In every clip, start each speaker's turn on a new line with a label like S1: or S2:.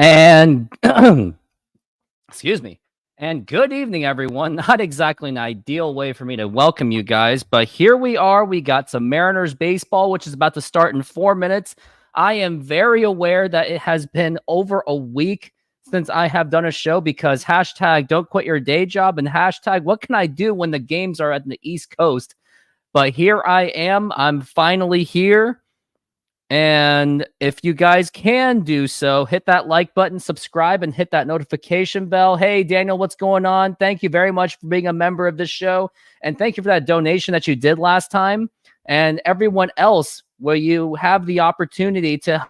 S1: And excuse me. And good evening, everyone. Not exactly an ideal way for me to welcome you guys, but here we are. We got some Mariners baseball, which is about to start in 4 minutes. I am very aware that it has been over a week since I have done a show because hashtag don't quit your day job and hashtag what can I do when the games are at the East Coast. But here I am. I'm finally here. And if you guys can do so, hit that like button, subscribe, and hit that notification bell. Hey, Daniel, what's going on? Thank you very much for being a member of this show. And thank you for that donation that you did last time. And everyone else, will you have the opportunity to...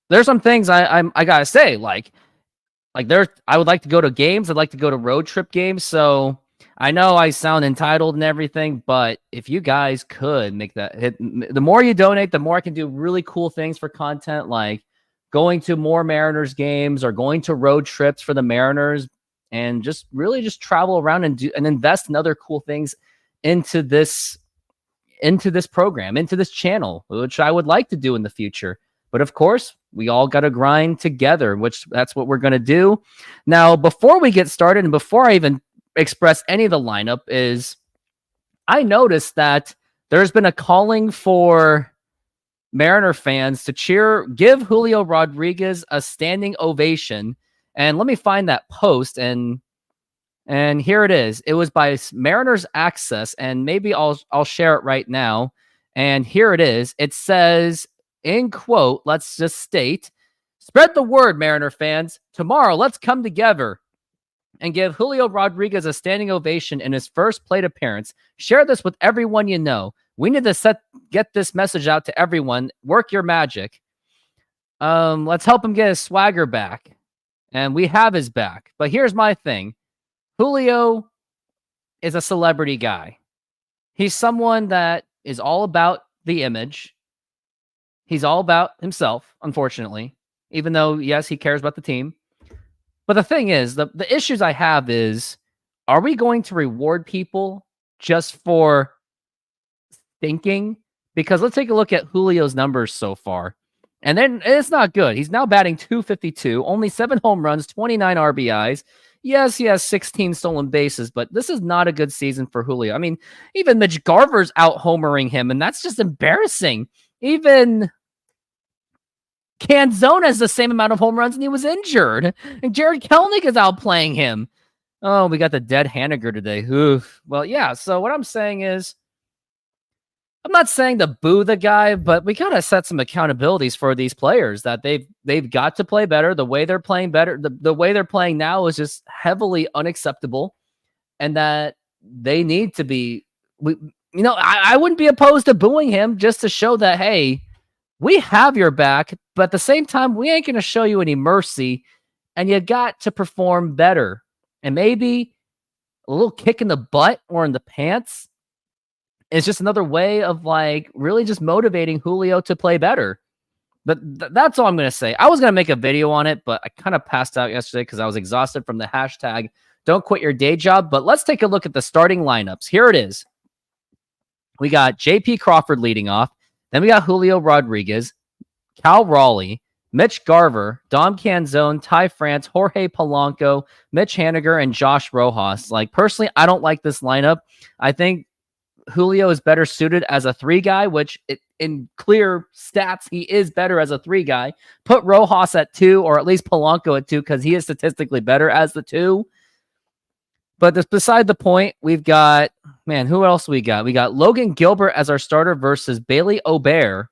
S1: There's some things I gotta say, like there, I would like to go to games. I'd like to go to road trip games. So I know I sound entitled and everything, but if you guys could make that hit, the more you donate, the more I can do really cool things for content, like going to more Mariners games or going to road trips for the Mariners, and just really just travel around and do and invest in other cool things into this program, into this channel, which I would like to do in the future. But of course, we all got to grind together, which that's what we're going to do. Now, before we get started and before I even express any of the lineup, is I noticed that there's been a calling for Mariner fans to give Julio Rodriguez a standing ovation. And let me find that post. And here it is. It was by Mariners Access, and maybe I'll share it right now. And here it is. It says, in quote, let's just state, spread the word, Mariner fans. Tomorrow, let's come together and give Julio Rodriguez a standing ovation in his first plate appearance. Share this with everyone you know. We need to get this message out to everyone. Work your magic. Let's help him get his swagger back. And we have his back. But here's my thing. Julio is a celebrity guy. He's someone that is all about the image. He's all about himself, unfortunately, even though, yes, he cares about the team. But the thing is, the issues I have is, are we going to reward people just for thinking? Because let's take a look at Julio's numbers so far. And then it's not good. He's now batting .252, only 7 home runs, 29 RBIs. Yes, he has 16 stolen bases, but this is not a good season for Julio. I mean, even Mitch Garver's out-homering him, and that's just embarrassing. Even Canzone has the same amount of home runs and he was injured. And Jared Kelenic is outplaying him. Oh, we got the dead Haniger today. Oof. Well, yeah, so what I'm saying is, I'm not saying to boo the guy, but we got to set some accountabilities for these players that they've got to play better. The way they're playing better, the way they're playing now is just heavily unacceptable, and that they need to be. I wouldn't be opposed to booing him just to show that, hey, we have your back, but at the same time, we ain't going to show you any mercy, and you got to perform better. And maybe a little kick in the butt or in the pants is just another way of like really just motivating Julio to play better. But that's all I'm going to say. I was going to make a video on it, but I kind of passed out yesterday because I was exhausted from the hashtag don't quit your day job. But let's take a look at the starting lineups. Here it is. We got JP Crawford leading off. Then we got Julio Rodriguez, Cal Raleigh, Mitch Garver, Dom Canzone, Ty France, Jorge Polanco, Mitch Haniger, and Josh Rojas. Like, personally, I don't like this lineup. I think Julio is better suited as a 3 guy, which in clear stats, he is better as a 3 guy. Put Rojas at 2, or at least Polanco at 2, because he is statistically better as the 2. But that's beside the point. We've got, who else we got? We got Logan Gilbert as our starter versus Bailey Obear.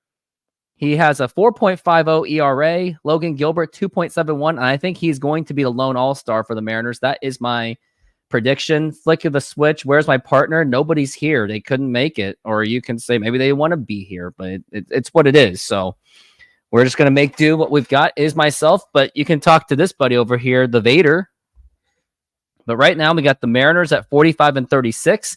S1: He has a 4.50 ERA. Logan Gilbert, 2.71. And I think he's going to be the lone all-star for the Mariners. That is my prediction. Flick of the switch. Where's my partner? Nobody's here. They couldn't make it. Or you can say maybe they want to be here, but it's what it is. So we're just going to make do. What we've got is myself, but you can talk to this buddy over here, the Vader. But right now we got the Mariners at 45-36,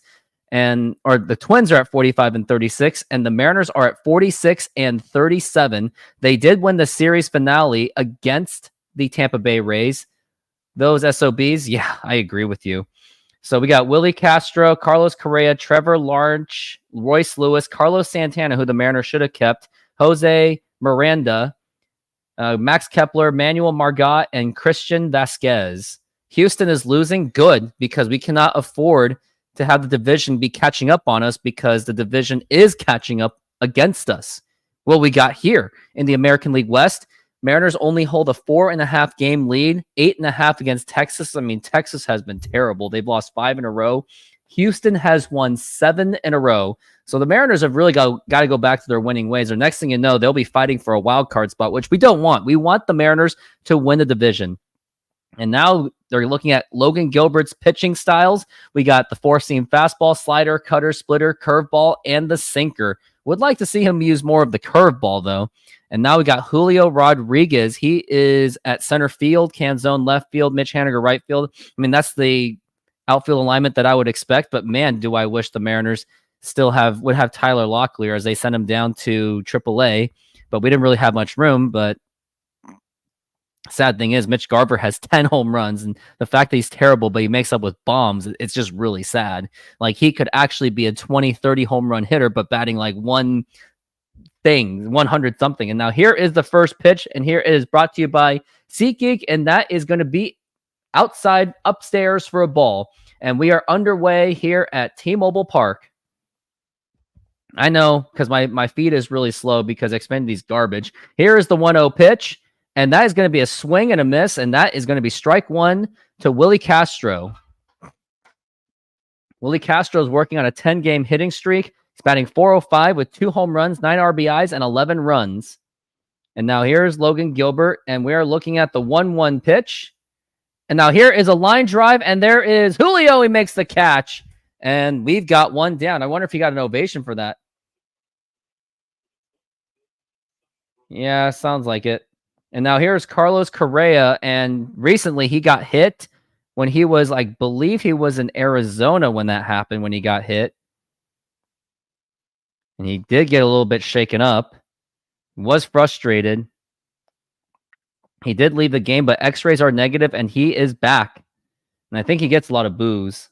S1: or the Twins are at 45-36, and the Mariners are at 46-37. They did win the series finale against the Tampa Bay Rays. Those SOBs, yeah, I agree with you. So we got Willie Castro, Carlos Correa, Trevor Lawrence, Royce Lewis, Carlos Santana, who the Mariners should have kept, Jose Miranda, Max Kepler, Manuel Margot, and Christian Vasquez. Houston is losing. Good, because we cannot afford to have the division be catching up on us, because the division is catching up against us. Well, we got here in the American League West. Mariners only hold a 4.5 game lead, 8.5 against Texas. I mean, Texas has been terrible. They've lost 5 in a row. Houston has won 7 in a row. So the Mariners have really got to go back to their winning ways. Or next thing you know, they'll be fighting for a wild card spot, which we don't want. We want the Mariners to win the division. And now they're looking at Logan Gilbert's pitching styles. We got the 4-seam fastball, slider, cutter, splitter, curveball, and the sinker. Would like to see him use more of the curveball, though. And now we got Julio Rodriguez. He is at center field, Canzone left field, Mitch Haniger right field. I mean, that's the outfield alignment that I would expect. But man, do I wish the Mariners still would have Tyler Locklear, as they sent him down to AAA. But we didn't really have much room. But sad thing is, Mitch Garver has 10 home runs, and the fact that he's terrible, but he makes up with bombs, it's just really sad. Like, he could actually be a 20, 30 home run hitter, but batting like 100 something. And now here is the first pitch, and here it is brought to you by SeatGeek, and that is going to be outside upstairs for a ball. And we are underway here at T-Mobile Park. I know, because my feed is really slow because Xfinity's garbage. Here is the 1-0 pitch. And that is going to be a swing and a miss, and that is going to be strike one to Willie Castro. Willie Castro is working on a 10-game hitting streak. He's batting .405 with 2 home runs, 9 RBIs, and 11 runs. And now here's Logan Gilbert, and we are looking at the 1-1 pitch. And now here is a line drive, and there is Julio. He makes the catch, and we've got one down. I wonder if he got an ovation for that. Yeah, sounds like it. And now here's Carlos Correa, and recently he got hit when he was, I believe he was in Arizona when that happened, when he got hit. And he did get a little bit shaken up, was frustrated. He did leave the game, but x-rays are negative, and he is back. And I think he gets a lot of boos.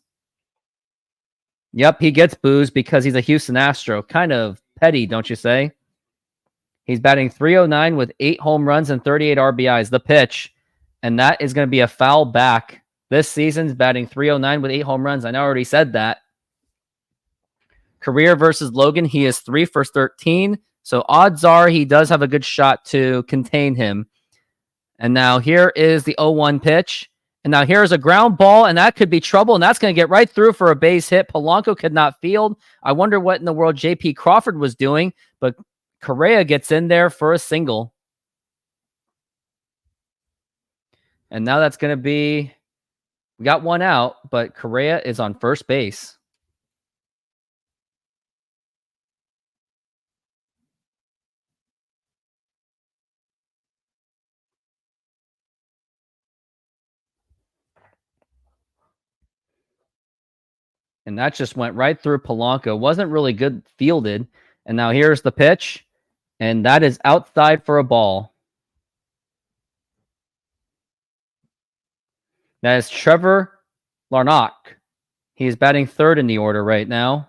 S1: Yep, he gets boos because he's a Houston Astro. Kind of petty, don't you say? He's batting .309 with 8 home runs and 38 RBIs. The pitch, and that is going to be a foul back. This season's batting .309 with 8 home runs. I know I already said that. Career versus Logan, he is 3 for 13. So odds are he does have a good shot to contain him. And now here is the 0-1 pitch. And now here's a ground ball, and that could be trouble, and that's going to get right through for a base hit. Polanco could not field. I wonder what in the world J.P. Crawford was doing, but Correa gets in there for a single. And now that's going to be, we got one out, but Correa is on first base. And that just went right through Polanco. Wasn't really good fielded. And now here's the pitch. And that is outside for a ball. That is Trevor Larnach. He is batting third in the order right now.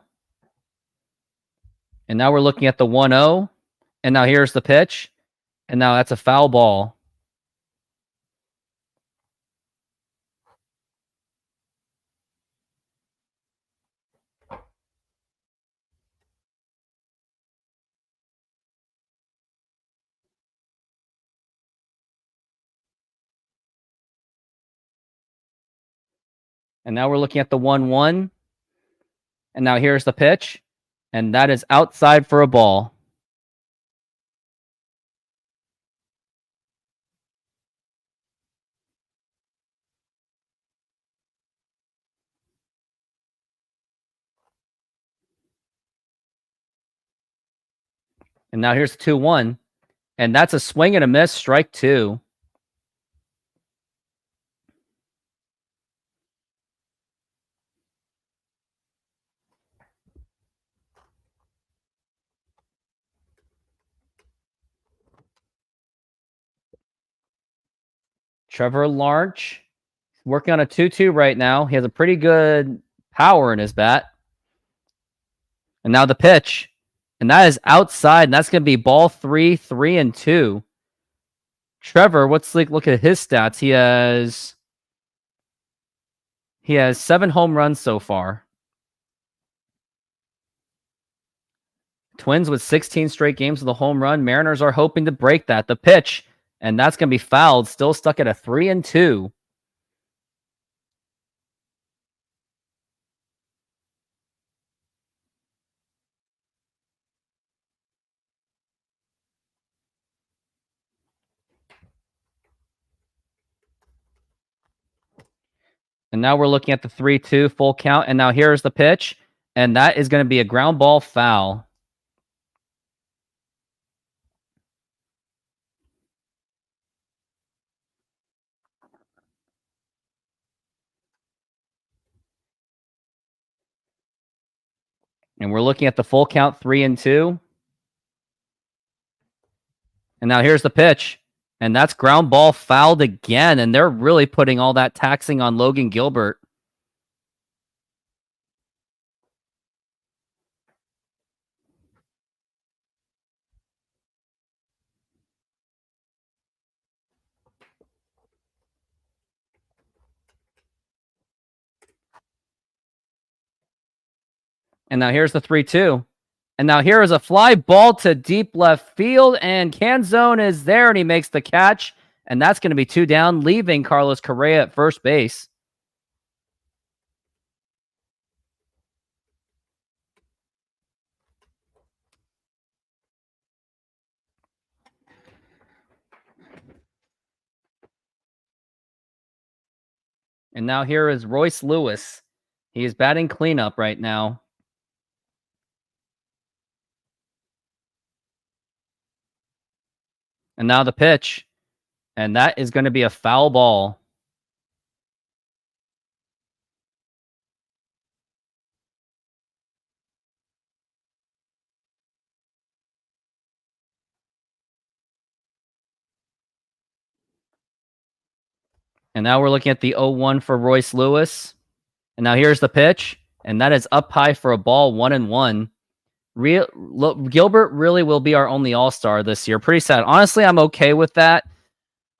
S1: And now we're looking at the 1-0. And now here's the pitch. And now that's a foul ball. And now we're looking at the 1-1. And now here's the pitch. And that is outside for a ball. And now here's 2-1. And that's a swing and a miss, strike 2. Trevor Lawrence Working on a 2-2 right now. He has a pretty good power in his bat. And now the pitch. And that is outside. And that's going to be ball 3, 3-2. Trevor, look at his stats. He has 7 home runs so far. Twins with 16 straight games with a home run. Mariners are hoping to break that. The pitch. And that's going to be fouled. Still stuck at a 3-2. And now we're looking at the 3-2 full count. And now here's the pitch. And that is going to be a ground ball foul. And we're looking at the full count 3-2. And now here's the pitch. And that's ground ball fouled again. And they're really putting all that taxing on Logan Gilbert. And now here's the 3-2. And now here is a fly ball to deep left field. And Canzone is there, and he makes the catch. And that's going to be 2 down, leaving Carlos Correa at first base. And now here is Royce Lewis. He is batting cleanup right now. And now the pitch. And that is going to be a foul ball. And now we're looking at the 0-1 for Royce Lewis. And now here's the pitch. And that is up high for a ball, 1-1. Gilbert really will be our only all-star this year. Pretty sad. Honestly, I'm okay with that.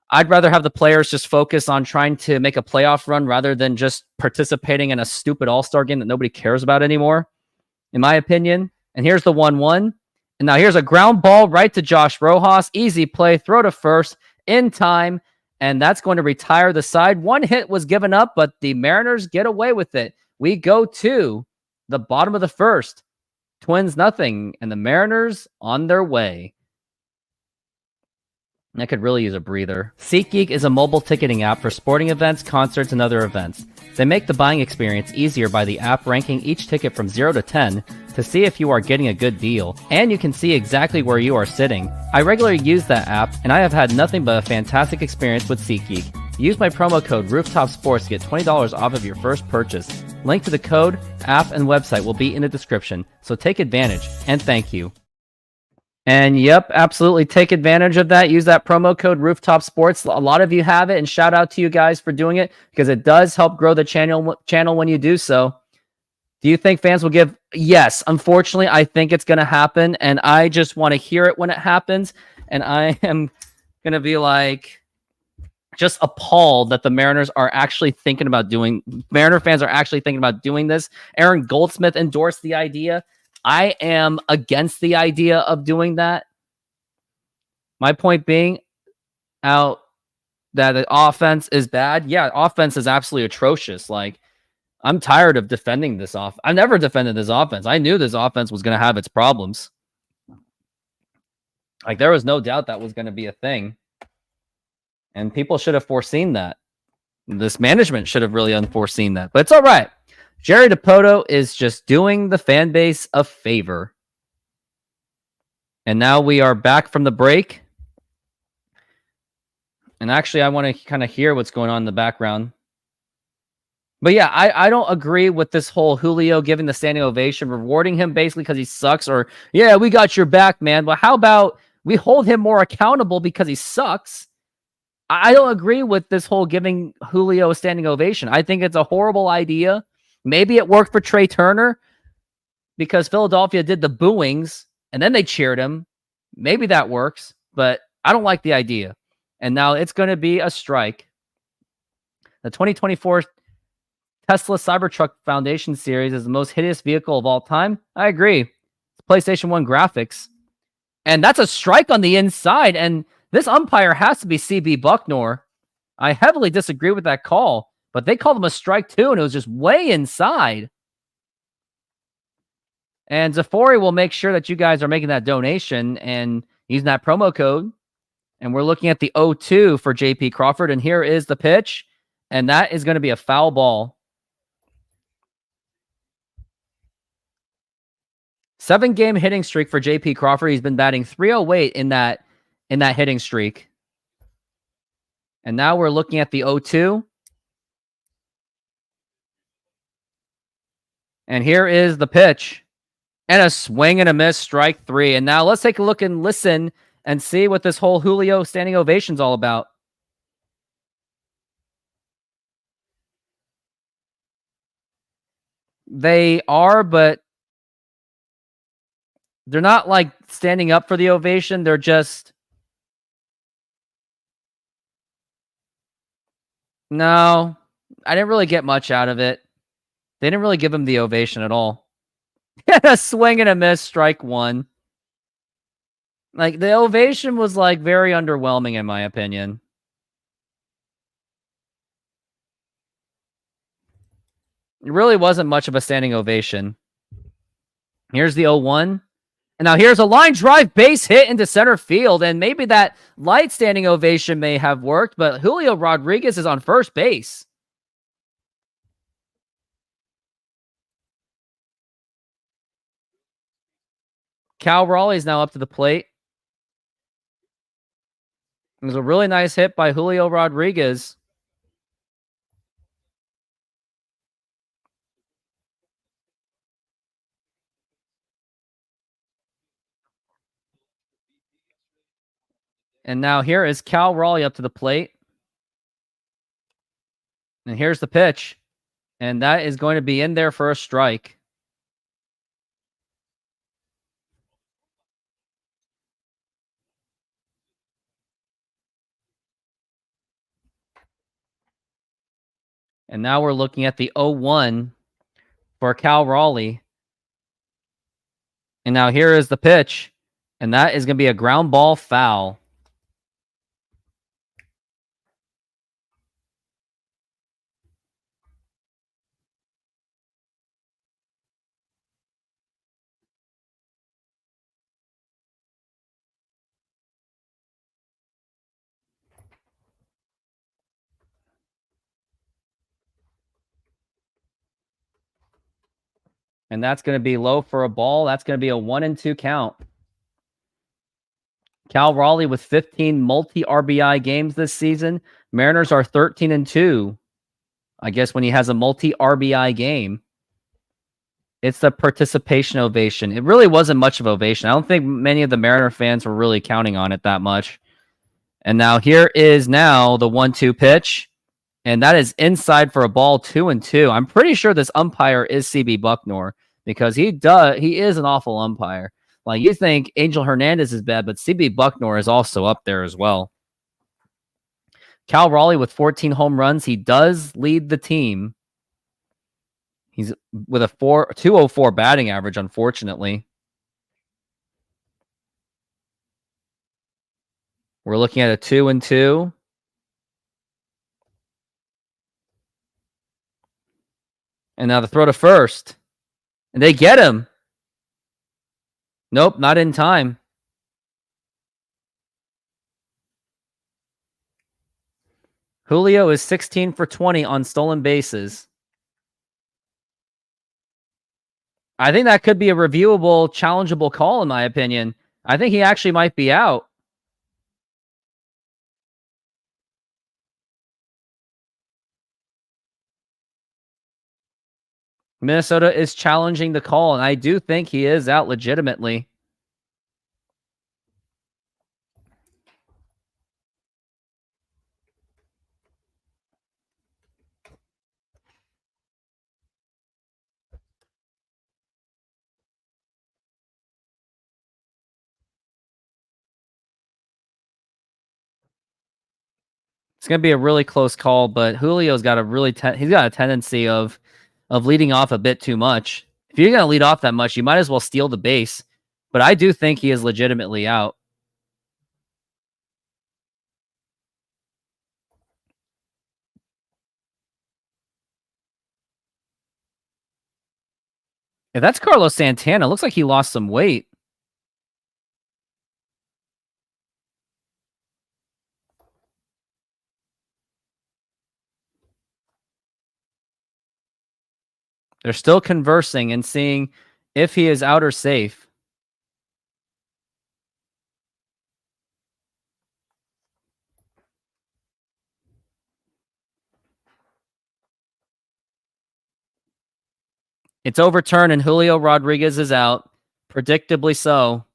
S1: I'd rather have the players just focus on trying to make a playoff run rather than just participating in a stupid all-star game that nobody cares about anymore, in my opinion. And here's the 1-1. And now here's a ground ball right to Josh Rojas. Easy play, throw to first in time. And that's going to retire the side. 1 hit was given up, but the Mariners get away with it. We go to the bottom of the first. Twins nothing, and the Mariners on their way. I could really use a breather. SeatGeek is a mobile ticketing app for sporting events, concerts, and other events. They make the buying experience easier by the app ranking each ticket from 0 to 10 to see if you are getting a good deal, and you can see exactly where you are sitting. I regularly use that app, and I have had nothing but a fantastic experience with SeatGeek. Use my promo code ROOFTOPSPORTS to get $20 off of your first purchase. Link to the code, app, and website will be in the description, so take advantage, and thank you. And yep, absolutely take advantage of that. Use that promo code Rooftop Sports. A lot of you have it, and shout out to you guys for doing it because it does help grow the channel when you do so. Do you think fans will give? Yes, unfortunately, I think it's going to happen, and I just want to hear it when it happens. And I am going to be like just appalled that the Mariners are actually thinking about doing. Mariner fans are actually thinking about doing this. Aaron Goldsmith endorsed the idea. I am against the idea of doing that. My point being out that the offense is bad. Yeah, offense is absolutely atrocious. Like, I'm tired of defending this off. I've never defended this offense. I knew this offense was going to have its problems. Like, there was no doubt that was going to be a thing. And people should have foreseen that. This management should have really unforeseen that. But it's all right. Jerry Dipoto is just doing the fan base a favor. And now we are back from the break. And actually, I want to kind of hear what's going on in the background. But yeah, I don't agree with this whole Julio giving the standing ovation, rewarding him basically because he sucks, or, yeah, we got your back, man. But how about we hold him more accountable because he sucks? I don't agree with this whole giving Julio a standing ovation. I think it's a horrible idea. Maybe it worked for Trey Turner because Philadelphia did the booings and then they cheered him. Maybe that works, but I don't like the idea. And now it's going to be a strike. The 2024 Tesla Cybertruck Foundation Series is the most hideous vehicle of all time. I agree. It's PlayStation 1 graphics. And that's a strike on the inside. And this umpire has to be CB Bucknor. I heavily disagree with that call, but they called him a strike too, and it was just way inside. And Zafori will make sure that you guys are making that donation and using that promo code. And we're looking at the 0-2 for JP Crawford. And here is the pitch. And that is going to be a foul ball. 7-game hitting streak for JP Crawford. He's been batting .308 in that hitting streak. And now we're looking at the 0-2. And here is the pitch. And a swing and a miss, strike 3. And now let's take a look and listen and see what this whole Julio standing ovation is all about. They are, but they're not like standing up for the ovation. They're just... No, I didn't really get much out of it. They didn't really give him the ovation at all. A swing and a miss, strike 1. Like, the ovation was, like, very underwhelming, in my opinion. It really wasn't much of a standing ovation. Here's the 0-1. And now here's a line drive base hit into center field. And maybe that light standing ovation may have worked, but Julio Rodriguez is on first base. Cal Raleigh is now up to the plate. It was a really nice hit by Julio Rodriguez. And now here is Cal Raleigh up to the plate. And here's the pitch. And that is going to be in there for a strike. And now we're looking at the 0-1 for Cal Raleigh. And now here is the pitch. And that is going to be a ground ball foul. And that's going to be low for a ball. That's going to be a 1-2 count. Cal Raleigh with 15 multi-RBI games this season. Mariners are 13-2. I guess when he has a multi-RBI game. It's the participation ovation. It really wasn't much of ovation. I don't think many of the Mariner fans were really counting on it that much. And now here is now the 1-2 pitch. And that is inside for a ball, 2-2. I'm pretty sure this umpire is CB Bucknor because he is an awful umpire. Like, you think Angel Hernandez is bad, but CB Bucknor is also up there as well. Cal Raleigh with 14 home runs. He does lead the team. He's with a 204 batting average, unfortunately. We're looking at a 2-2. And now the throw to first. And they get him. Nope, not in time. Julio is 16 for 20 on stolen bases. I think that could be a reviewable, challengeable call, in my opinion. I think he actually might be out. Minnesota is challenging the call, and I do think he is out legitimately. It's going to be a really close call, but Julio's got he's got a tendency of leading off a bit too much. If you're going to lead off that much, you might as well steal the base. But I do think he is legitimately out. If that's Carlos Santana, looks like he lost some weight. They're still conversing and seeing if he is out or safe. It's overturned and Julio Rodriguez is out. Predictably so.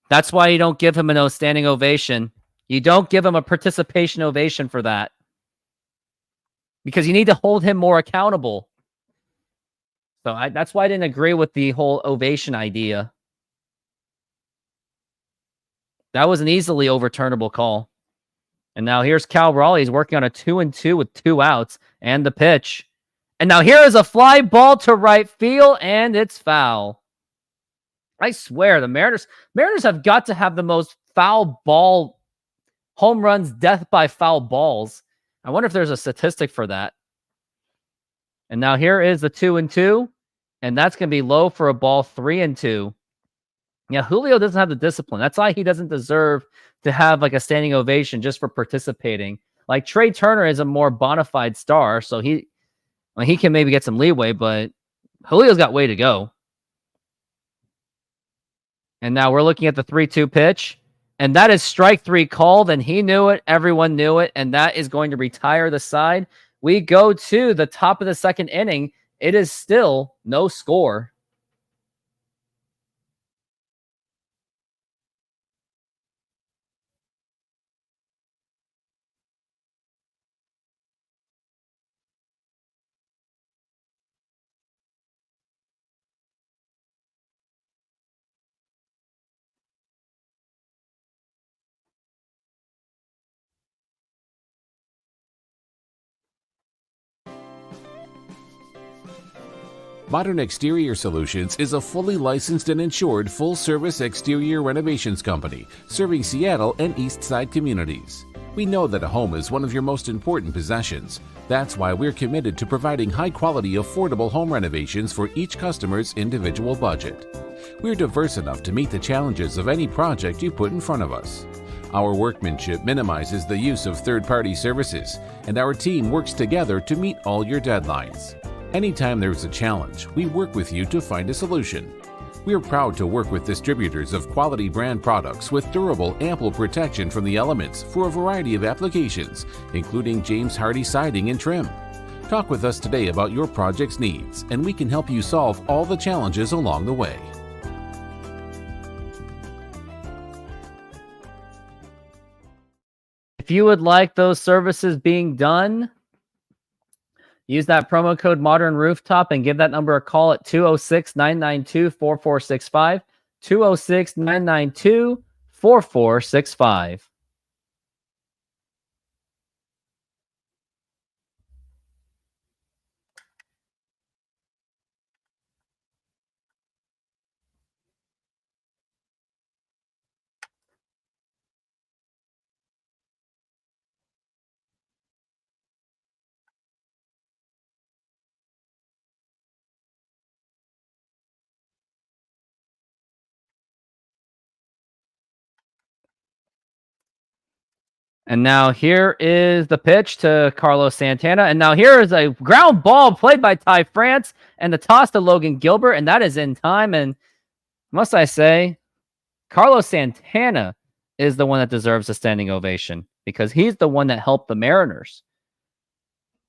S1: That's why you don't give him a standing ovation. You don't give him a participation ovation for that. Because you need to hold him more accountable. So that's why I didn't agree with the whole ovation idea. That was an easily overturnable call. And now here's Cal Raleigh. He's working on a 2-2 with 2 outs and the pitch. And now here is a fly ball to right field, and it's foul. I swear, the Mariners have got to have the most foul ball home runs, death by foul balls. I wonder if there's a statistic for that. And now here is the 2-2, and that's going to be low for a ball, 3-2. Yeah, Julio doesn't have the discipline. That's why he doesn't deserve to have like a standing ovation just for participating. Like Trey Turner is a more bona fide star, so he can maybe get some leeway, but Julio's got way to go. And now we're looking at the 3-2 pitch, and that is strike 3 called, and he knew it. Everyone knew it, and that is going to retire the side. We go to the top of the second inning. It is still no score.
S2: Modern Exterior Solutions is a fully licensed and insured full-service exterior renovations company serving Seattle and East Side communities. We know that a home is one of your most important possessions. That's why we're committed to providing high-quality, affordable home renovations for each customer's individual budget. We're diverse enough to meet the challenges of any project you put in front of us. Our workmanship minimizes the use of third-party services, and our team works together to meet all your deadlines. Anytime there's a challenge, we work with you to find a solution. We're proud to work with distributors of quality brand products with durable, ample protection from the elements for a variety of applications, including James Hardie siding and trim. Talk with us today about your project's needs, and we can help you solve all the challenges along the way.
S1: If you would like those services being done, use that promo code Modern Rooftop and give that number a call at 206-992-4465. 206-992-4465. And now here is the pitch to Carlos Santana. And now here is a ground ball played by Ty France and the toss to Logan Gilbert. And that is in time. And must I say, Carlos Santana is the one that deserves a standing ovation because he's the one that helped the Mariners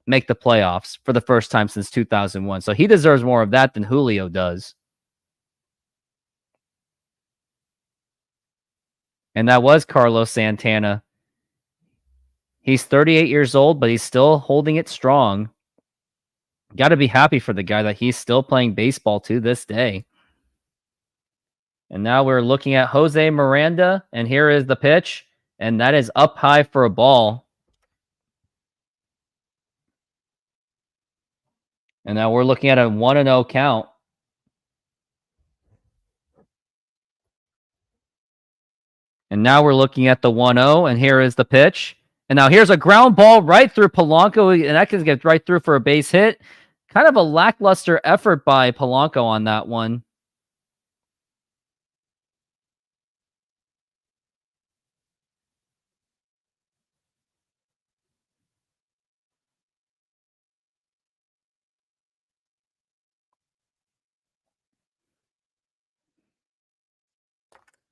S1: make the playoffs for the first time since 2001. So he deserves more of that than Julio does. And that was Carlos Santana. He's 38 years old, but he's still holding it strong. Got to be happy for the guy that he's still playing baseball to this day. And now we're looking at Jose Miranda, and here is the pitch. And that is up high for a ball. And now we're looking at a 1-0 count. And now we're looking at the 1-0, and here is the pitch. And now here's a ground ball right through Polanco, and that can get right through for a base hit. Kind of a lackluster effort by Polanco on that one.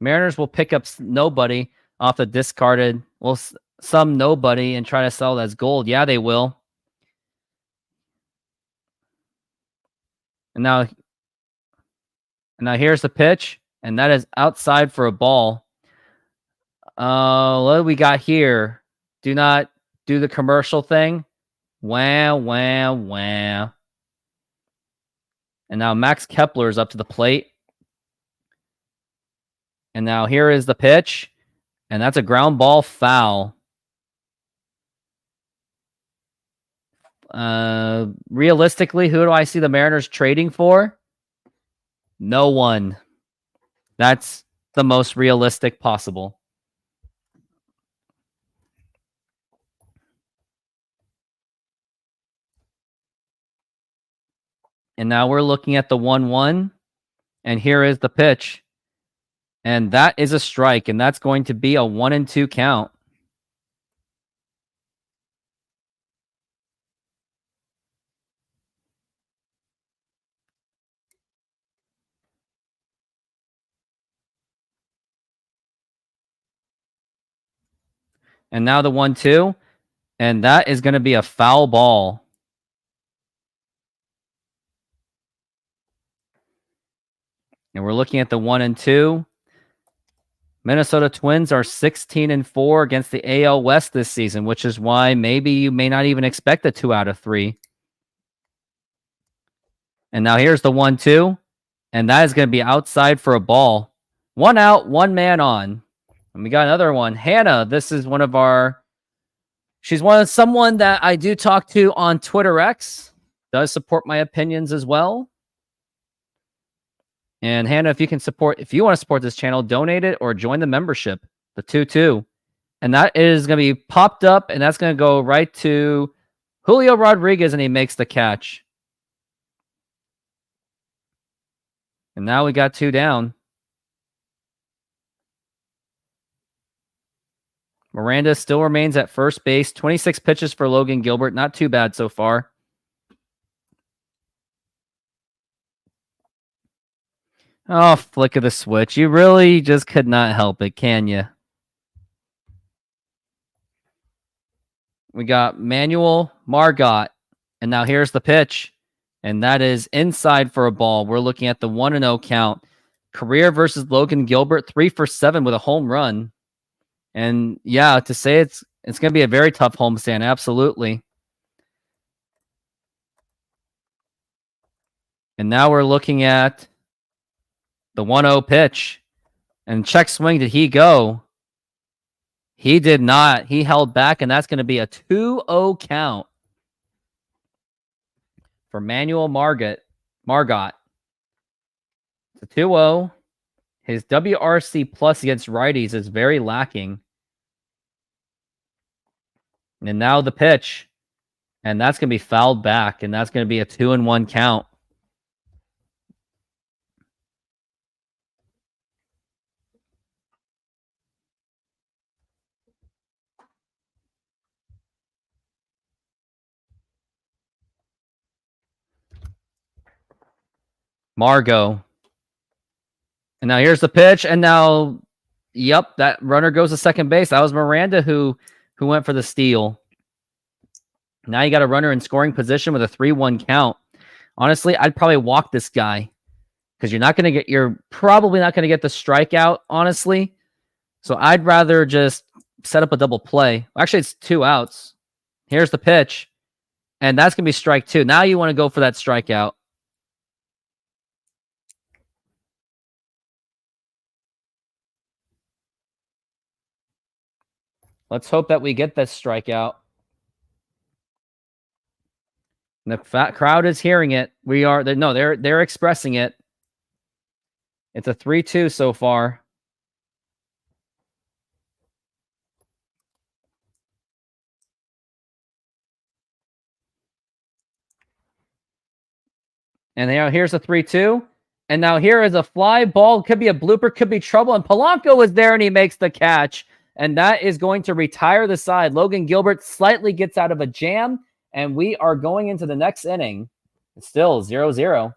S1: Mariners will pick up nobody off the discarded, well, some nobody, and try to sell it as gold. Yeah, they will. And now here's the pitch, and that is outside for a ball. What do we got here? Do not do the commercial thing. Wow, wow, wow. And now Max Kepler is up to the plate. And now here is the pitch, and that's a ground ball foul. Realistically, who do I see the Mariners trading for? No one. That's the most realistic possible. And now we're looking at the 1-1, and here is the pitch. And that is a strike, and that's going to be a 1-2 count. And now the 1-2, and that is going to be a foul ball. And we're looking at the 1-2. Minnesota Twins are 16-4 against the AL West this season, which is why maybe you may not even expect a 2 out of 3. And now here's the 1-2, and that is going to be outside for a ball. 1 out, 1 man on. And we got another one. Hannah, this is one of our... She's someone that I do talk to on Twitter X. Does support my opinions as well. And Hannah, if you want to support this channel, donate it or join the membership, the 2-2. And that is going to be popped up, and that's going to go right to Julio Rodriguez, and he makes the catch. And now we got 2 down. Miranda still remains at first base. 26 pitches for Logan Gilbert. Not too bad so far. Oh, flick of the switch. You really just could not help it, can you? We got Manuel Margot. And now here's the pitch. And that is inside for a ball. We're looking at the 1-0 count. Career versus Logan Gilbert, 3 for 7 with a home run. And yeah, to say it's going to be a very tough homestand, absolutely. And now we're looking at the 1-0 pitch. And check swing, did he go? He did not. He held back, and that's going to be a 2-0 count for Manuel Margot. It's a 2-0. His WRC plus against righties is very lacking. And now the pitch. And that's going to be fouled back, and that's going to be a 2-1 count. Margot. And now here's the pitch, and now, yep, that runner goes to second base. That was Miranda who went for the steal. Now you got a runner in scoring position with a 3-1 count. Honestly, I'd probably walk this guy because you're probably not going to get the strikeout, honestly. So I'd rather just set up a double play. Actually, it's 2 outs. Here's the pitch, and that's going to be strike 2. Now you want to go for that strikeout. Let's hope that we get this strikeout. The fat crowd is hearing it. They're expressing it. It's a 3-2 so far. And now here's a 3-2. And now here is a fly ball. Could be a blooper, could be trouble. And Polanco is there and he makes the catch. And that is going to retire the side. Logan Gilbert slightly gets out of a jam. And we are going into the next inning. It's still 0-0.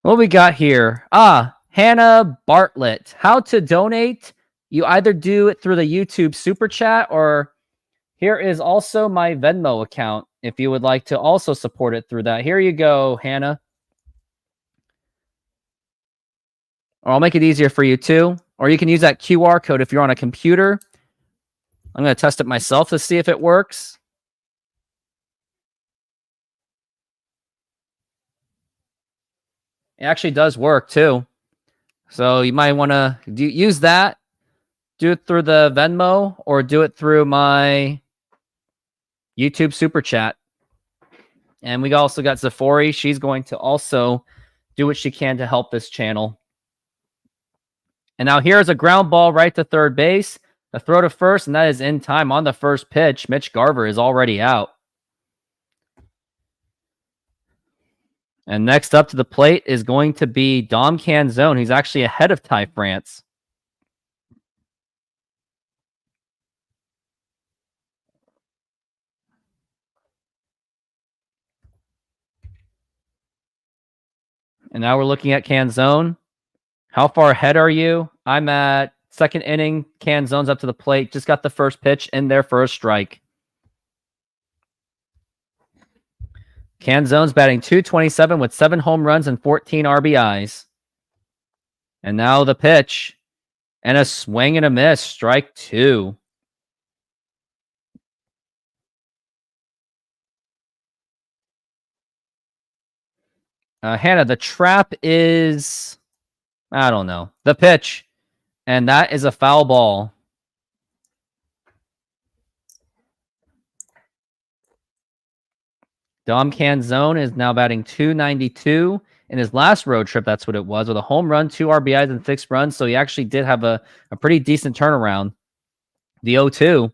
S1: What we got here? Hannah Bartlett. How to donate? You either do it through the YouTube Super Chat, or here is also my Venmo account if you would like to also support it through that. Here you go, Hannah. Or I'll make it easier for you too. Or you can use that QR code if you're on a computer. I'm going to test it myself to see if it works. It actually does work too. So you might want to use that. Do it through the Venmo or do it through my YouTube Super Chat. And we also got Zafori. She's going to also do what she can to help this channel. And now here's a ground ball right to third base. A throw to first, and that is in time on the first pitch. Mitch Garver is already out. And next up to the plate is going to be Dom Canzone. He's actually ahead of Ty France. And now we're looking at Canzone. How far ahead are you? I'm at second inning. Canzone's up to the plate. Just got the first pitch in there for a strike. Canzone's batting .227 with 7 home runs and 14 RBIs. And now the pitch. And a swing and a miss. Strike 2. Hannah, the trap is... I don't know. The pitch. And that is a foul ball. Dom Canzone is now batting .292. In his last road trip, that's what it was, with a home run, 2 RBIs, and 6 runs. So he actually did have a pretty decent turnaround. The 0-2.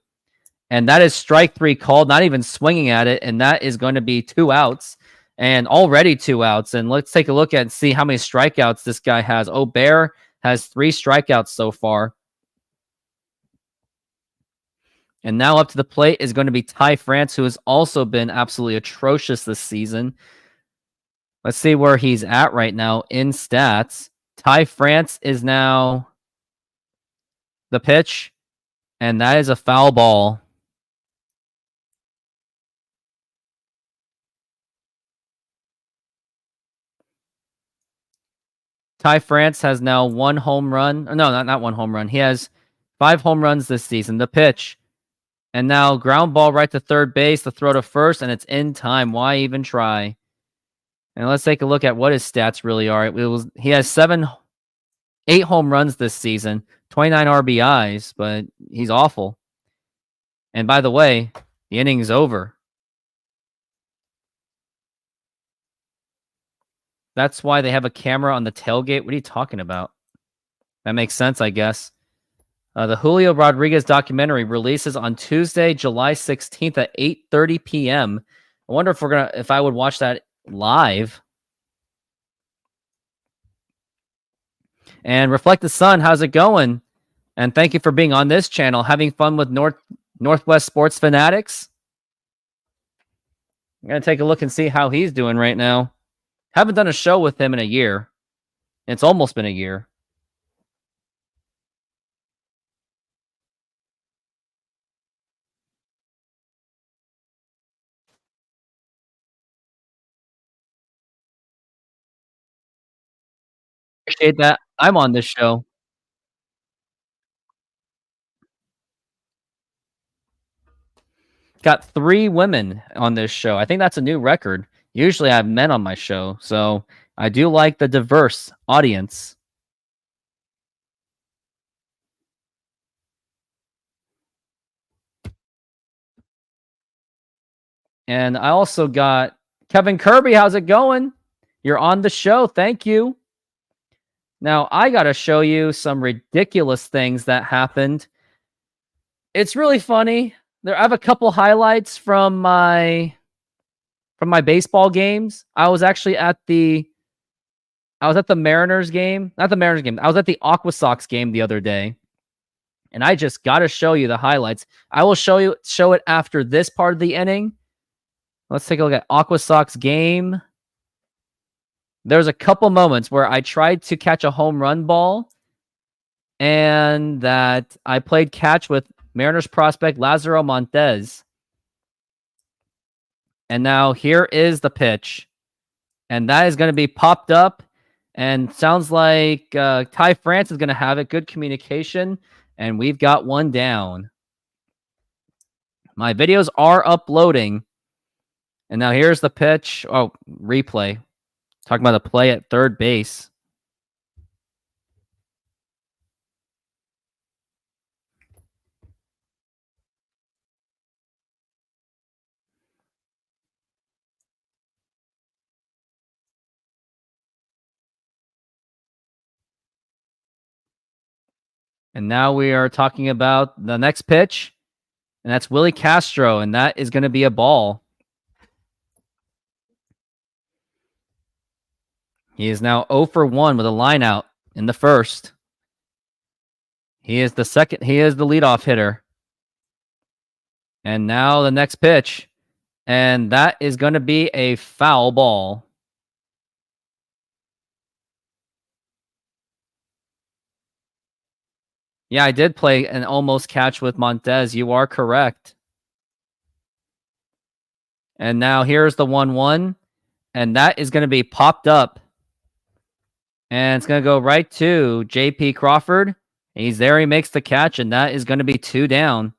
S1: And that is strike 3 called, not even swinging at it. And that is going to be 2 outs. And already 2 outs. And let's take a look at and see how many strikeouts this guy has. Bear has 3 strikeouts so far. And now up to the plate is going to be Ty France, who has also been absolutely atrocious this season. Let's see where he's at right now in stats. Ty France is now the pitch, and that is a foul ball. Ty France has now 1 home run. No, not 1 home run. He has 5 home runs this season. The pitch. And now ground ball right to third base, the throw to first, and it's in time. Why even try? And let's take a look at what his stats really are. He has 8 home runs this season, 29 RBIs, but he's awful. And by the way, The inning's over. That's why they have a camera on the tailgate. What are you talking about? That makes sense, I guess. The Julio Rodriguez documentary releases on Tuesday, July 16th at 8:30 p.m. I wonder if I would watch that live. And Reflect the Sun, how's it going? And thank you for being on this channel. Having fun with Northwest Sports Fanatics? I'm going to take a look and see how he's doing right now. Haven't done a show with him in a year. It's almost been a year. Appreciate that. I'm on this show. Got 3 women on this show. I think that's a new record. Usually I have men on my show, so I do like the diverse audience. And I also got Kevin Kirby. How's it going? You're on the show. Thank you. Now, I got to show you some ridiculous things that happened. It's really funny. I have a couple highlights from my baseball games. I was actually at the Mariners game. Not the Mariners game. I was at the Aqua Sox game the other day. And I just got to show you the highlights. I will show it after this part of the inning. Let's take a look at Aqua Sox game. There's a couple moments where I tried to catch a home run ball and that I played catch with Mariners prospect Lazaro Montez. And now here is the pitch. And that is going to be popped up. And sounds like Ty France is going to have it. Good communication. And we've got one down. My videos are uploading. And now here's the pitch. Oh, replay. Talking about the play at third base. And now we are talking about the next pitch. And that's Willie Castro. And that is going to be a ball. He is now 0 for 1 with a line out in the first. He is the leadoff hitter. And now the next pitch. And that is going to be a foul ball. Yeah, I did play an almost catch with Montez. You are correct. And now here's the 1-1. And that is going to be popped up. And it's going to go right to J.P. Crawford. He's there. He makes the catch. And that is going to be 2 down.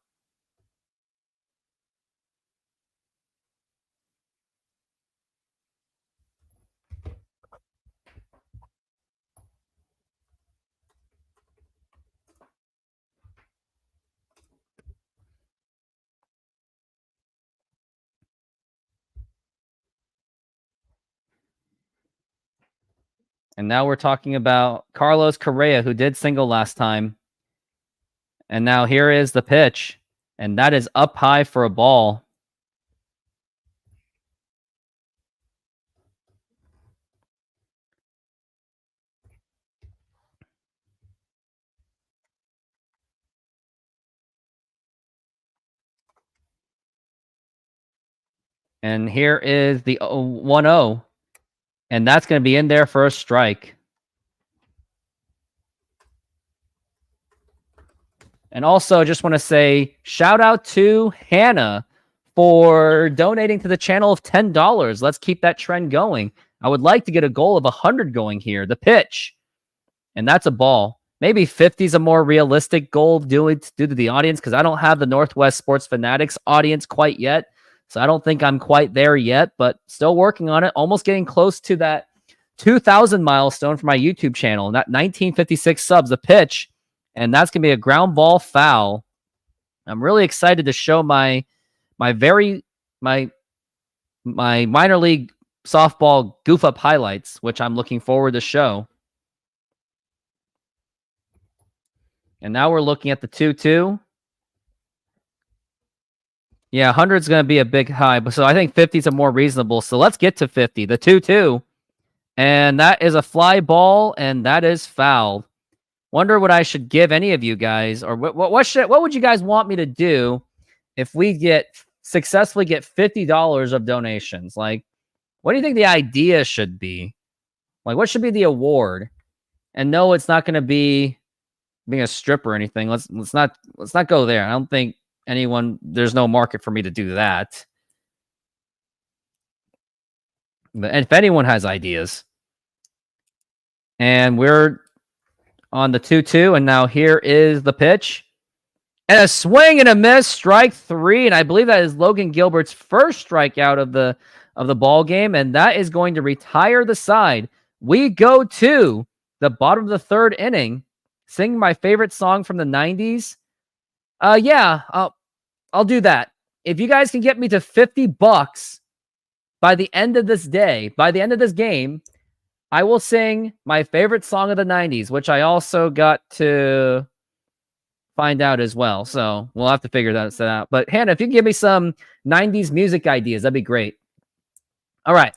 S1: And now we're talking about Carlos Correa, who did single last time. And now here is the pitch. And that is up high for a ball. And here is the 1-0. And that's going to be in there for a strike. And also, just want to say, shout out to Hannah for donating to the channel of $10. Let's keep that trend going. I would like to get a goal of 100 going here. The pitch. And that's a ball. Maybe 50 is a more realistic goal due to the audience, because I don't have the Northwest Sports Fanatics audience quite yet. So I don't think I'm quite there yet, but still working on it. Almost getting close to that 2,000 milestone for my YouTube channel. And that 1956 subs, the pitch. And that's going to be a ground ball foul. I'm really excited to show my my minor league softball goof up highlights, which I'm looking forward to show. And now we're looking at the 2-2. Yeah, 100 is going to be a big high, but so I think 50 is a more reasonable. So let's get to 50. The 2-2. And that is a fly ball, and that is foul. Wonder what I should give any of you guys, or what would you guys want me to do if we successfully get $50 of donations? Like, what do you think the idea should be? Like, what should be the award? And no, it's not going to be being a strip or anything. Let's not go there. I don't think there's no market for me to do that. But if anyone has ideas. And we're on the 2-2, and now here is the pitch. And a swing and a miss, strike 3, and I believe that is Logan Gilbert's first strikeout of the ball game, and that is going to retire the side. We go to the bottom of the 3rd inning. Sing my favorite song from the 90s. Yeah, I'll do that. If you guys can get me to $50 by the end of this game, I will sing my favorite song of the 90s, which I also got to find out as well. So we'll have to figure that out. But Hannah, if you can give me some 90s music ideas, that'd be great. All right.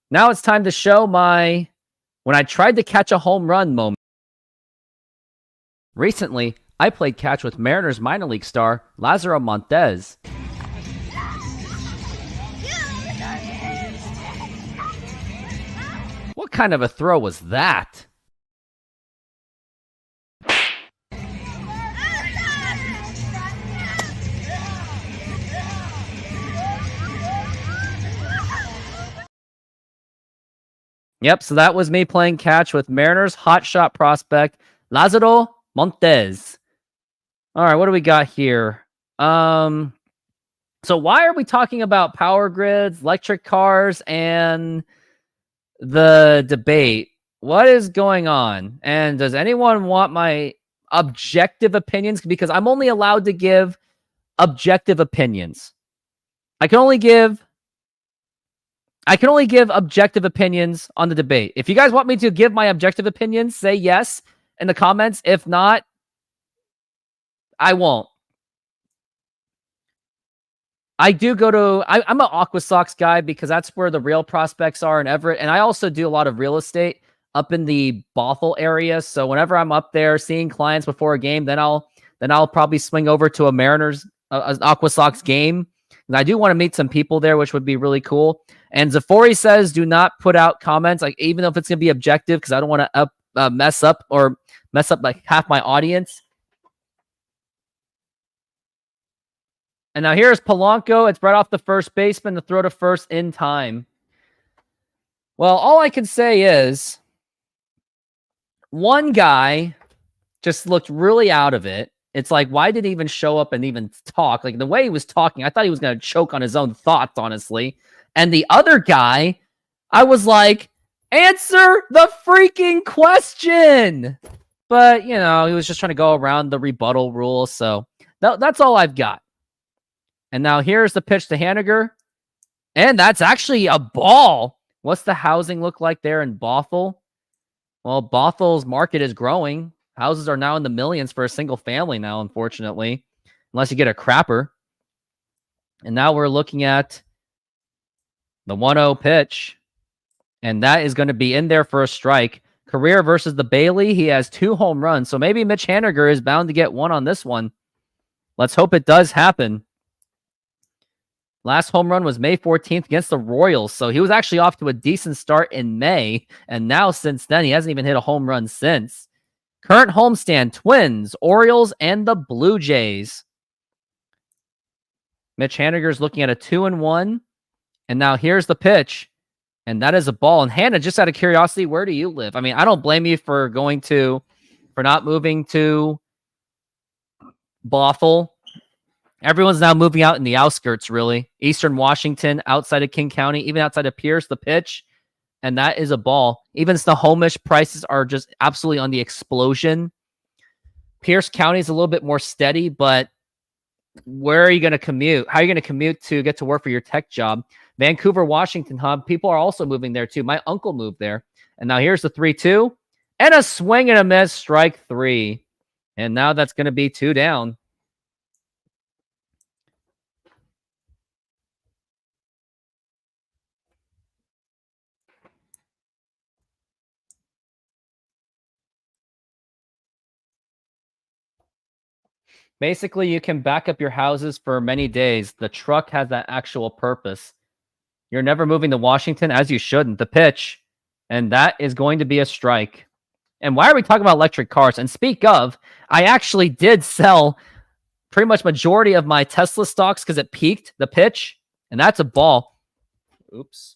S1: Now it's time to show my when I tried to catch a home run moment. Recently, I played catch with Mariners minor league star Lazaro Montez. What kind of a throw was that? Yep, so that was me playing catch with Mariners hotshot prospect Lazaro Montez. All right, what do we got here? So why are we talking about power grids, electric cars, and the debate? What is going on? And does anyone want my objective opinions? Because I'm only allowed to give objective opinions. I can only give objective opinions on the debate. If you guys want me to give my objective opinions, say yes in the comments. If not, I won't. I'm an Aqua Sox guy because that's where the real prospects are in Everett. And I also do a lot of real estate up in the Bothell area. So whenever I'm up there seeing clients before a game, then I'll probably swing over to a Mariners, an Aqua Sox game. And I do want to meet some people there, which would be really cool. And Zafori says, do not put out comments, like even if it's going to be objective, because I don't want to mess up like half my audience. And now here's Polanco. It's right off the first baseman to throw to first in time. Well, all I can say is one guy just looked really out of it. It's like, why did he even show up and even talk? Like the way he was talking, I thought he was going to choke on his own thoughts, honestly. And the other guy, I was like, answer the freaking question. But, you know, he was just trying to go around the rebuttal rule. So that's all I've got. And now here's the pitch to Haniger. And that's actually a ball. What's the housing look like there in Bothell? Well, Bothell's market is growing. Houses are now in the millions for a single family now, unfortunately. Unless you get a crapper. And now we're looking at the 1-0 pitch. And that is going to be in there for a strike. Career versus the Bailey. He has 2 home runs. So maybe Mitch Haniger is bound to get one on this one. Let's hope it does happen. Last home run was May 14th against the Royals. So he was actually off to a decent start in May. And now since then, he hasn't even hit a home run since. Current homestand, Twins, Orioles, and the Blue Jays. Mitch Haniger's looking at a 2-1. And now here's the pitch. And that is a ball. And Hannah, just out of curiosity, where do you live? I mean, I don't blame you for not moving to Bothell. Everyone's now moving out in the outskirts, really. Eastern Washington, outside of King County, even outside of Pierce, the pitch. And that is a ball. Even Snohomish prices are just absolutely on the explosion. Pierce County is a little bit more steady, but where are you going to commute? How are you going to commute to get to work for your tech job? Vancouver, Washington hub. People are also moving there too. My uncle moved there. And now here's the 3-2 and a swing and a miss, strike 3. And now that's going to be 2 down. Basically, you can back up your houses for many days. The truck has that actual purpose. You're never moving to Washington, as you shouldn't. The pitch. And that is going to be a strike. And why are we talking about electric cars? And speak of, I actually did sell pretty much majority of my Tesla stocks because it peaked, the pitch. And that's a ball. Oops.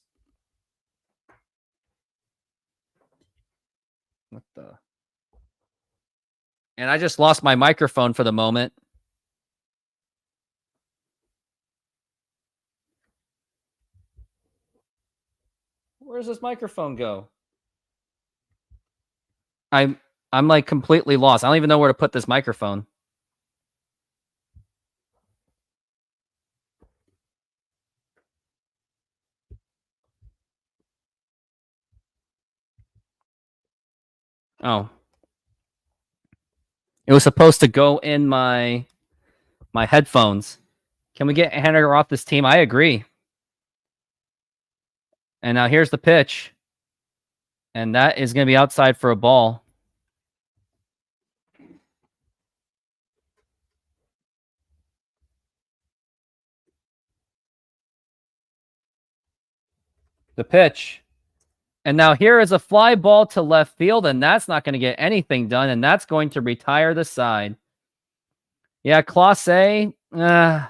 S1: What the? And I just lost my microphone for the moment. Where's this microphone go? I'm like completely lost. I don't even know where to put this microphone. Oh. It was supposed to go in my headphones. Can we get Haniger off this team? I agree. And now here's the pitch. And that is going to be outside for a ball. The pitch. And now here is a fly ball to left field, and that's not going to get anything done, and that's going to retire the side. Yeah, Clase, I'm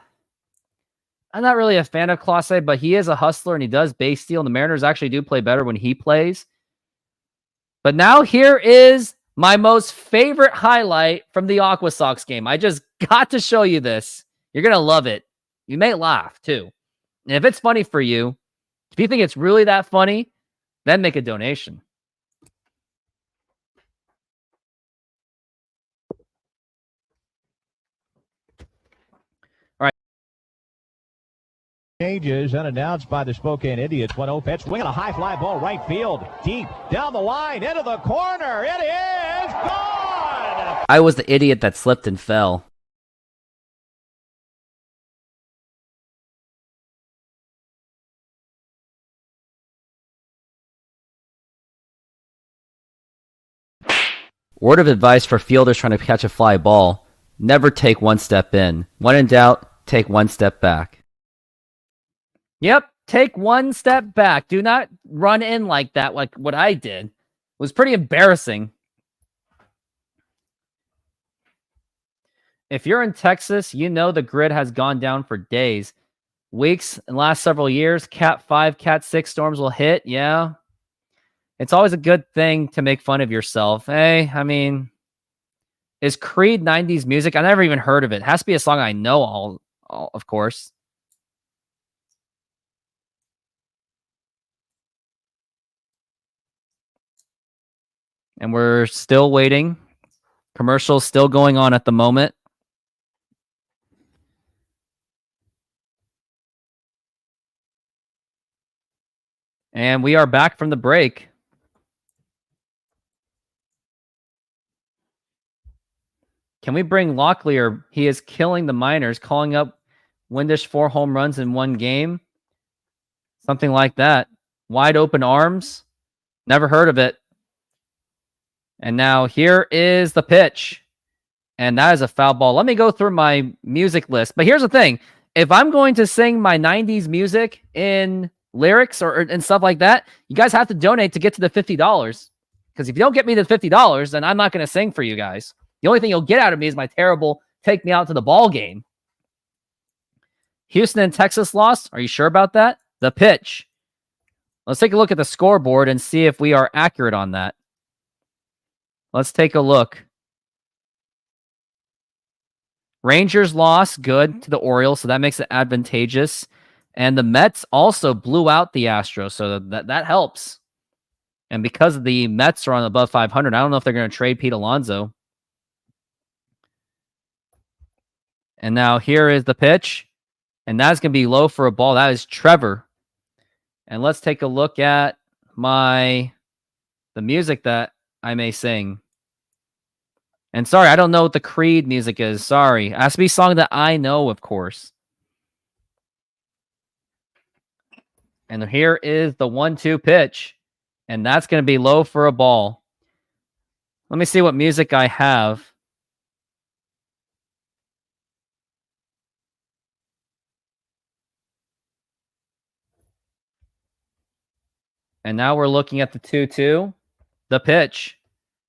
S1: not really a fan of Clase, but he is a hustler, and he does base steal, and the Mariners actually do play better when he plays. But now here is my most favorite highlight from the Aqua Sox game. I just got to show you this. You're going to love it. You may laugh, too. And if it's funny for you, if you think it's really that funny, then make a donation. All right.
S3: Changes unannounced by the Spokane Indians. 1-0 pitch. Swinging a high fly ball right field. Deep down the line into the corner. It is gone.
S1: I was the idiot that slipped and fell. Word of advice for fielders trying to catch a fly ball: never take one step in. When in doubt, take one step back. Yep, take one step back. Do not run in like that, like what I did. It was pretty embarrassing. If you're in Texas, you know the grid has gone down for days. Weeks and last several years, Cat 5, Cat 6 storms will hit. Yeah. It's always a good thing to make fun of yourself. Hey, I mean, is Creed 90s music? I never even heard of it. It has to be a song I know all of course. And we're still waiting. Commercials still going on at the moment. And we are back from the break. Can we bring Locklear? He is killing the Miners, calling up Windish 4 home runs in one game. Something like that. Wide open arms. Never heard of it. And now here is the pitch. And that is a foul ball. Let me go through my music list. But here's the thing. If I'm going to sing my 90s music in lyrics or and stuff like that, you guys have to donate to get to the $50. Because if you don't get me the $50, then I'm not going to sing for you guys. The only thing you'll get out of me is my terrible take me out to the ball game. Houston and Texas lost. Are you sure about that? The pitch. Let's take a look at the scoreboard and see if we are accurate on that. Let's take a look. Rangers lost, good, to the Orioles, so that makes it advantageous. And the Mets also blew out the Astros, so that helps. And because the Mets are on above 500, I don't know if they're going to trade Pete Alonso. And now here is the pitch. And that's going to be low for a ball. That is Trevor. And let's take a look at the music that I may sing. And sorry, I don't know what the Creed music is. Sorry. It has to be a song that I know, of course. And here is the 1-2 pitch. And that's going to be low for a ball. Let me see what music I have. And now we're looking at the 2-2, the pitch.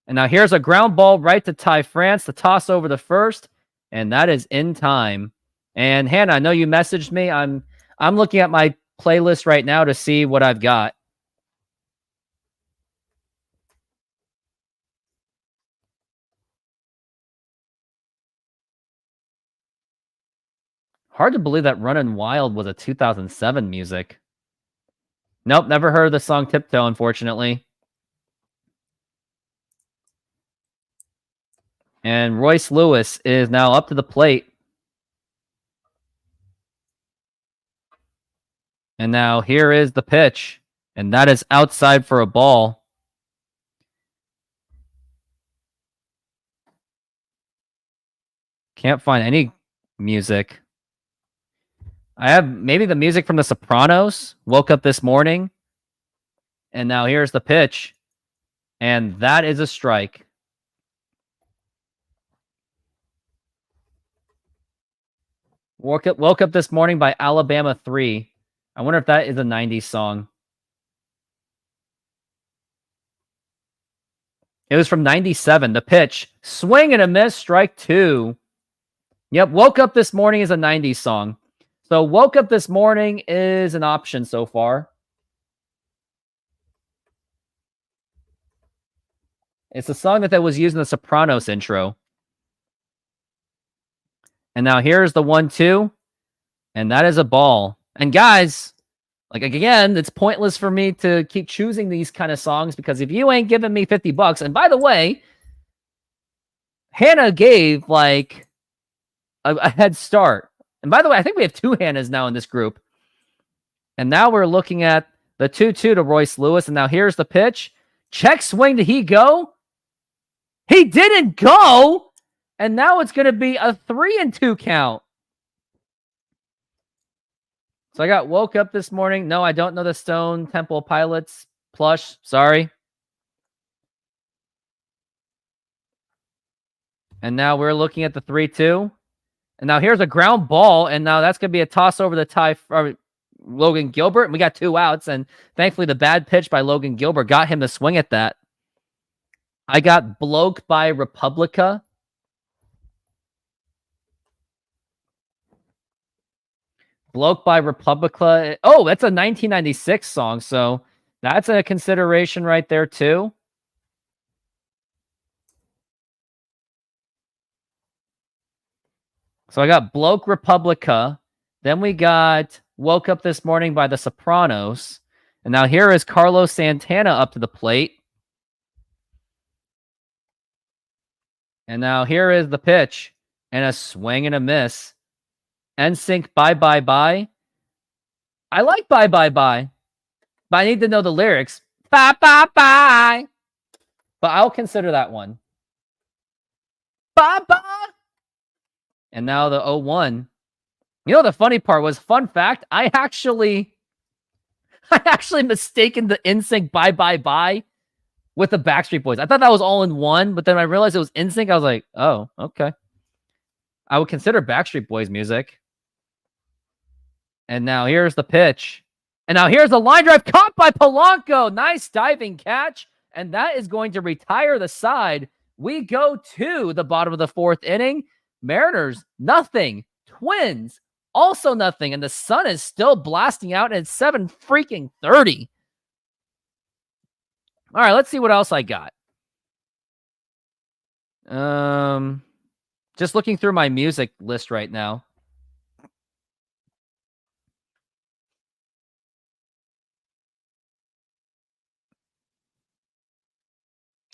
S1: And now here's a ground ball right to Ty France, the toss over the first, and that is in time. And Hannah, I know you messaged me. I'm looking at my playlist right now to see what I've got. Hard to believe that Runnin' Wild was a 2007 music. Nope, never heard of the song Tiptoe, unfortunately. And Royce Lewis is now up to the plate. And now here is the pitch. And that is outside for a ball. Can't find any music. I have maybe the music from The Sopranos. Woke up this morning. And now here's the pitch. And that is a strike. Woke up this morning by Alabama 3. I wonder if that is a 90s song. It was from 97. The pitch. Swing and a miss. Strike 2. Yep. Woke up this morning is a 90s song. So woke up this morning is an option so far. It's a song that was used in the Sopranos intro. And now here's the 1-2. And that is a ball. And guys, like again, it's pointless for me to keep choosing these kind of songs because if you ain't giving me $50, and by the way, Hannah gave like a head start. And by the way, I think we have 2 Hannahs now in this group. And now we're looking at the 2-2 to Royce Lewis. And now here's the pitch. Check swing. Did he go? He didn't go. And now it's going to be a 3-2 count. So I got woke up this morning. No, I don't know the Stone Temple Pilots plush. Sorry. And now we're looking at the 3-2. And now here's a ground ball. And now that's going to be a toss over the Logan Gilbert. And we got 2 outs. And thankfully the bad pitch by Logan Gilbert got him to swing at that. I got Bloke by Republica. Bloke by Republica. Oh, that's a 1996 song. So that's a consideration right there too. So I got Bloke Republica. Then we got Woke Up This Morning by The Sopranos. And now here is Carlos Santana up to the plate. And now here is the pitch. And a swing and a miss. NSYNC Bye Bye Bye. I like Bye Bye Bye. But I need to know the lyrics. Bye Bye Bye. But I'll consider that one. Bye Bye. And now the 0-1. You know, the funny part was, fun fact, I actually mistaken the NSYNC Bye Bye Bye with the Backstreet Boys. I thought that was all in one, but then I realized it was NSYNC. I was like, oh, okay. I would consider Backstreet Boys music. And now here's the pitch. And now here's the line drive caught by Polanco. Nice diving catch. And that is going to retire the side. We go to the bottom of the 4th inning. Mariners, nothing. Twins, also nothing. And the sun is still blasting out at 7:30. All right, let's see what else I got. Just looking through my music list right now.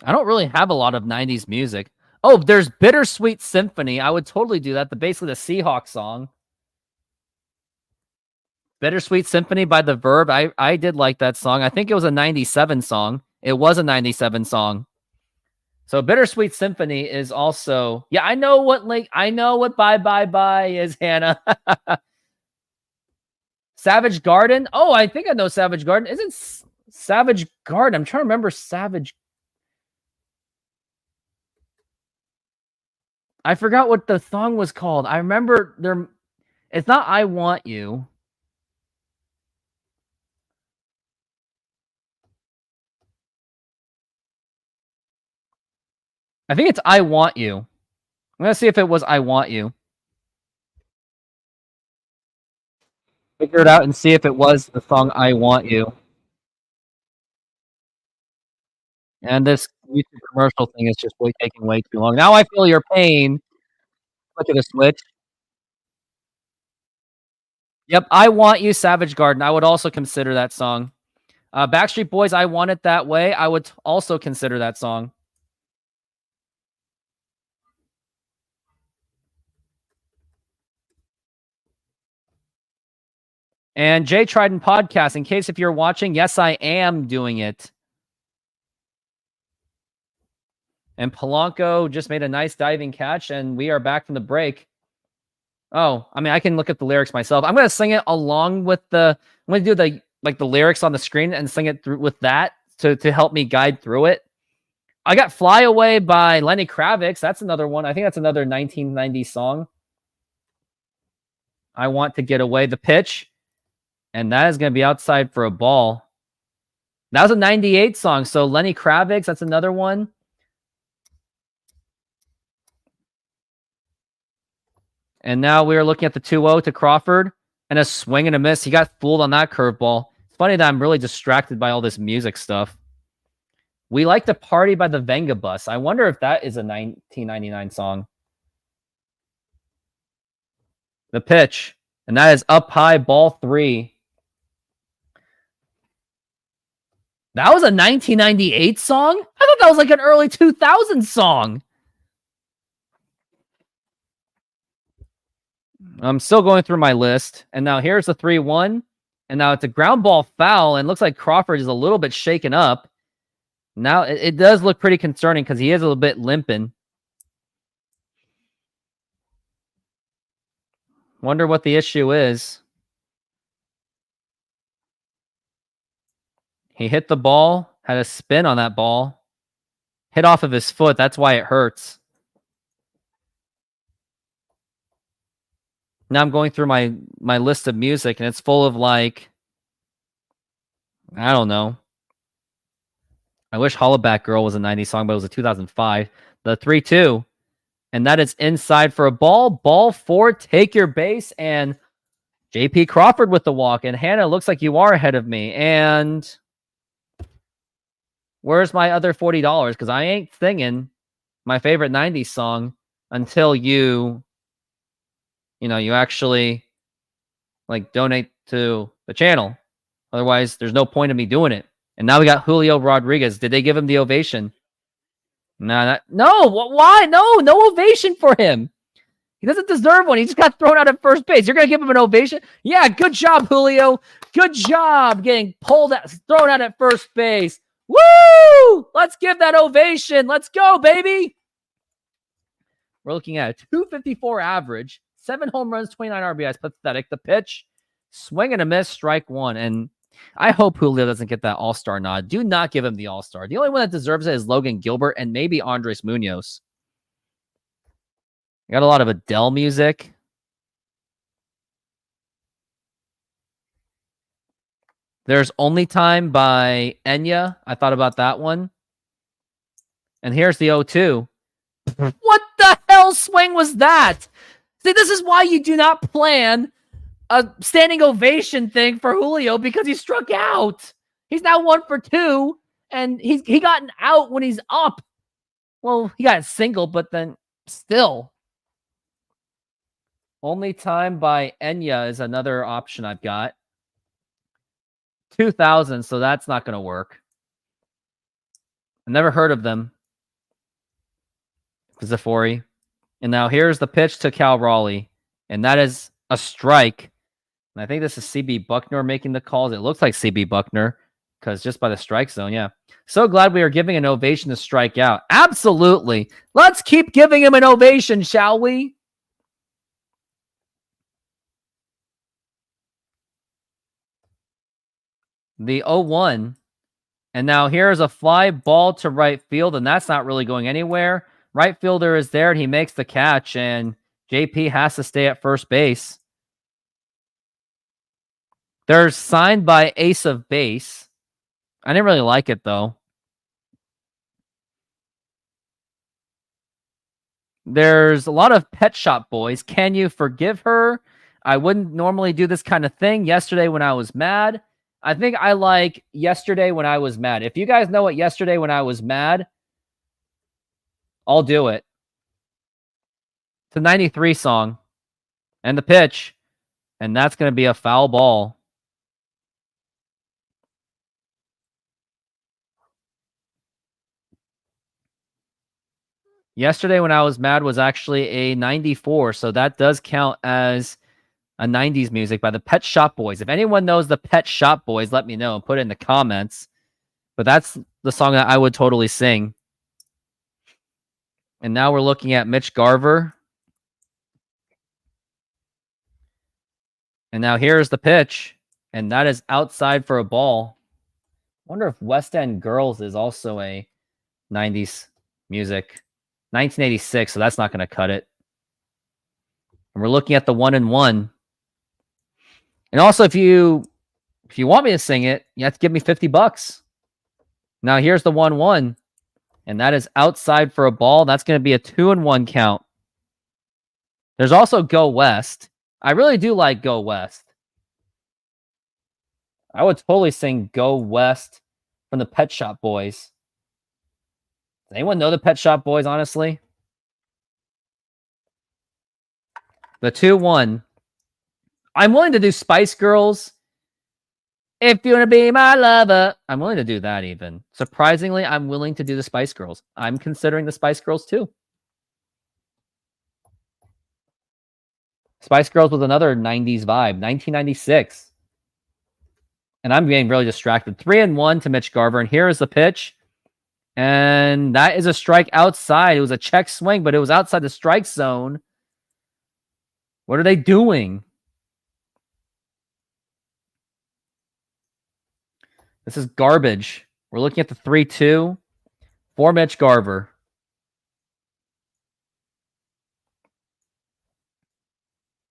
S1: I don't really have a lot of 90s music. Oh, there's Bittersweet Symphony. I would totally do that. Basically the Seahawks song. Bittersweet Symphony by The Verb. I did like that song. I think it was a 97 song. It was a 97 song. So Bittersweet Symphony is also... Yeah, I know what Bye Bye Bye is, Hannah. Savage Garden. Oh, I think I know Savage Garden. Isn't Savage Garden? I'm trying to remember Savage... I forgot what the song was called. I remember there... It's not I Want You. I think it's I Want You. I'm going to see if it was I Want You. Figure it out and see if it was the song I Want You. And this YouTube commercial thing is just taking way too long. Now I feel your pain. Look at the switch. Yep, I Want You, Savage Garden. I would also consider that song. Backstreet Boys, I Want It That Way. I would also consider that song. And Jay Trident Podcast, in case if you're watching, yes, I am doing it. And Polanco just made a nice diving catch, and we are back from the break. Oh, I mean, I can look at the lyrics myself. I'm going to sing it along with I'm going to do the lyrics on the screen and sing it through with that to help me guide through it. I got Fly Away by Lenny Kravitz. That's another one. I think that's another 1990 song. I Want to Get Away. The pitch. And that is going to be outside for a ball. That was a 98 song. So Lenny Kravitz, that's another one. And now we're looking at the 2-0 to Crawford. And a swing and a miss. He got fooled on that curveball. It's funny that I'm really distracted by all this music stuff. We Like to Party by the Venga Bus. I wonder if that is a 1999 song. The pitch. And that is up high, ball 3. That was a 1998 song? I thought that was like an early 2000s song. I'm still going through my list. And now here's the 3-1. And now it's a ground ball foul. And looks like Crawford is a little bit shaken up. Now it does look pretty concerning because he is a little bit limping. Wonder what the issue is. He hit the ball, had a spin on that ball. Hit off of his foot. That's why it hurts. Now I'm going through my list of music, and it's full of like, I don't know. I wish Hollaback Girl was a 90s song, but it was a 2005. The 3-2. And that is inside for a ball. Ball 4, take your base. And JP Crawford with the walk. And Hannah, looks like you are ahead of me. And where's my other $40? Because I ain't singing my favorite 90s song until you actually like donate to the channel. Otherwise, there's no point in me doing it. And now we got Julio Rodriguez. Did they give him the ovation? No. Why? No ovation for him. He doesn't deserve one. He just got thrown out at first base. You're going to give him an ovation? Yeah, good job, Julio. Good job getting thrown out at first base. Woo! Let's give that ovation. Let's go, baby. We're looking at a 254 average, 7 home runs, 29 RBIs. Pathetic. The pitch, swing and a miss, strike 1. And I hope Julio doesn't get that all-star nod. Do not give him the all-star. The only one that deserves it is Logan Gilbert and maybe Andres Munoz. Got a lot of Adele music. There's Only Time by Enya. I thought about that one. And here's the 0-2. What the hell swing was that? See, this is why you do not plan a standing ovation thing for Julio, because he struck out. He's now 1 for 2, and he got an out when he's up. Well, he got a single, but then still. Only Time by Enya is another option I've got. 2000, so that's not going to work. I never heard of them. Zafori. And now here's the pitch to Cal Raleigh. And that is a strike. And I think this is CB Buckner making the calls. It looks like CB Buckner because just by the strike zone, yeah. So glad we are giving an ovation to strike out. Absolutely. Let's keep giving him an ovation, shall we? The 0-1. And now here's a fly ball to right field, and that's not really going anywhere. Right fielder is there, and he makes the catch, and JP has to stay at first base. They're signed by Ace of Base. I didn't really like it, though. There's a lot of Pet Shop Boys. Can you forgive her? I wouldn't normally do this kind of thing. Yesterday when I was mad. I think I like Yesterday When I Was Mad. If you guys know what Yesterday When I Was Mad, I'll do it. It's a 93 song. And the pitch. And that's going to be a foul ball. Yesterday When I Was Mad was actually a 94, so that does count as a 90s music by the Pet Shop Boys. If anyone knows the Pet Shop Boys, let me know and put it in the comments. But that's the song that I would totally sing. And now we're looking at Mitch Garver. And now here's the pitch. And that is outside for a ball. I wonder if West End Girls is also a 90s music. 1986, so that's not going to cut it. And we're looking at the 1-1. And also, if you want me to sing it, you have to give me $50. Now here's the 1-1. And that is outside for a ball. That's going to be a 2-1 count. There's also Go West. I really do like Go West. I would totally sing Go West from the Pet Shop Boys. Does anyone know the Pet Shop Boys, honestly? The 2-1. I'm willing to do Spice Girls. If you want to be my lover. I'm willing to do that even. Surprisingly, I'm willing to do the Spice Girls. I'm considering the Spice Girls too. Spice Girls was another 90s vibe. 1996. And I'm getting really distracted. 3-1 to Mitch Garver. And here is the pitch. And that is a strike outside. It was a check swing, but it was outside the strike zone. What are they doing? This is garbage. We're looking at the 3-2 for Mitch Garver.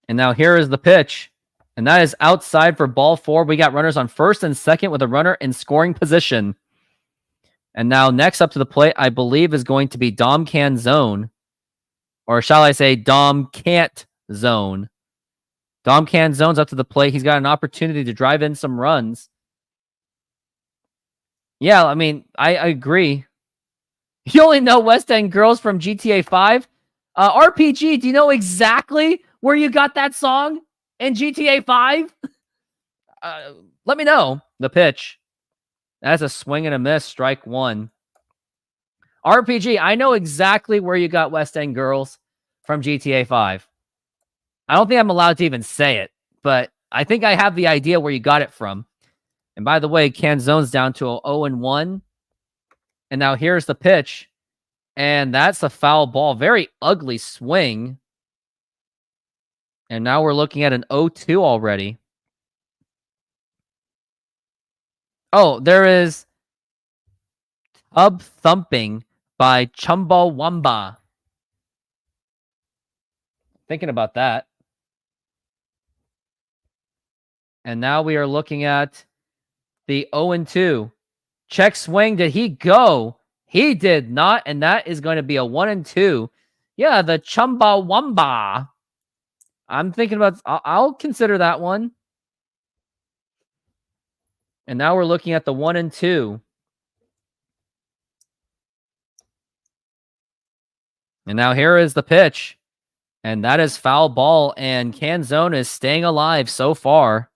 S1: And now here is the pitch. And that is outside for ball 4. We got runners on first and second with a runner in scoring position. And now next up to the plate, I believe, is going to be Dom Canzone. Or shall I say Dom Can't Zone. Dom Canzone's up to the plate. He's got an opportunity to drive in some runs. Yeah, I mean, I agree. You only know West End Girls from GTA 5? RPG, do you know exactly where you got that song in GTA 5? Let me know. The pitch. That's a swing and a miss, strike 1. RPG, I know exactly where you got West End Girls from GTA 5. I don't think I'm allowed to even say it, but I think I have the idea where you got it from. And by the way, Canzone's down to a 0-1. And now here's the pitch. And that's a foul ball. Very ugly swing. And now we're looking at an 0-2 already. Oh, there is Tub Thumping by Chumbawamba. Thinking about that. And now we are looking at the 0-2. Check swing. Did he go? He did not. And that is going to be a 1-2. Yeah, the Chumbawamba. I'm thinking about... I'll consider that one. And now we're looking at the 1-2. And now here is the pitch. And that is foul ball. And Canzone is staying alive so far.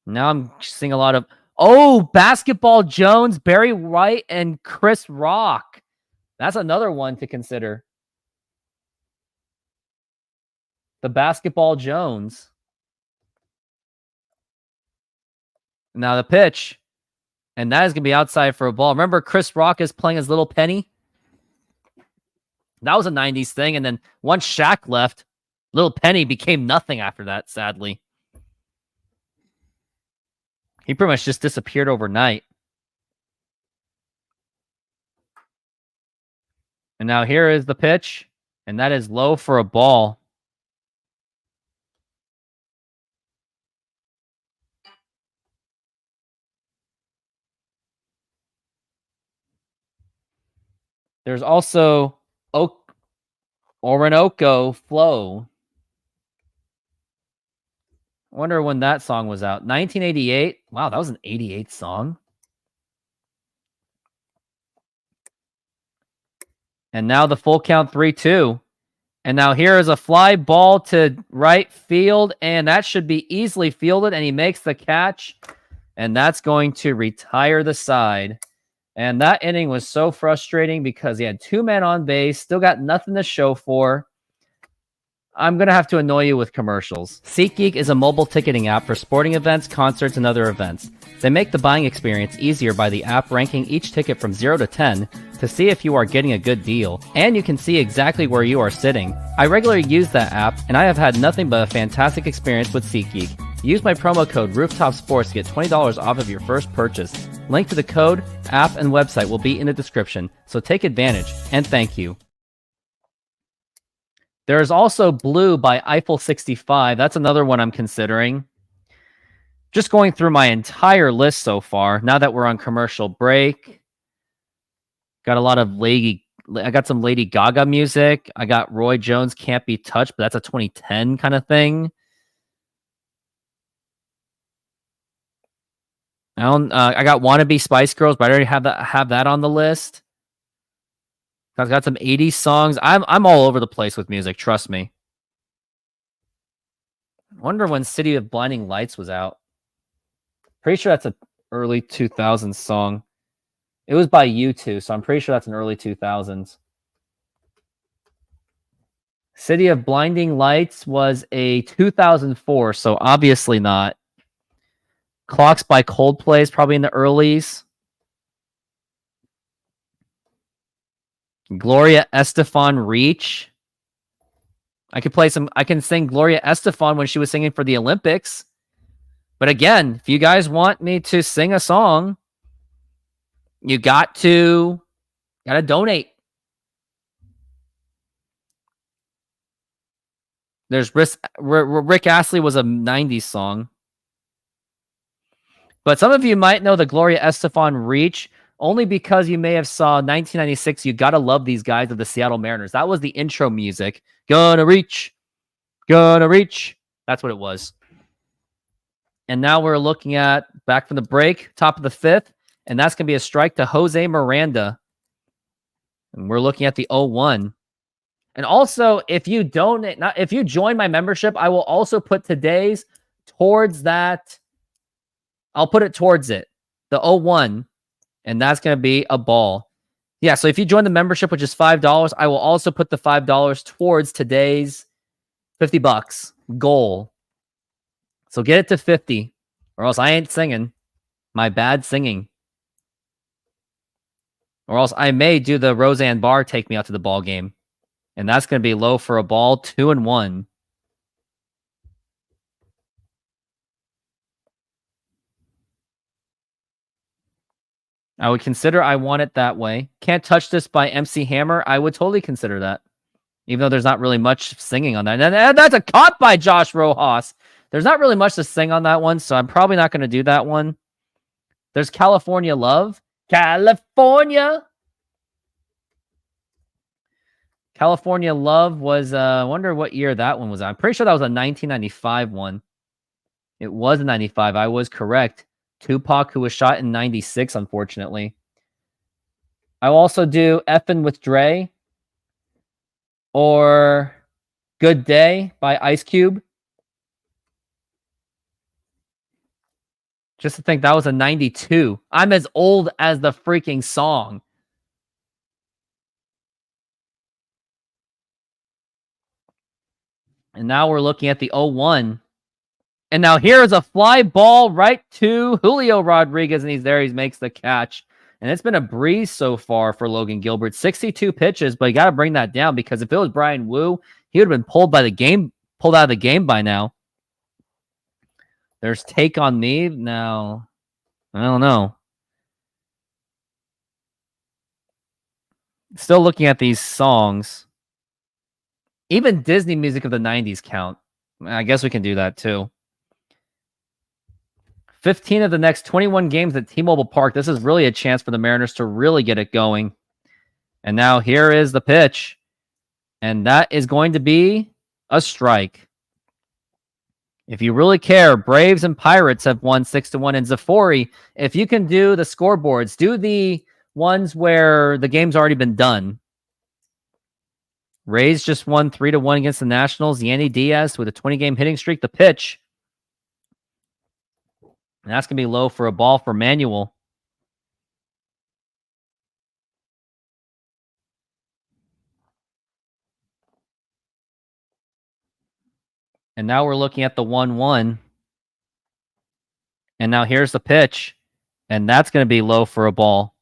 S1: Now I'm seeing a lot of... Oh, Basketball Jones, Barry White, and Chris Rock. That's another one to consider. The Basketball Jones. Now the pitch. And that is going to be outside for a ball. Remember Chris Rock is playing his Little Penny? That was a 90s thing. And then once Shaq left, Little Penny became nothing after that, sadly. He pretty much just disappeared overnight. And now here is the pitch. And that is low for a ball. There's also Orinoco Flow. I wonder when that song was out. 1988. Wow, that was an 88 song. And now the full count 3-2. And now here is a fly ball to right field. And that should be easily fielded. And he makes the catch. And that's going to retire the side. And that inning was so frustrating because he had 2 men on base, still got nothing to show for. I'm going to have to annoy you with commercials. SeatGeek is a mobile ticketing app for sporting events, concerts, and other events. They make the buying experience easier by the app ranking each ticket from 0 to 10 to see if you are getting a good deal, and you can see exactly where you are sitting. I regularly use that app, and I have had nothing but a fantastic experience with SeatGeek. Use my promo code ROOFTOPSPORTS to get $20 off of your first purchase. Link to the code, app, and website will be in the description, so take advantage, and thank you. There is also Blue by Eiffel 65. That's another one I'm considering. Just going through my entire list so far, now that we're on commercial break. Got a lot of I got some Lady Gaga music. I got Roy Jones Can't Be Touched, but that's a 2010 kind of thing. I got Wannabe Spice Girls, but I already have that on the list. I've got some 80s songs. I'm all over the place with music, trust me. I wonder when City of Blinding Lights was out. Pretty sure that's an early 2000s song. It was by U2, so I'm pretty sure that's an early 2000s. City of Blinding Lights was a 2004, so obviously not. Clocks by Coldplay is probably in the earlies. Gloria Estefan Reach. I can sing Gloria Estefan when she was singing for the Olympics. But again, if you guys want me to sing a song, you gotta donate. There's Rick Astley was a 90s song. But some of you might know the Gloria Estefan Reach only because you may have saw 1996, You Gotta Love These Guys of the Seattle Mariners. That was the intro music. Gonna reach. That's what it was. And now we're looking at, back from the break, top of the 5th, and that's going to be a strike to Jose Miranda. And we're looking at the 0-1. And also, if you join my membership, I will also put today's towards that. I'll put it towards it. The 0-1. And that's going to be a ball. Yeah, so if you join the membership, which is $5, I will also put the $5 towards today's $50 goal. So get it to 50, or else I ain't singing. My bad singing. Or else I may do the Roseanne Barr take me out to the ball game. And that's going to be low for a ball, 2-1. I would consider I Want It That Way. Can't Touch This by MC Hammer. I would totally consider that. Even though there's not really much singing on that. And that's a caught by Josh Rojas. There's not really much to sing on that one, so I'm probably not going to do that one. There's California Love. California Love was, I wonder what year that one was. I'm pretty sure that was a 1995 one. It was a 95. I was correct. Tupac, who was shot in 96, unfortunately. I'll also do Effin' with Dre. Or Good Day by Ice Cube. Just to think that was a 92. I'm as old as the freaking song. And now we're looking at the 0-1. And now here is a fly ball right to Julio Rodriguez, and he's there. He makes the catch. And it's been a breeze so far for Logan Gilbert. 62 pitches, but you got to bring that down because if it was Brian Wu, he would have been pulled out of the game by now. There's Take on Me. Now, I don't know. Still looking at these songs. Even Disney music of the 90s count. I guess we can do that too. 15 of the next 21 games at T-Mobile Park. This is really a chance for the Mariners to really get it going. And now here is the pitch. And that is going to be a strike. If you really care, Braves and Pirates have won 6-1. And Zafori, if you can do the scoreboards, do the ones where the game's already been done. Rays just won 3-1 against the Nationals. Yandy Diaz with a 20-game hitting streak. The pitch. And that's going to be low for a ball for Manuel. And now we're looking at the 1-1. And now here's the pitch. And that's going to be low for a ball.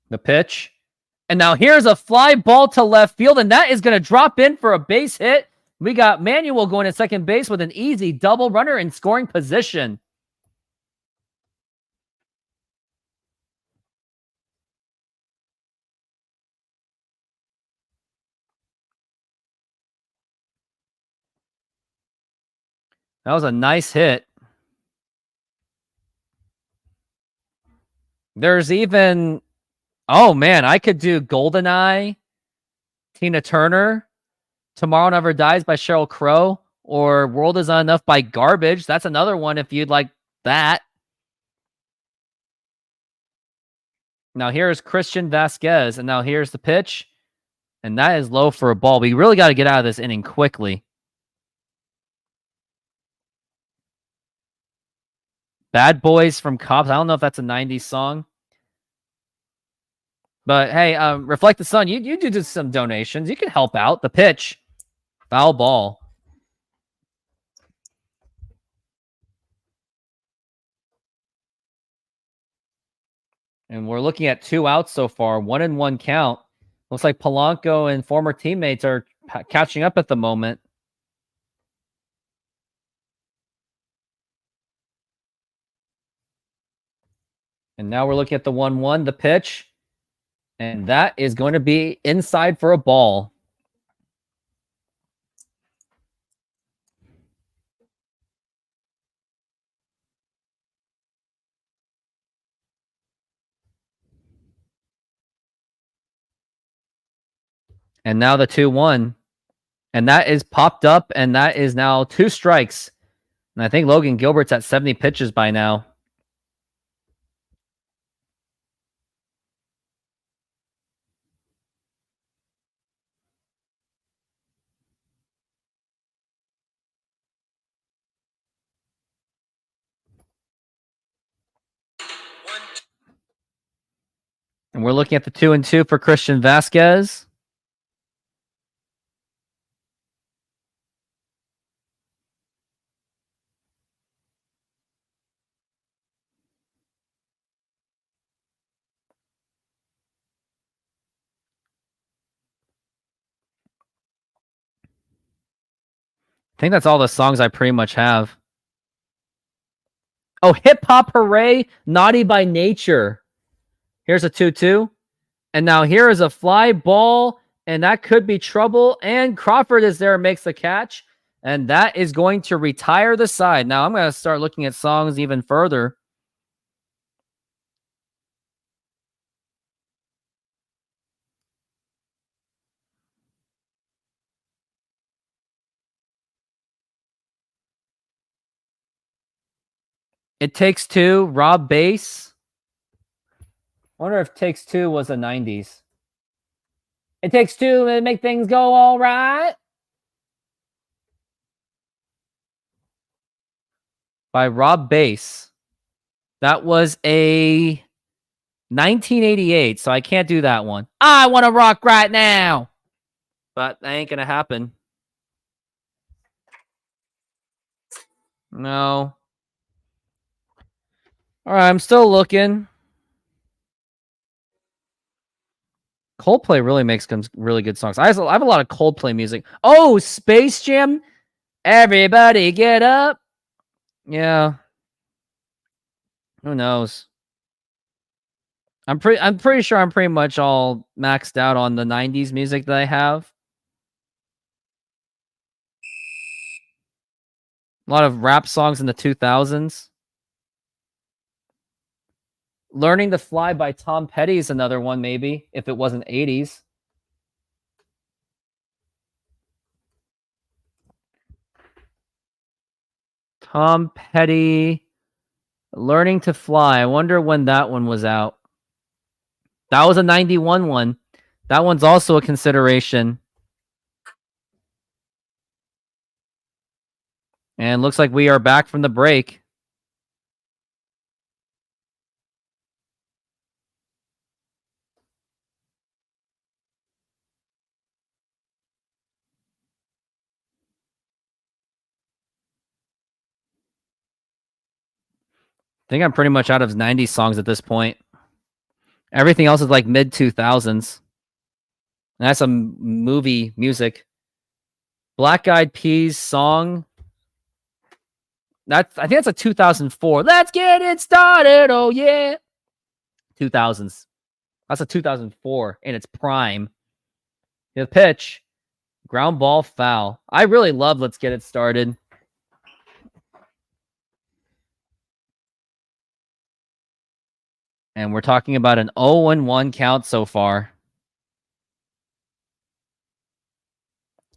S1: The pitch. And now here's a fly ball to left field, and that is going to drop in for a base hit. We got Manuel going to second base with an easy double runner in scoring position. That was a nice hit. There's even... Oh, man, I could do Goldeneye, Tina Turner, Tomorrow Never Dies by Sheryl Crow, or World Is Not Enough by Garbage. That's another one if you'd like that. Now here's Christian Vasquez, and now here's the pitch. And that is low for a ball. We really got to get out of this inning quickly. Bad Boys from Cops. I don't know if that's a 90s song. But hey, Reflect the Sun, you do some donations. You can help out. The pitch. Foul ball. And we're looking at 2 outs so far. 1-1 count. Looks like Polanco and former teammates are catching up at the moment. And now we're looking at the 1-1, the pitch. And that is going to be inside for a ball. And now the 2-1. And that is popped up, and that is now 2 strikes. And I think Logan Gilbert's at 70 pitches by now. And we're looking at the 2-2 for Christian Vasquez. I think that's all the songs I pretty much have. Oh, Hip Hop Hooray, Naughty by Nature. Here's a 2-2. And now here is a fly ball, and that could be trouble. And Crawford is there and makes the catch. And that is going to retire the side. Now I'm going to start looking at songs even further. It Takes Two, Rob Bass. I wonder if Takes Two was the 90s. It takes two to make things go all right. by Rob Bass. That was a 1988, so I can't do that one. I want to rock right now. But that ain't going to happen. No. All right, I'm still looking. Coldplay really makes some really good songs. I have a lot of Coldplay music. Oh, Space Jam. Everybody get up. Yeah. Who knows? I'm pretty sure I'm pretty much all maxed out on the 90s music that I have. A lot of rap songs in the 2000s. Learning to Fly by Tom Petty is another one, maybe, if it wasn't 80s. Tom Petty, Learning to Fly. I wonder when that one was out. That was a 91 one. That one's also a consideration. And looks like we are back from the break. I think I'm pretty much out of 90s songs at this point. Everything else is like mid 2000s. And that's some movie music. Black Eyed Peas song. I think that's a 2004. Let's get it started. Oh yeah. 2000s. That's a 2004 in its prime. The pitch. Ground ball foul. I really love Let's Get It Started. And we're talking about an 0-1 count so far.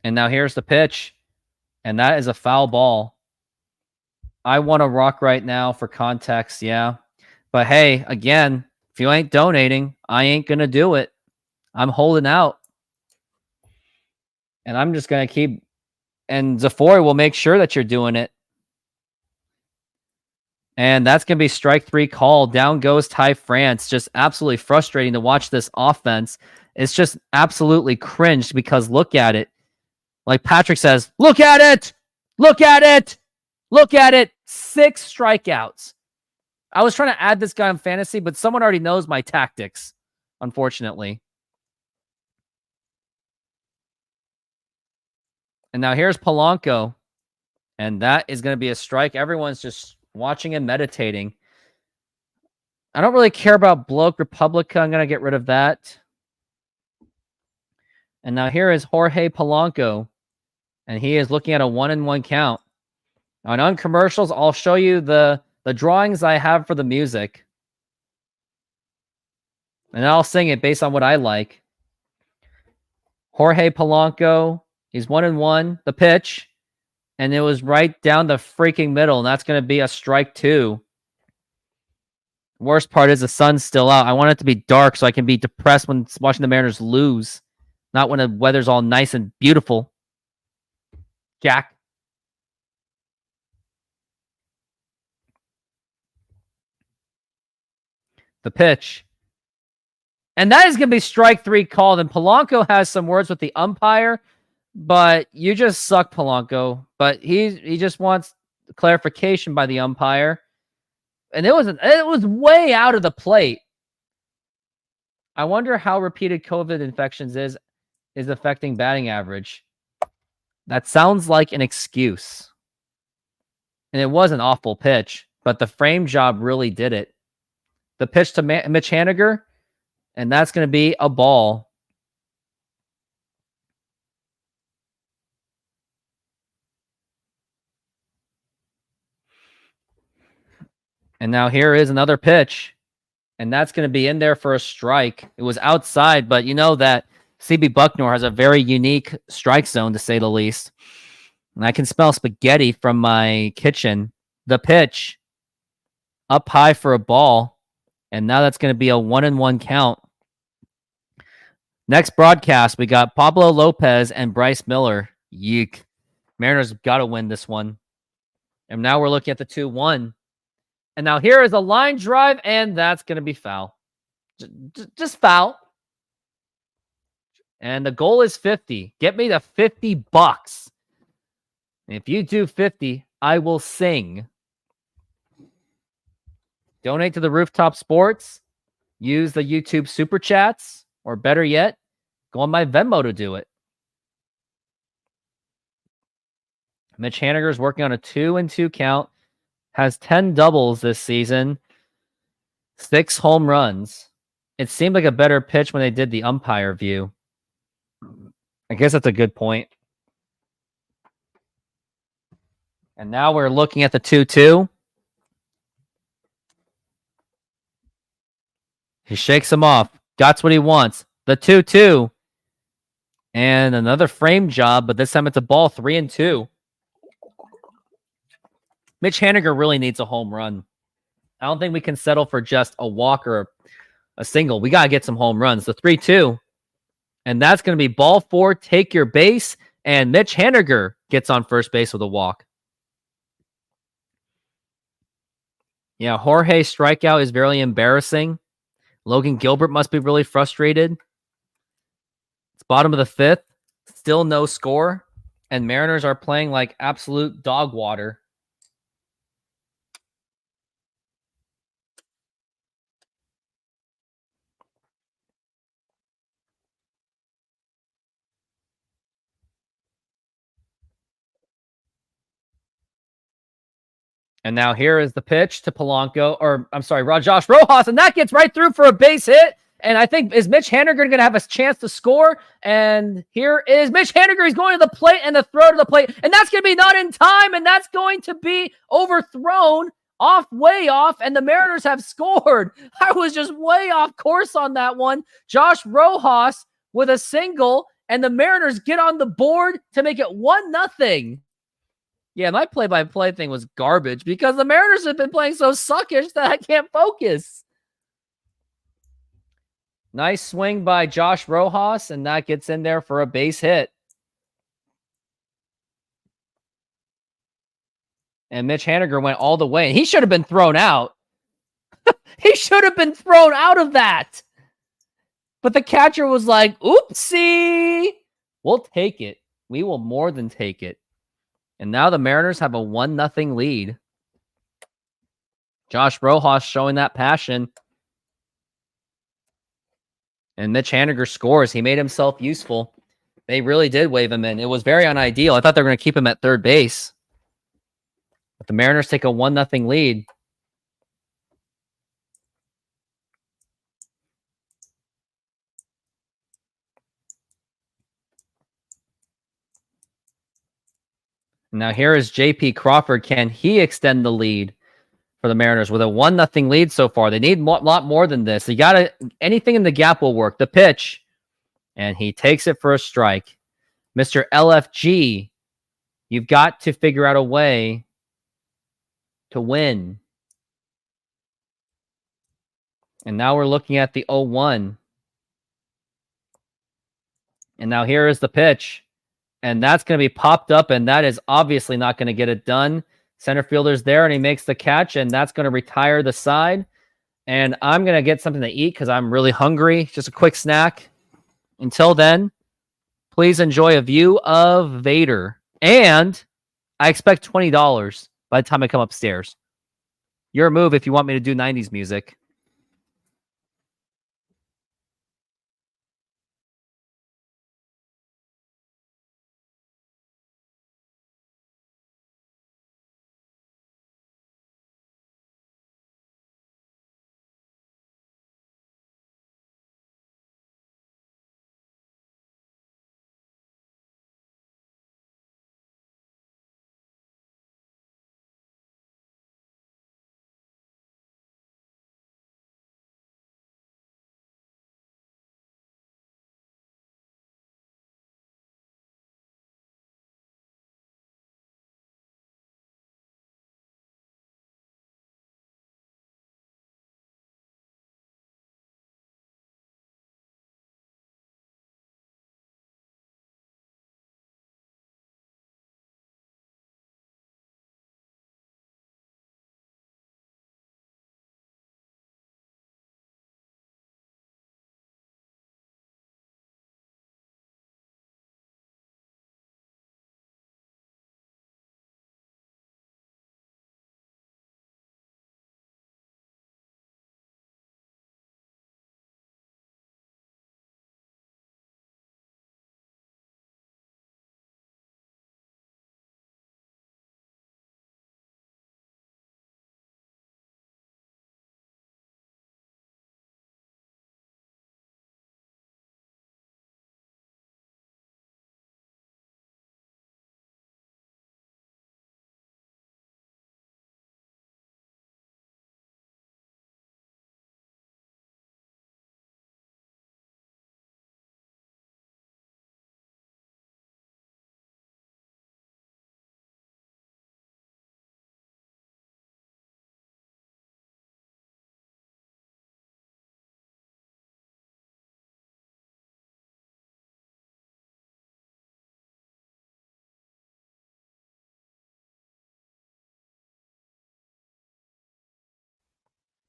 S1: And now here's the pitch. And that is a foul ball. I want to rock right now for context, yeah. But hey, again, if you ain't donating, I ain't going to do it. I'm holding out. And I'm just going to keep... And Zafori will make sure that you're doing it. And that's going to be strike 3 call. Down goes Ty France. Just absolutely frustrating to watch this offense. It's just absolutely cringed because look at it. Like Patrick says, look at it! Look at it! Look at it! 6 strikeouts. I was trying to add this guy on fantasy, but someone already knows my tactics, unfortunately. And now here's Polanco. And that is going to be a strike. Everyone's just watching and meditating. I don't really care about Bloke Republica. I'm going to get rid of that. And now here is Jorge Polanco. And he is looking at a 1-1 count. On commercials, I'll show you the drawings I have for the music. And I'll sing it based on what I like. Jorge Polanco. He's 1-1. The pitch. And it was right down the freaking middle. And that's going to be a strike 2. Worst part is the sun's still out. I want it to be dark so I can be depressed when watching the Mariners lose. Not when the weather's all nice and beautiful. Jack. The pitch. And that is going to be strike 3 called. And Polanco has some words with the umpire. But you just suck, Polanco. But he just wants clarification by the umpire. And it was way out of the plate. I wonder how repeated COVID infections is affecting batting average. That sounds like an excuse. And it was an awful pitch, but the frame job really did it. The pitch to Mitch Haniger, and that's going to be a ball. And now here is another pitch. And that's going to be in there for a strike. It was outside, but you know that CB Bucknor has a very unique strike zone, to say the least. And I can smell spaghetti from my kitchen. The pitch. Up high for a ball. And now that's going to be a 1-1 count. Next broadcast, we got Pablo Lopez and Bryce Miller. Yeek. Mariners got to win this one. And now we're looking at the 2-1. And now here is a line drive, and that's going to be foul. Just foul. And the goal is 50. Get me to $50. If you do 50, I will sing. Donate to the Rooftop Sports. Use the YouTube Super Chats. Or better yet, go on my Venmo to do it. Mitch Haniger is working on a 2-2 count. Has 10 doubles this season. 6 home runs. It seemed like a better pitch when they did the umpire view. I guess that's a good point. And now we're looking at the 2-2. He shakes him off. Got what he wants. The 2-2. And another frame job, but this time it's a ball. 3-2. Mitch Haniger really needs a home run. I don't think we can settle for just a walk or a single. We got to get some home runs. The 3-2. And that's going to be ball 4. Take your base. And Mitch Haniger gets on first base with a walk. Yeah, Jorge's strikeout is very embarrassing. Logan Gilbert must be really frustrated. It's bottom of the 5th. Still no score. And Mariners are playing like absolute dog water. And now here is the pitch to Polanco, or I'm sorry, Josh Rojas, and that gets right through for a base hit. And I think, is Mitch Haniger going to have a chance to score? And here is Mitch Haniger. He's going to the plate and the throw to the plate. And that's going to be not in time. And that's going to be overthrown way off. And the Mariners have scored. I was just way off course on that one. Josh Rojas with a single. And the Mariners get on the board to make it 1-0. Yeah, my play-by-play thing was garbage because the Mariners have been playing so suckish that I can't focus. Nice swing by Josh Rojas, and that gets in there for a base hit. And Mitch Haniger went all the way. He should have been thrown out. He should have been thrown out of that. But the catcher was like, oopsie. We'll take it. We will more than take it. And now the Mariners have a 1-0 lead. Josh Rojas showing that passion. And Mitch Haniger scores. He made himself useful. They really did wave him in. It was very unideal. I thought they were going to keep him at third base. But the Mariners take a 1-0 lead. Now here is J.P. Crawford. Can he extend the lead for the Mariners with a 1-0 lead so far? They need a lot more than this. You got to, anything in the gap will work. The pitch. And he takes it for a strike. Mr. LFG, you've got to figure out a way to win. And now we're looking at the 0-1. And now here is the pitch. And that's going to be popped up, and that is obviously not going to get it done. Center fielder's there, and he makes the catch, and that's going to retire the side. And I'm going to get something to eat because I'm really hungry. Just a quick snack. Until then, please enjoy a view of Vader. And I expect $20 by the time I come upstairs. Your move if you want me to do 90s music.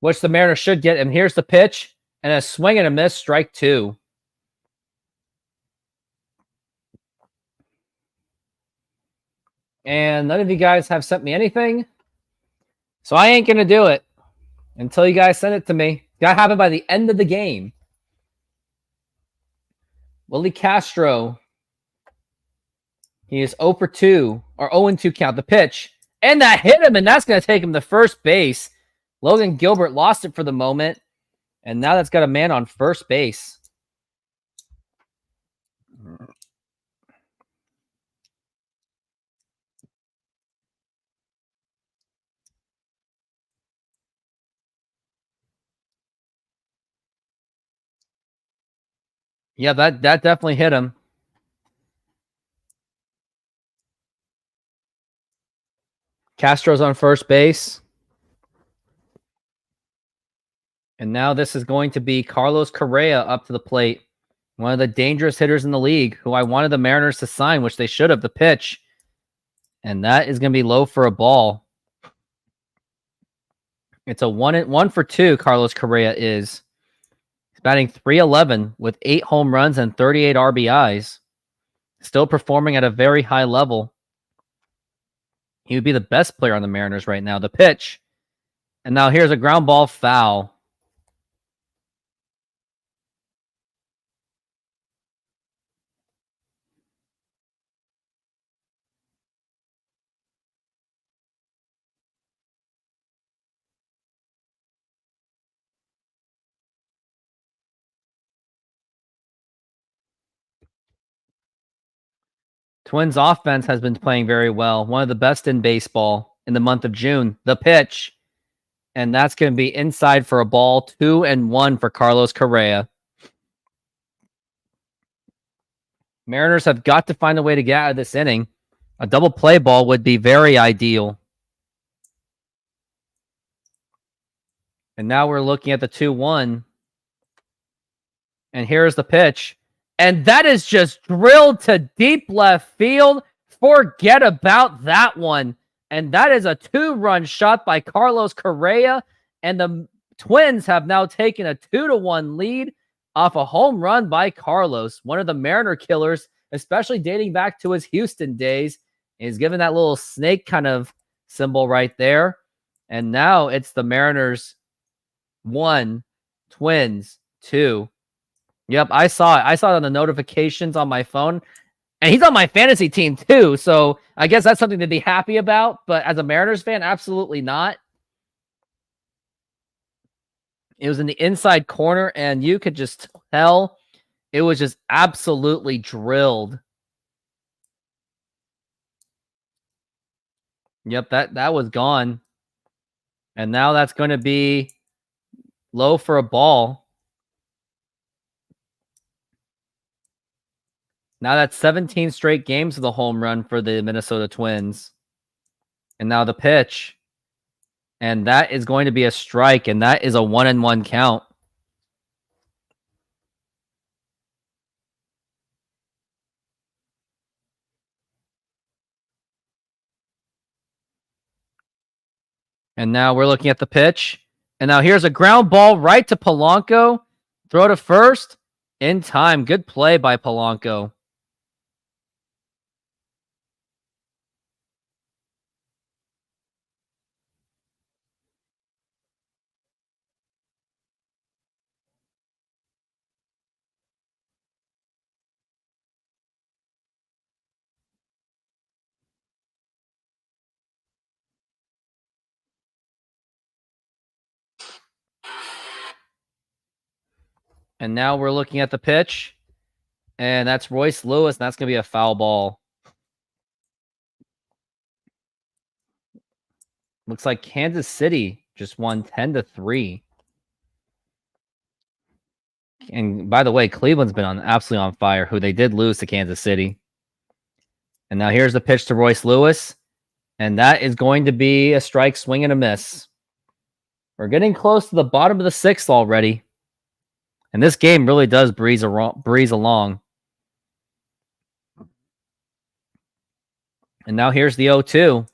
S1: which the Mariners should get. And here's the pitch. And a swing and a miss, strike 2. And none of you guys have sent me anything. So I ain't going to do it until you guys send it to me. Got to have it by the end of the game. Willie Castro. He is 0 for 2, or 0-2 count. The pitch. And that hit him, and that's going to take him to first base. Logan Gilbert lost it for the moment. And now that's got a man on first base. Yeah, that definitely hit him. Castro's on first base. And now this is going to be Carlos Correa up to the plate. One of the dangerous hitters in the league who I wanted the Mariners to sign, which they should have. The pitch. And that is going to be low for a ball. It's a 1 for 2, Carlos Correa is. He's batting .311 with 8 home runs and 38 RBIs. Still performing at a very high level. He would be the best player on the Mariners right now. The pitch. And now here's a ground ball foul. Twins offense has been playing very well. One of the best in baseball in the month of June. The pitch. And that's going to be inside for a ball. 2-1 for Carlos Correa. Mariners have got to find a way to get out of this inning. A double play ball would be very ideal. And now we're looking at the 2-1. And here's the pitch. And that is just drilled to deep left field. Forget about that one. And that is a 2-run shot by Carlos Correa. And the Twins have now taken a 2-1 lead off a home run by Carlos. One of the Mariner killers, especially dating back to his Houston days. He's given that little snake kind of symbol right there. And now it's the Mariners 1, Twins 2. Yep, I saw it. I saw it on the notifications on my phone. And he's on my fantasy team too. So I guess that's something to be happy about. But as a Mariners fan, absolutely not. It was in the inside corner, and you could just tell it was just absolutely drilled. Yep, that was gone. And now that's going to be low for a ball. Now that's 17 straight games of the home run for the Minnesota Twins. And now the pitch. And that is going to be a strike, and that is a 1-1 count. And now we're looking at the pitch. And now here's a ground ball right to Polanco. Throw to first. In time. Good play by Polanco. And now we're looking at the pitch. And that's Royce Lewis, and that's going to be a foul ball. Looks like Kansas City just won 10-3. And by the way, Cleveland's been absolutely on fire, who they did lose to Kansas City. And now here's the pitch to Royce Lewis. And that is going to be a strike, swing, and a miss. We're getting close to the bottom of the 6th already. And this game really does breeze along. And now here's the 0-2.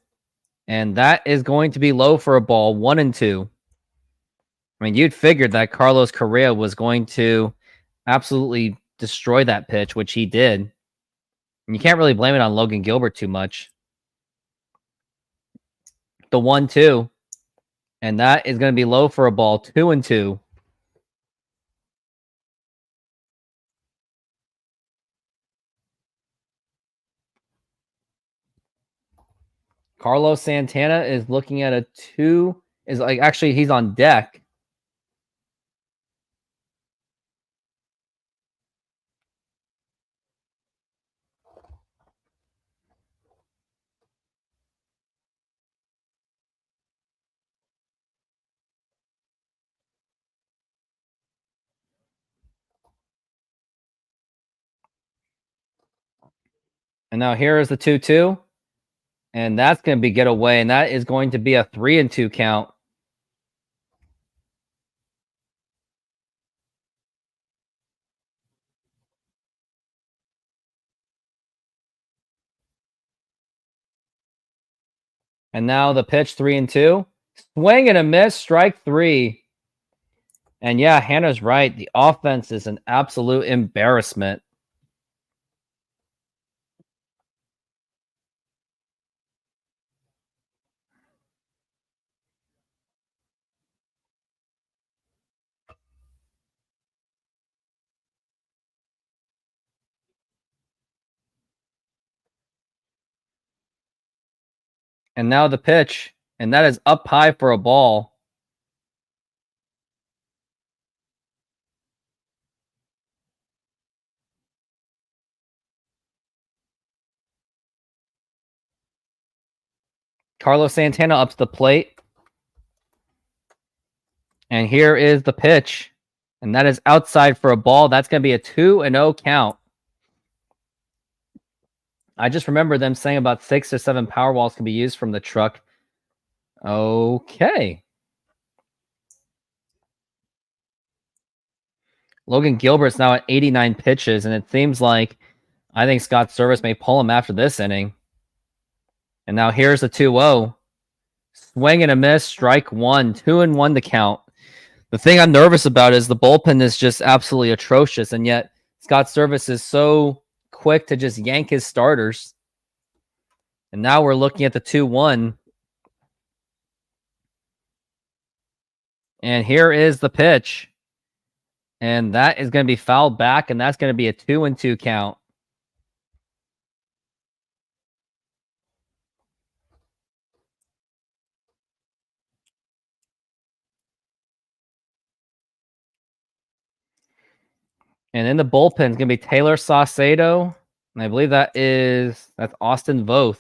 S1: And that is going to be low for a ball, 1-2. I mean, you'd figured that Carlos Correa was going to absolutely destroy that pitch, which he did. And you can't really blame it on Logan Gilbert too much. The 1-2. And that is going to be low for a ball. 2-2. Carlos Santana is looking at a 2. Actually, he's on deck. And now here is the 2-2. And that's going to be get away. And that is going to be a 3-2 count. And now the pitch, 3-2. Swing and a miss, strike 3. And yeah, Hannah's right. The offense is an absolute embarrassment. And now the pitch. And that is up high for a ball. Carlos Santana up to the plate. And here is the pitch. And that is outside for a ball. That's going to be a 2-0 count. I just remember them saying about 6 or 7 power balls can be used from the truck. Okay. Logan Gilbert's now at 89 pitches, and it seems like I think Scott Service may pull him after this inning. And now here's the 2-0. Swing and a miss, strike 1. 2-1 to count. The thing I'm nervous about is the bullpen is just absolutely atrocious, and yet Scott Service is so quick to just yank his starters. And now we're looking at the 2-1. And here is the pitch. And that is going to be fouled back, and that's going to be a 2-2 count. And in the bullpen is going to be Taylor Saucedo. And I believe that's Austin Voth.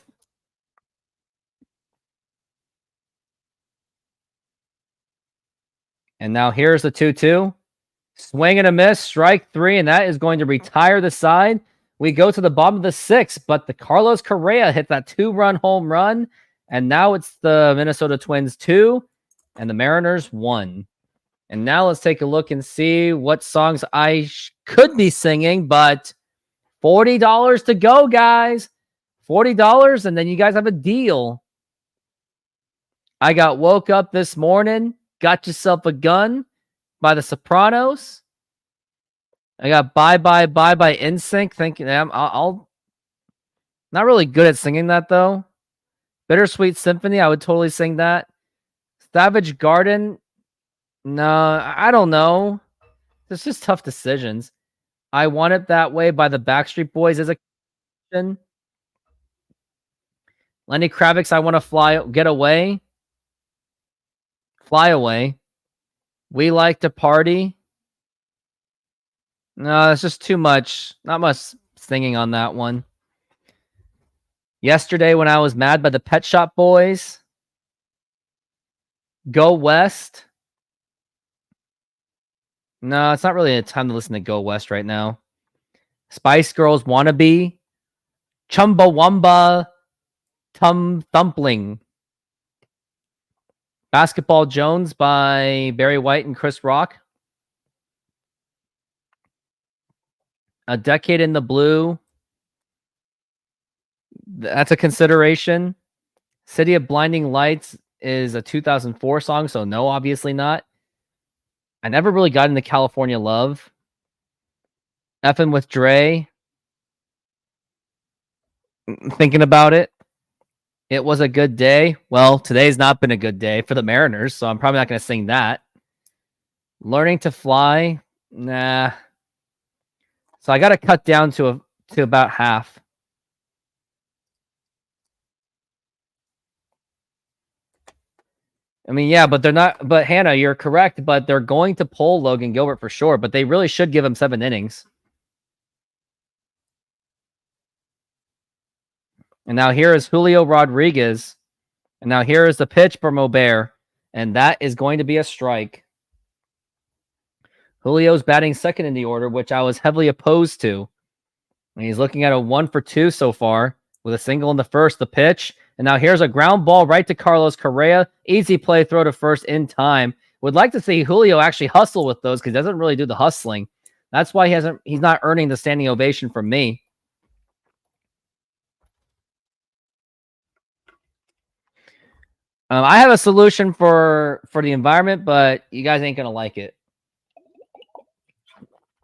S1: And now here's the 2-2. Swing and a miss, strike 3, and that is going to retire the side. We go to the bottom of the 6th, but the Carlos Correa hit that 2-run home run, and now it's the Minnesota Twins 2 and the Mariners 1. And now let's take a look and see what songs I could be singing, but $40 to go, guys. $40, and then you guys have a deal. I got Woke Up This Morning, Got Yourself a Gun by the Sopranos. I got Bye Bye Bye by NSYNC. Thinking I'll not really good at singing that though. Bittersweet Symphony, I would totally sing that. Savage Garden, no, I don't know. It's just tough decisions. I Want It That Way by the Backstreet Boys is a question. Lenny Kravitz, I Want to Get Away. Fly Away. We Like to Party. No, it's just too much. Not much singing on that one. Yesterday When I Was Mad by the Pet Shop Boys. Go West. No, it's not really a time to listen to Go West right now. Spice Girls Wannabe. Chumbawamba Thumpling. Basketball Jones by Barry White and Chris Rock. A Decade in the Blue. That's a consideration. City of Blinding Lights is a 2004 song, so no, obviously not. I never really got into California Love. Effing with Dre. Thinking about it. It was a good day. Well, today's not been a good day for the Mariners, so I'm probably not going to sing that. Learning to Fly. Nah. So I got to cut down to about half. I mean, yeah, but they're not. But Hannah, you're correct. But they're going to pull Logan Gilbert for sure. But they really should give him 7 innings. And now here is Julio Rodriguez. And now here is the pitch for Mobert. And that is going to be a strike. Julio's batting second in the order, which I was heavily opposed to. And he's looking at a 1-for-2 so far with a single in the first, the pitch. And now here's a ground ball right to Carlos Correa. Easy play, throw to first in time. Would like to see Julio actually hustle with those because he doesn't really do the hustling. That's why he's not earning the standing ovation from me. I have a solution for the environment, but you guys ain't going to like it.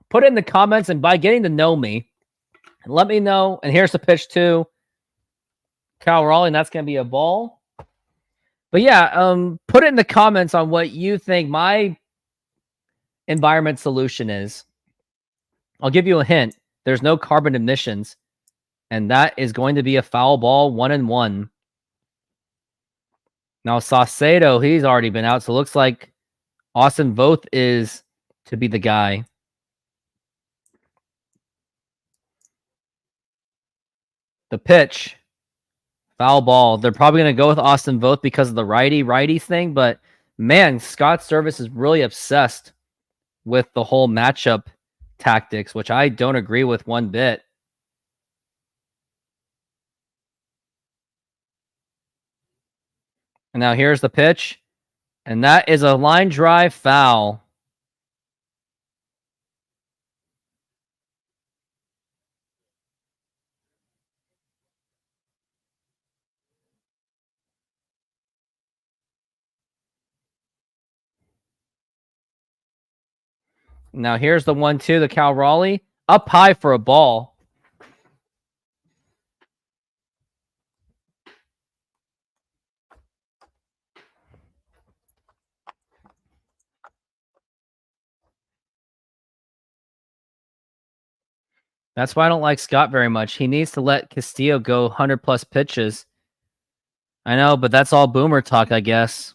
S1: Put it in the comments, and by getting to know me, let me know. And here's the pitch to Cal Raleigh, and that's going to be a ball. But yeah, put it in the comments on what you think my environment solution is. I'll give you a hint. There's no carbon emissions, and that is going to be a foul ball, 1-1. Now, Saucedo, he's already been out, so it looks like Austin Voth is to be the guy. The pitch, foul ball. They're probably going to go with Austin Voth because of the righty-righty thing, but man, Scott Service is really obsessed with the whole matchup tactics, which I don't agree with one bit. And now here's the pitch, and that is a line drive foul. Now here's the 1-2, the Cal Raleigh, up high for a ball. That's why I don't like Scott very much. He needs to let Castillo go 100-plus pitches. I know, but that's all boomer talk, I guess.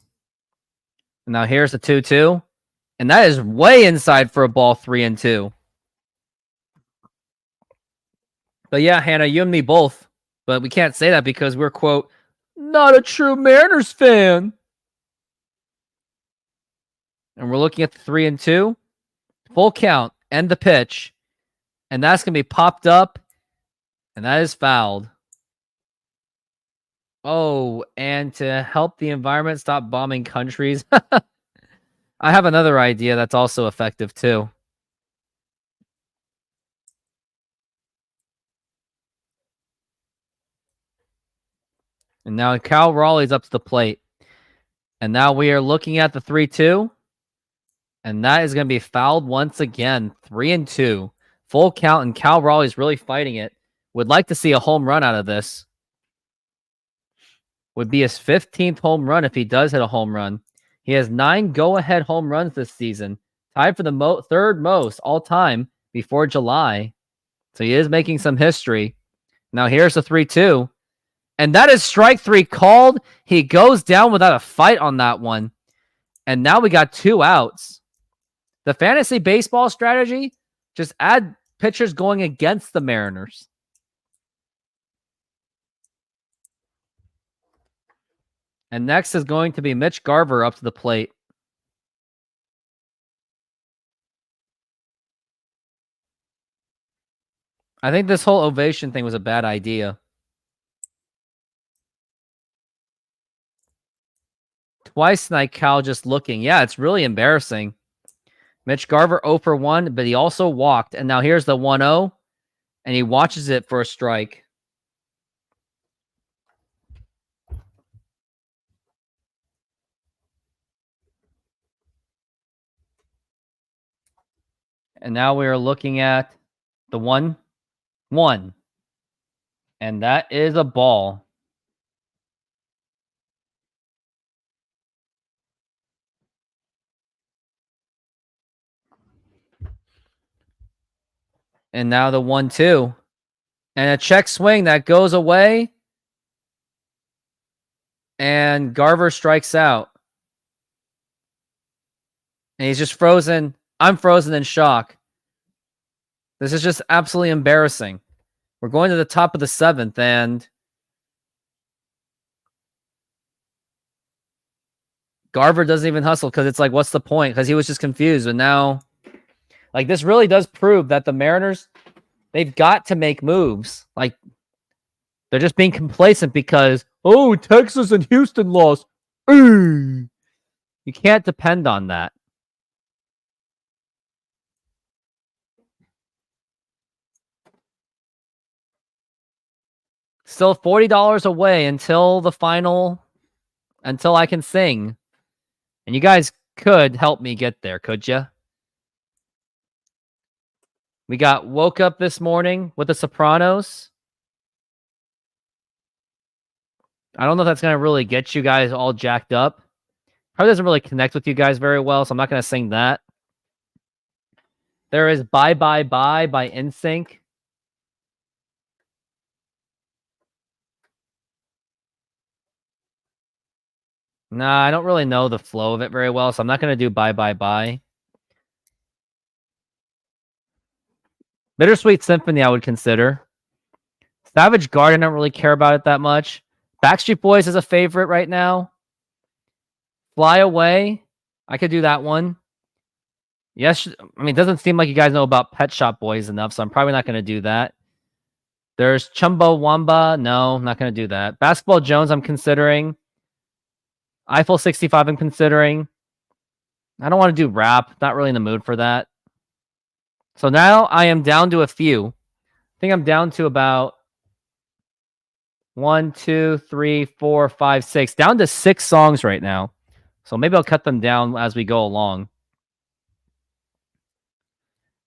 S1: Now here's the 2-2. And that is way inside for a ball, 3-2. But yeah, Hannah, you and me both. But we can't say that because we're, quote, not a true Mariners fan. And we're looking at the 3-2. Full count. End the pitch. And that's going to be popped up. And that is fouled. Oh, and to help the environment stop bombing countries, I have another idea that's also effective too. And now Cal Raleigh's up to the plate. And now we are looking at the 3-2. And that is going to be fouled once again. 3-2. Full count, and Cal Raleigh's really fighting it. Would like to see a home run out of this. Would be his 15th home run if he does hit a home run. He has 9 go-ahead home runs this season, tied for the third most all-time before July. So he is making some history. Now here's the 3-2. And that is strike 3 called. He goes down without a fight on that one. And now we got 2 outs. The fantasy baseball strategy, just add pitchers going against the Mariners. And next is going to be Mitch Garver up to the plate. I think this whole ovation thing was a bad idea. Twice tonight, Cal just looking. Yeah, it's really embarrassing. Mitch Garver 0 for 1, but he also walked. And now here's the 1-0, and he watches it for a strike. And now we are looking at the 1-1. And that is a ball. And now the 1-2. And a check swing that goes away. And Garver strikes out. And he's just frozen. I'm frozen in shock. This is just absolutely embarrassing. We're going to the top of the 7th, and Garver doesn't even hustle because it's like, what's the point? Because he was just confused. And now, like, this really does prove that the Mariners, they've got to make moves. Like, they're just being complacent because, oh, Texas and Houston lost. You can't depend on that. Still $40 away until the final, until I can sing. And you guys could help me get there, could you? We got Woke Up This Morning with The Sopranos. I don't know if that's going to really get you guys all jacked up. Probably doesn't really connect with you guys very well, so I'm not going to sing that. There is Bye Bye Bye by NSYNC. Nah, I don't really know the flow of it very well, so I'm not going to do Bye Bye Bye. Bittersweet Symphony I would consider. Savage Garden, I don't really care about it that much. Backstreet Boys is a favorite right now. Fly Away, I could do that one. Yes, I mean, it doesn't seem like you guys know about Pet Shop Boys enough, so I'm probably not going to do that. There's Chumbawamba. No, I'm not going to do that. Basketball Jones, I'm considering. Eiffel 65, I'm considering. I don't want to do rap. Not really in the mood for that. So now I am down to a few. I think I'm down to about 1, 2, 3, 4, 5, 6. Down to 6 songs right now. So maybe I'll cut them down as we go along.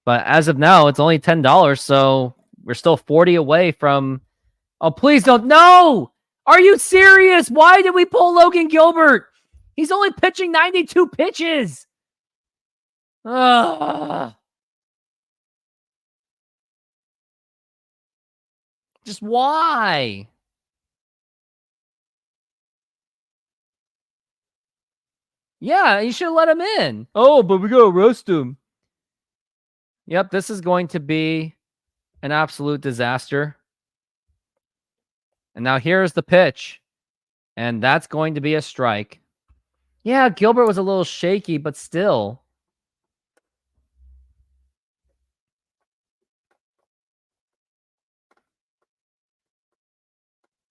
S1: But as of now, it's only $10, so we're still 40 away from... Oh, please don't... No! Are you serious? Why did we pull Logan Gilbert? He's only pitching 92 pitches. Ugh. Just why? Yeah, you should have let him in. Oh, but we gotta roast him. Yep, this is going to be an absolute disaster. And now here's the pitch. And that's going to be a strike. Yeah, Gilbert was a little shaky, but still.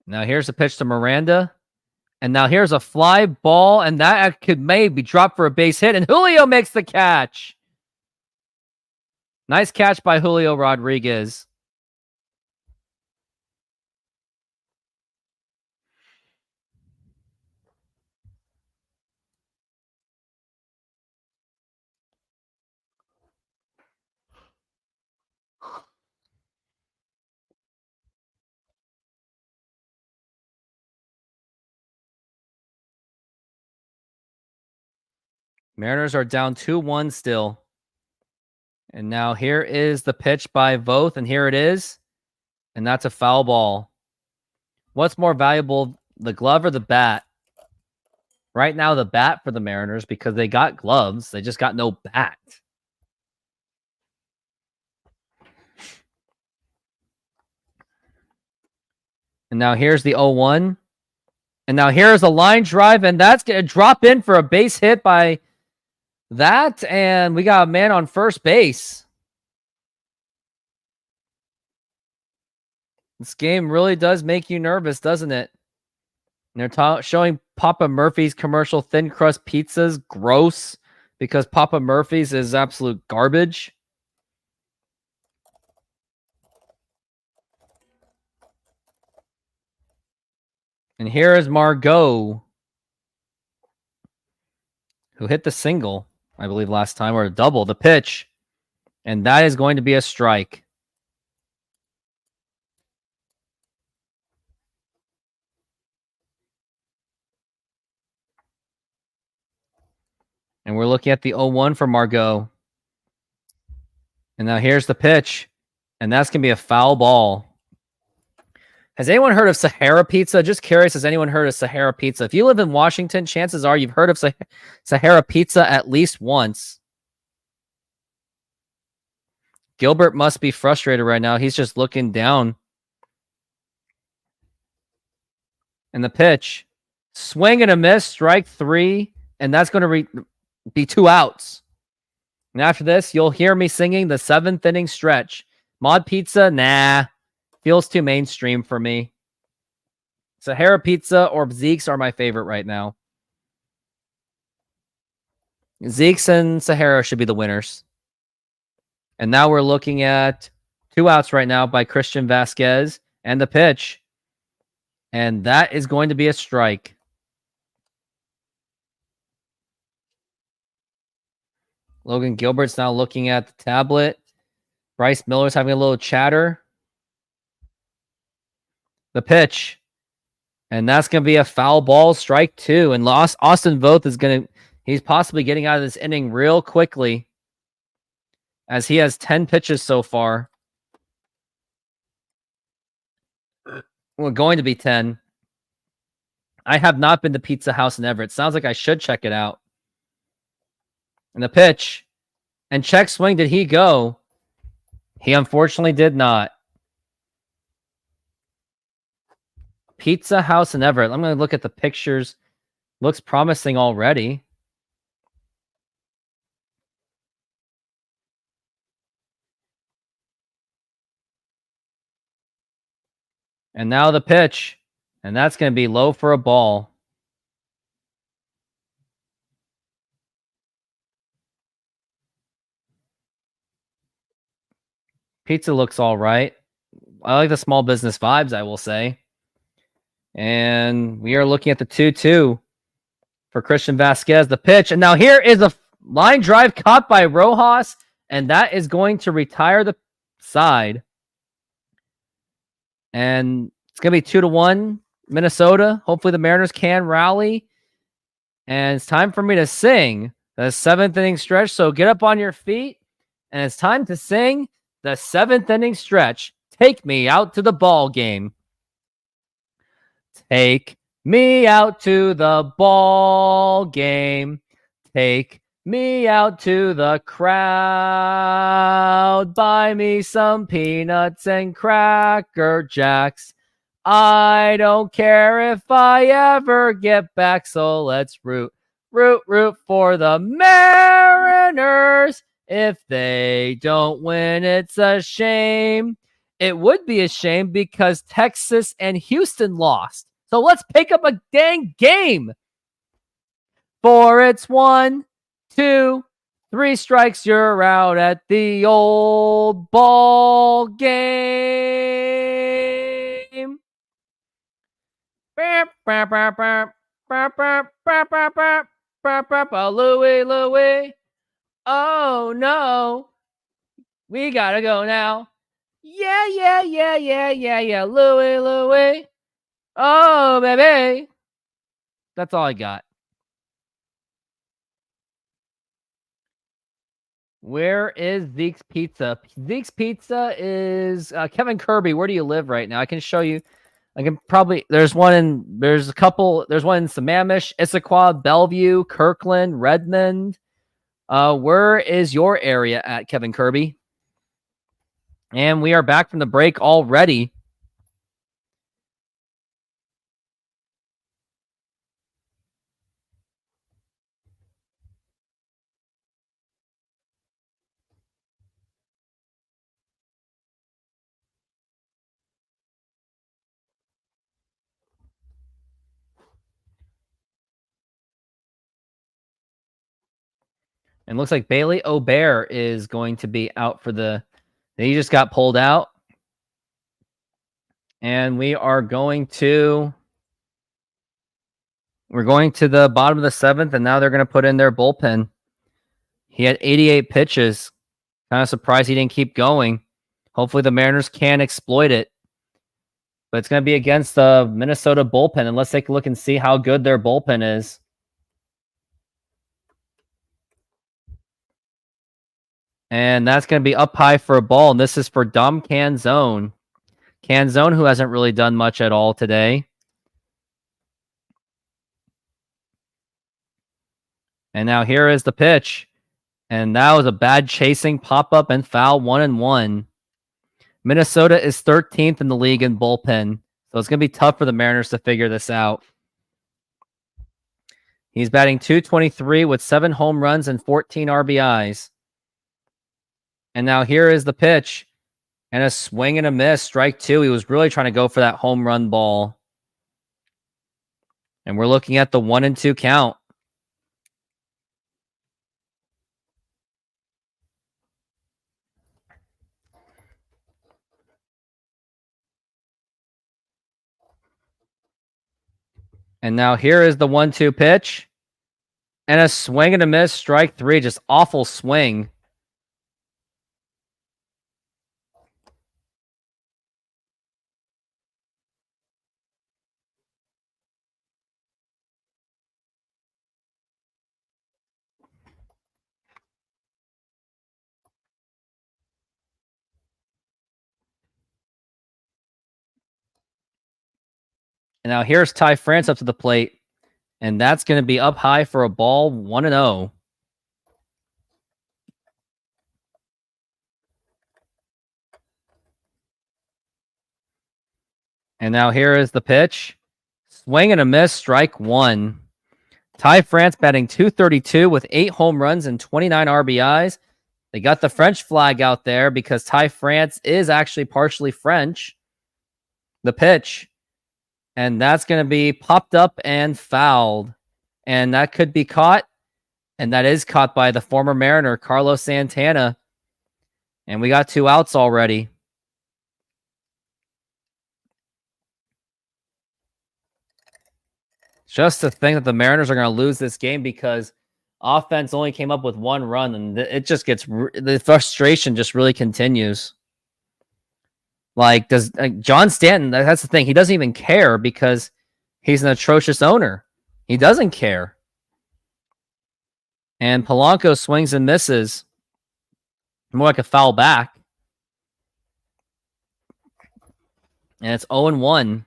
S1: Now here's a pitch to Miranda. And now here's a fly ball, and that could maybe drop for a base hit, and Julio makes the catch. Nice catch by Julio Rodriguez. Mariners are down 2-1 still. And now here is the pitch by Voth, and here it is. And that's a foul ball. What's more valuable, the glove or the bat? Right now, the bat for the Mariners because they got gloves. They just got no bat. And now here's the 0-1. And now here's a line drive, and that's going to drop in for a base hit by that. And we got a man on first base. This game really does make you nervous, doesn't it? And they're showing Papa Murphy's commercial thin crust pizzas. Gross. Because Papa Murphy's is absolute garbage. And here is Margot, who hit the single, I believe, last time, or a double. The pitch. And that is going to be a strike. And we're looking at the 0-1 for Margot. And now here's the pitch. And that's going to be a foul ball. Has anyone heard of Sahara Pizza? Just curious, has anyone heard of Sahara Pizza? If you live in Washington, chances are you've heard of Sahara Pizza at least once. Gilbert must be frustrated right now. He's just looking down. And the pitch. Swing and a miss, strike 3. And that's going to be 2 outs. And after this, you'll hear me singing the 7th inning stretch. Mod Pizza, nah. Feels too mainstream for me. Sahara Pizza or Zeke's are my favorite right now. Zeke's and Sahara should be the winners. And now we're looking at 2 outs right now by Christian Vasquez and the pitch. And that is going to be a strike. Logan Gilbert's now looking at the tablet. Bryce Miller's having a little chatter. The pitch. And that's going to be a foul ball, strike 2. And Austin Voth is he's possibly getting out of this inning real quickly, as he has 10 pitches so far. Well, going to be 10. I have not been to Pizza House in Everett. Sounds like I should check it out. And the pitch. And check swing, did he go? He unfortunately did not. Pizza House in Everett. I'm going to look at the pictures. Looks promising already. And now the pitch. And that's going to be low for a ball. Pizza looks all right. I like the small business vibes, I will say. And we are looking at the 2-2 for Christian Vasquez, the pitch. And now here is a line drive caught by Rojas, and that is going to retire the side. And it's going to be 2-1 Minnesota. Hopefully the Mariners can rally. And it's time for me to sing the 7th inning stretch. So get up on your feet, and it's time to sing the 7th inning stretch. Take me out to the ball game. Take me out to the ball game. Take me out to the crowd. Buy me some peanuts and Cracker Jacks. I don't care if I ever get back. So let's root for the Mariners. If they don't win, it's a shame. It would be a shame because Texas and Houston lost. So let's pick up a dang game. 4, it's 1, 2, 3 strikes, you're out at the old ball game. Louie. Oh no. We gotta go now. Yeah. Louie. Oh, baby. That's all I got. Where is Zeke's Pizza? Zeke's Pizza is Kevin Kirby. Where do you live right now? I can show you. I can probably, there's one in Sammamish, Issaquah, Bellevue, Kirkland, Redmond. Where is your area at, Kevin Kirby? And we are back from the break already. And looks like Bailey O'Bear is going to be out for he just got pulled out. And we're going to the bottom of the 7th, and now they're going to put in their bullpen. He had 88 pitches. Kind of surprised he didn't keep going. Hopefully the Mariners can exploit it. But it's going to be against the Minnesota bullpen. And let's take a look and see how good their bullpen is. And that's going to be up high for a ball. And this is for Dom Canzone. Canzone, who hasn't really done much at all today. And now here is the pitch. And that was a bad chasing pop-up and foul, 1-1. Minnesota is 13th in the league in bullpen. So it's going to be tough for the Mariners to figure this out. He's batting .223 with 7 home runs and 14 RBIs. And now here is the pitch. And a swing and a miss, strike 2. He was really trying to go for that home run ball. And we're looking at the 1-2 count. And now here is the 1-2 pitch. And a swing and a miss, strike 3. Just awful swing. And now here's Ty France up to the plate. And that's going to be up high for a ball, 1-0. And now here is the pitch. Swing and a miss, strike 1. Ty France batting .232 with 8 home runs and 29 RBIs. They got the French flag out there because Ty France is actually partially French. The pitch. And that's going to be popped up and fouled. And that could be caught. And that is caught by the former Mariner, Carlos Santana. And we got 2 outs already. Just to think that the Mariners are going to lose this game because offense only came up with 1 run. And it just gets, the frustration just really continues. Like, does John Stanton, that's the thing. He doesn't even care because he's an atrocious owner. He doesn't care. And Polanco swings and misses. More like a foul back. And it's 0-1.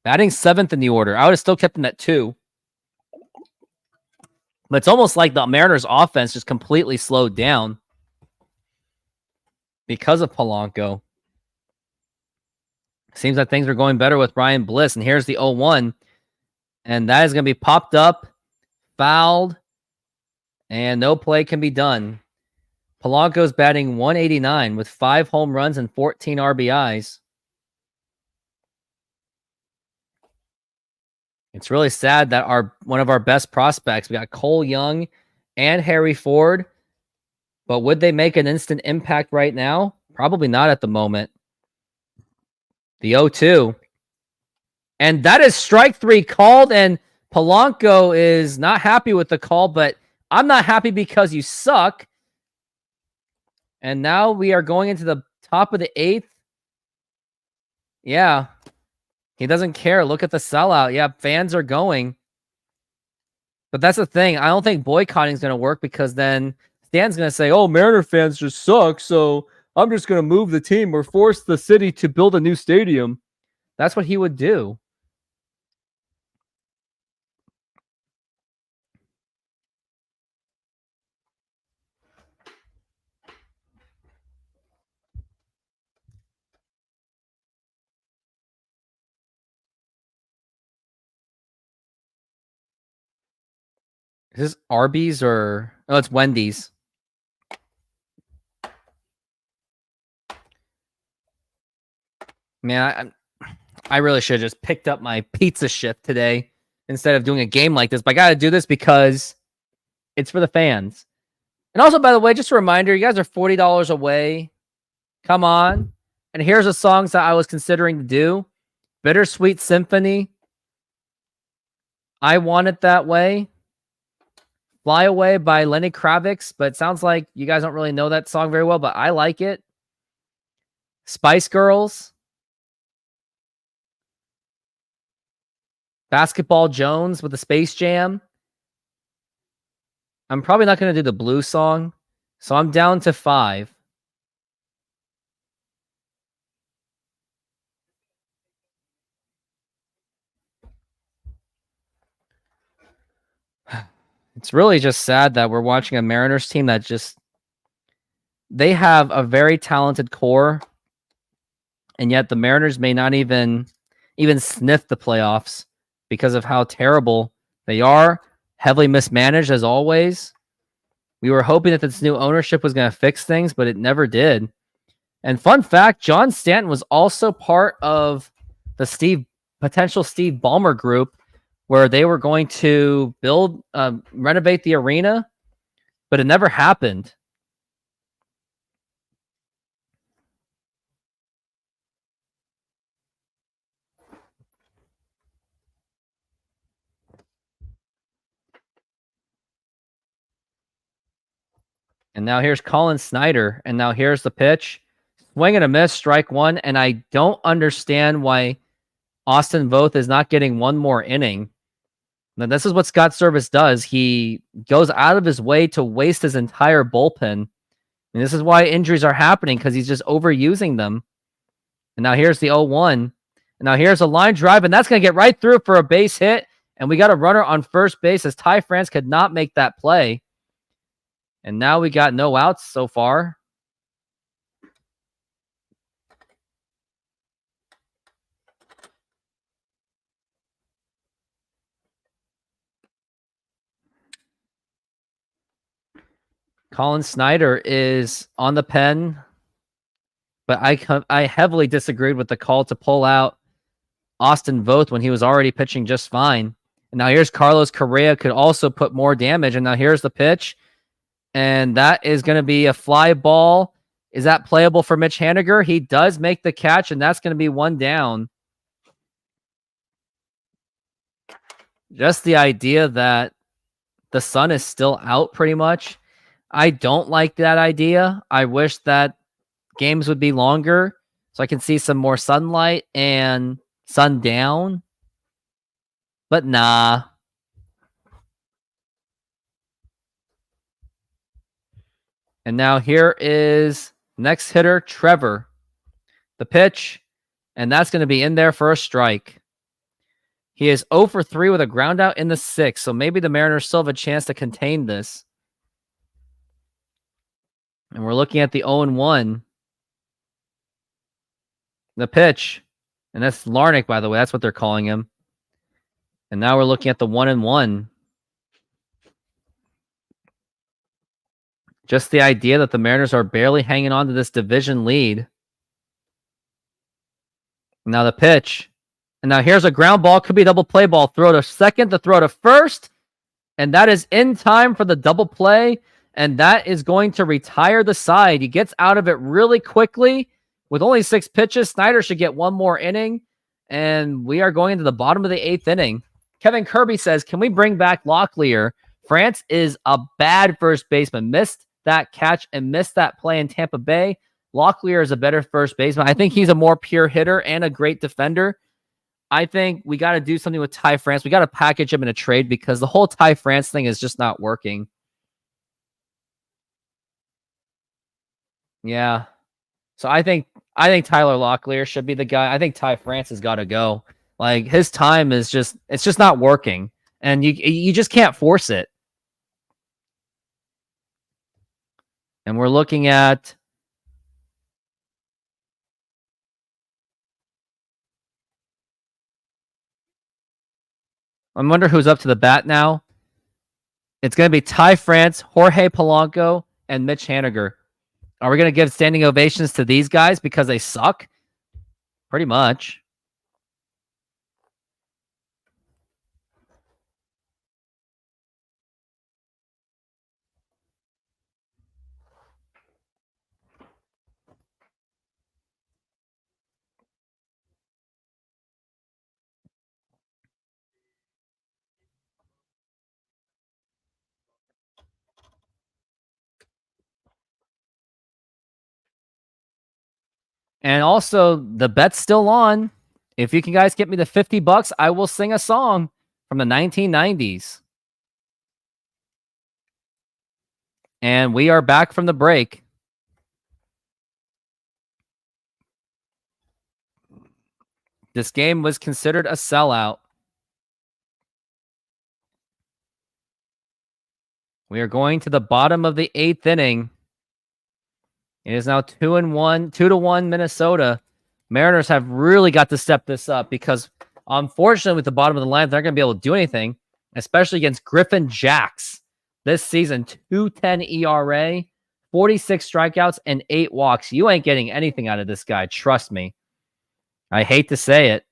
S1: Batting 7th in the order. I would have still kept him at 2. But it's almost like the Mariners offense just completely slowed down because of Polanco. Seems like things are going better with Ryan Bliss. And here's the 0-1. And that is going to be popped up, fouled, and no play can be done. Polanco's batting .189 with 5 home runs and 14 RBIs. It's really sad that one of our best prospects, we got Cole Young and Harry Ford. But would they make an instant impact right now? Probably not at the moment. The 0-2. And that is strike 3 called, and Polanco is not happy with the call, but I'm not happy because you suck. And now we are going into the top of the 8th. Yeah. He doesn't care. Look at the sellout. Yeah, fans are going. But that's the thing. I don't think boycotting is going to work because then Stan's going to say, oh, Mariner fans just suck, so I'm just going to move the team or force the city to build a new stadium. That's what he would do. Is this Arby's or... Oh, it's Wendy's. Man, I really should have just picked up my pizza shift today instead of doing a game like this. But I got to do this because it's for the fans. And also, by the way, just a reminder, you guys are $40 away. Come on. And here's the songs that I was considering to do. Bittersweet Symphony. I Want It That Way. Fly Away by Lenny Kravitz, but it sounds like you guys don't really know that song very well, but I like it. Spice Girls. Basketball Jones with the Space Jam. I'm probably not going to do the blue song, so I'm down to 5. It's really just sad that we're watching a Mariners team that just they have a very talented core, and yet the Mariners may not even sniff the playoffs because of how terrible they are. Heavily mismanaged as always. We were hoping that this new ownership was going to fix things, but it never did. And fun fact, John Stanton was also part of the potential Steve Ballmer group where they were going to renovate the arena, but it never happened. And now here's Colin Snyder. And now here's the pitch. Swing and a miss, strike one. And I don't understand why Austin Voth is not getting one more inning. Now, this is what Scott Service does. He goes out of his way to waste his entire bullpen. And this is why injuries are happening, because he's just overusing them. And now here's the 0-1. And now here's a line drive, and that's going to get right through for a base hit. And we got a runner on first base as Ty France could not make that play. And now we got no outs so far. Colin Snyder is on the pen, but I heavily disagreed with the call to pull out Austin Voth when he was already pitching just fine. And now here's Carlos Correa, could also put more damage. And now here's the pitch. And that is going to be a fly ball. Is that playable for Mitch Haniger? He does make the catch, and that's going to be one down. Just the idea that the sun is still out pretty much. I don't like that idea. I wish that games would be longer so I can see some more sunlight and sundown. But nah. And now here is next hitter, Trevor. The pitch, and that's going to be in there for a strike. He is 0 for 3 with a ground out in the 6th, so maybe the Mariners still have a chance to contain this. And we're looking at the 0-1. The pitch, and that's Larnick, by the way. That's what they're calling him. And now we're looking at the 1-1. Just the idea that the Mariners are barely hanging on to this division lead. Now the pitch. And now here's a ground ball. Could be a double play ball. Throw to second, to throw to first. And that is in time for the double play. And that is going to retire the side. He gets out of it really quickly. With only 6 pitches, Snyder should get one more inning. And we are going into the bottom of the 8th inning. Kevin Kirby says, can we bring back Locklear? France is a bad first baseman. Missed that catch and missed that play in Tampa Bay. Locklear is a better first baseman. I think he's a more pure hitter and a great defender. I think we got to do something with Ty France. We got to package him in a trade because the whole Ty France thing is just not working. Yeah. So I think Tyler Locklear should be the guy. I think Ty France has got to go. Like, his time is just, it's just not working. And you just can't force it. And we're looking at I wonder who's up to the bat now. It's going to be Ty France, Jorge Polanco, and Mitch Haniger. Are we going to give standing ovations to these guys because they suck? Pretty much. And also, the bet's still on. If you can guys get me the $50, I will sing a song from the 1990s. And we are back from the break. This game was considered a sellout. We are going to the bottom of the 8th inning. It is now 2-1, 2-1 Minnesota. Mariners have really got to step this up because, unfortunately, with the bottom of the lineup, they're not going to be able to do anything, especially against Griffin Jacks this season. 2.10 ERA, 46 strikeouts, and 8 walks. You ain't getting anything out of this guy. Trust me. I hate to say it.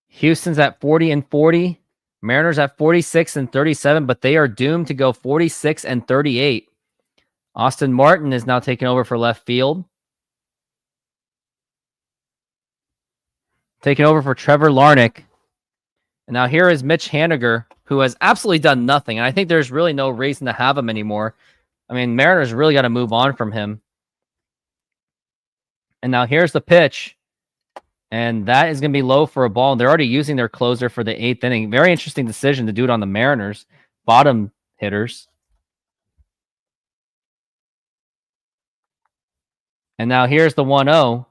S1: Houston's at 40-40. Mariners at 46-37, but they are doomed to go 46-38. Austin Martin is now taking over for left field. Taking over for Trevor Larnach. And now here is Mitch Haniger, who has absolutely done nothing. And I think there's really no reason to have him anymore. I mean, Mariners really got to move on from him. And now here's the pitch. And that is going to be low for a ball. And they're already using their closer for the 8th inning. Very interesting decision to do it on the Mariners. Bottom hitters. And now here's the 1-0.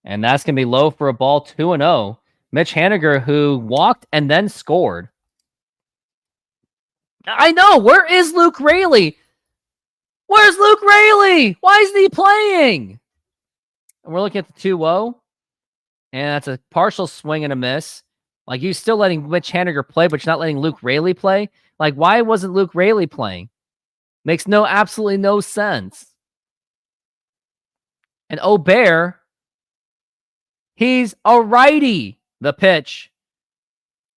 S1: And that's going to be low for a ball, 2-0. Mitch Haniger, who walked and then scored. I know. Where is Luke Raley? Where's Luke Raley? Why isn't he playing? And we're looking at the 2-0. And that's a partial swing and a miss. Like, you still letting Mitch Haniger play, but you're not letting Luke Raley play? Like, why wasn't Luke Raley playing? Makes absolutely no sense. And O'Bear, he's a righty, the pitch.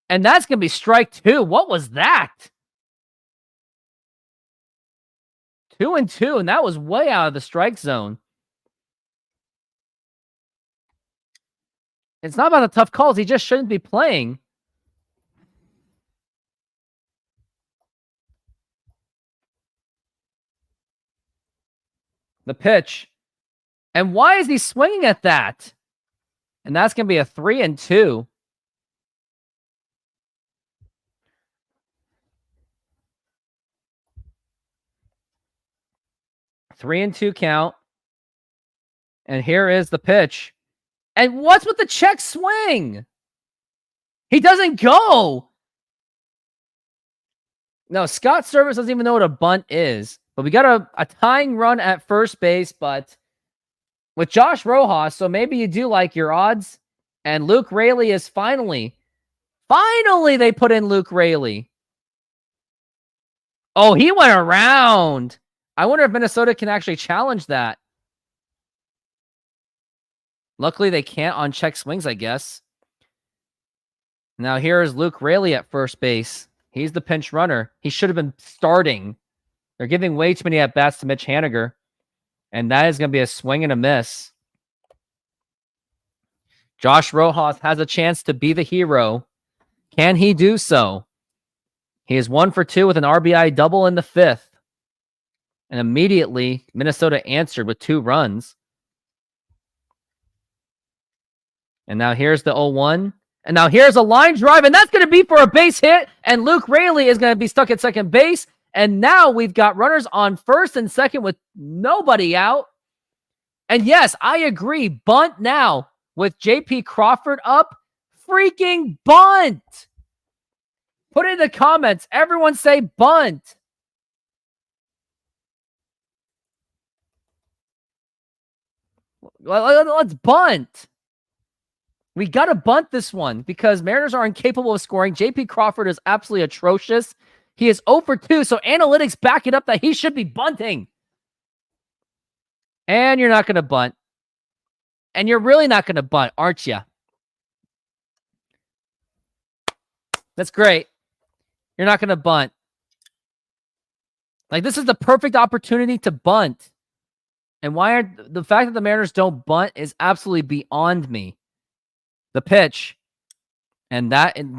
S1: And that's going to be strike 2. What was that? 2-2, and that was way out of the strike zone. It's not about the tough calls. He just shouldn't be playing. The pitch. And why is he swinging at that? And that's going to be a 3-2. Three and 2 count. And here is the pitch. And what's with the check swing? He doesn't go. No, Scott Service doesn't even know what a bunt is. But we got a tying run at first base, but with Josh Rojas, so maybe you do like your odds. And Luke Raley is finally they put in Luke Raley. Oh, he went around. I wonder if Minnesota can actually challenge that. Luckily, they can't on check swings, I guess. Now here is Luke Raley at first base. He's the pinch runner. He should have been starting. They're giving way too many at-bats to Mitch Haniger. And that is going to be a swing and a miss. Josh Rojas has a chance to be the hero. Can he do so? He is 1 for 2 with an RBI double in the 5th. And immediately, Minnesota answered with 2 runs. And now here's the 0-1. And now here's a line drive, and that's going to be for a base hit. And Luke Raley is going to be stuck at second base. And now we've got runners on first and second with nobody out. And yes, I agree. Bunt now with JP Crawford up. Freaking bunt. Put it in the comments. Everyone say bunt. Let's bunt. We got to bunt this one because Mariners are incapable of scoring. JP Crawford is absolutely atrocious. He is 0 for 2, so analytics back it up that he should be bunting. And you're not going to bunt. And you're really not going to bunt, aren't you? That's great. You're not going to bunt. Like, this is the perfect opportunity to bunt. And the fact that the Mariners don't bunt is absolutely beyond me. The pitch. And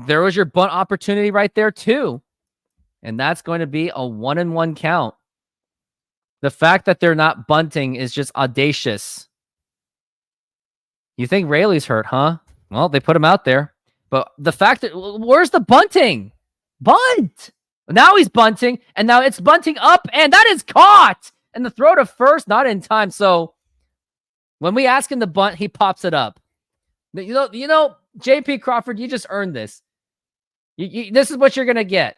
S1: there was your bunt opportunity right there too. And that's going to be a 1-1 count. The fact that they're not bunting is just audacious. You think Rayleigh's hurt, huh? Well, they put him out there. But the fact that, where's the bunting? Bunt! Now he's bunting, and now it's bunting up, and that is caught! And the throw to first, not in time. So when we ask him to bunt, he pops it up. You know, JP Crawford, you just earned this. This is what you're going to get.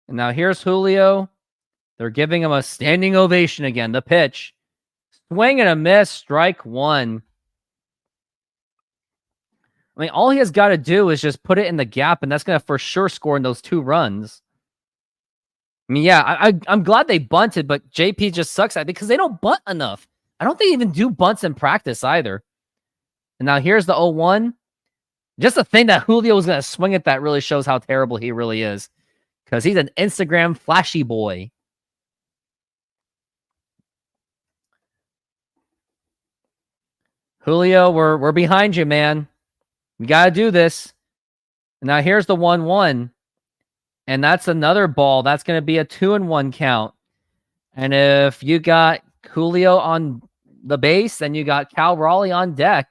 S1: And now here's Julio. They're giving him a standing ovation again. The pitch. Swing and a miss. Strike one. I mean, all he has got to do is just put it in the gap, and that's going to for sure score in those 2 runs. I mean, yeah, I'm glad they bunted, but JP just sucks at it because they don't bunt enough. I don't think they even do bunts in practice either. And now here's the 0-1. Just the thing that Julio was going to swing at that really shows how terrible he really is. Because he's an Instagram flashy boy. Julio, we're behind you, man. We got to do this. And now here's the 1-1. And that's another ball. That's going to be a 2-1 count. And if you got Julio on the base, then you got Cal Raleigh on deck.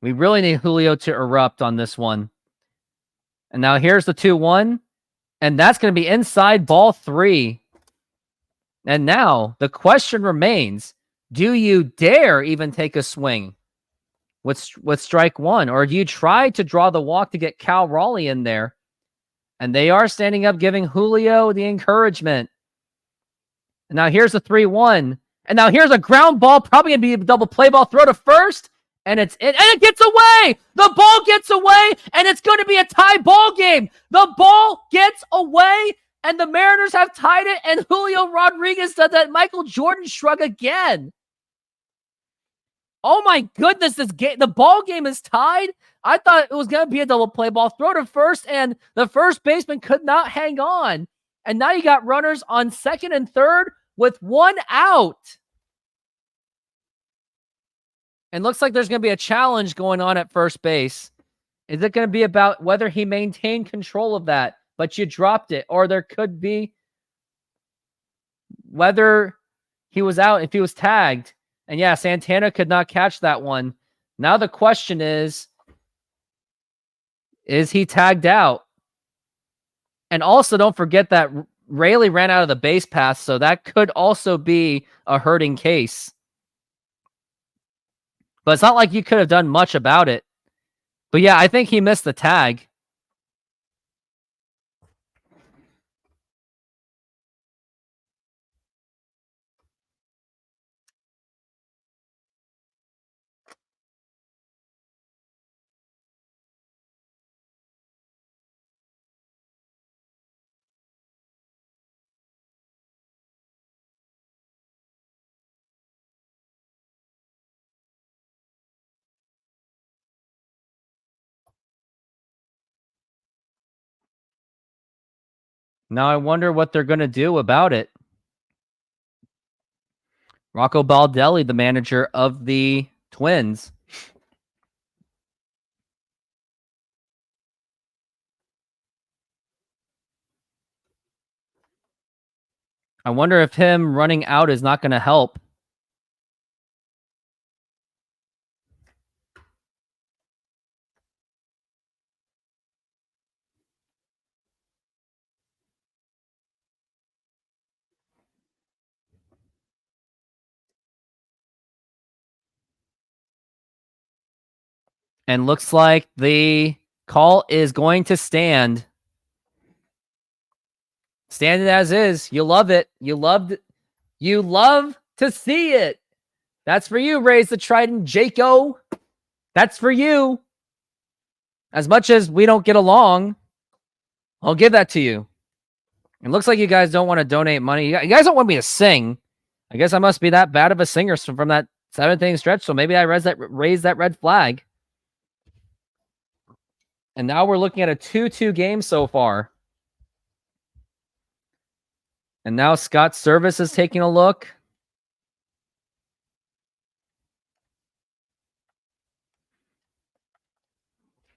S1: We really need Julio to erupt on this one. And now here's the 2-1. And that's going to be inside ball 3. And now the question remains, do you dare even take a swing with strike 1? Or do you try to draw the walk to get Cal Raleigh in there? And they are standing up, giving Julio the encouragement. And now here's the 3-1. And now here's a ground ball, probably going to be a double play ball, throw to first. And it gets away. The ball gets away, and it's going to be a tie ball game. The ball gets away, and the Mariners have tied it, and Julio Rodriguez does that Michael Jordan shrug again. Oh my goodness, the ball game is tied. I thought it was going to be a double play ball, throw to first, and the first baseman could not hang on. And now you got runners on second and third with 1 out. And looks like there's going to be a challenge going on at first base. Is it going to be about whether he maintained control of that, but you dropped it? Or there could be whether he was out, if he was tagged. And yeah, Santana could not catch that one. Now the question is he tagged out? And also don't forget that Rayleigh ran out of the base path, so that could also be a hurting case. But it's not like you could have done much about it. But yeah, I think he missed the tag. Now I wonder what they're going to do about it. Rocco Baldelli, the manager of the Twins. I wonder if him running out is not going to help. And looks like the call is going to stand. Stand it as is. You love it. You love to see it. That's for you, Raise the Trident, Jaco. That's for you. As much as we don't get along, I'll give that to you. It looks like you guys don't want to donate money. You guys don't want me to sing. I guess I must be that bad of a singer from that 7th-inning stretch, so maybe I raised that red flag. And now we're looking at a 2-2 game so far. And now Scott Service is taking a look.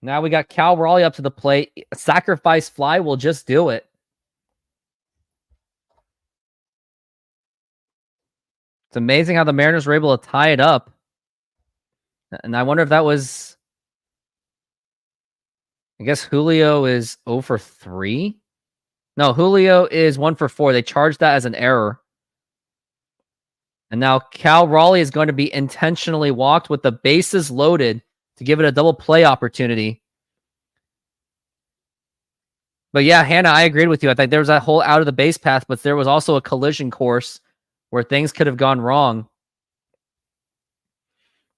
S1: Now we got Cal Raleigh up to the plate. A sacrifice fly will just do it. It's amazing how the Mariners were able to tie it up. And I wonder if that was... I guess Julio is 0 for 3? No, Julio is 1 for 4. They charged that as an error. And now Cal Raleigh is going to be intentionally walked with the bases loaded to give it a double play opportunity. But yeah, Hannah, I agreed with you. I think there was that whole out of the base path, but there was also a collision course where things could have gone wrong.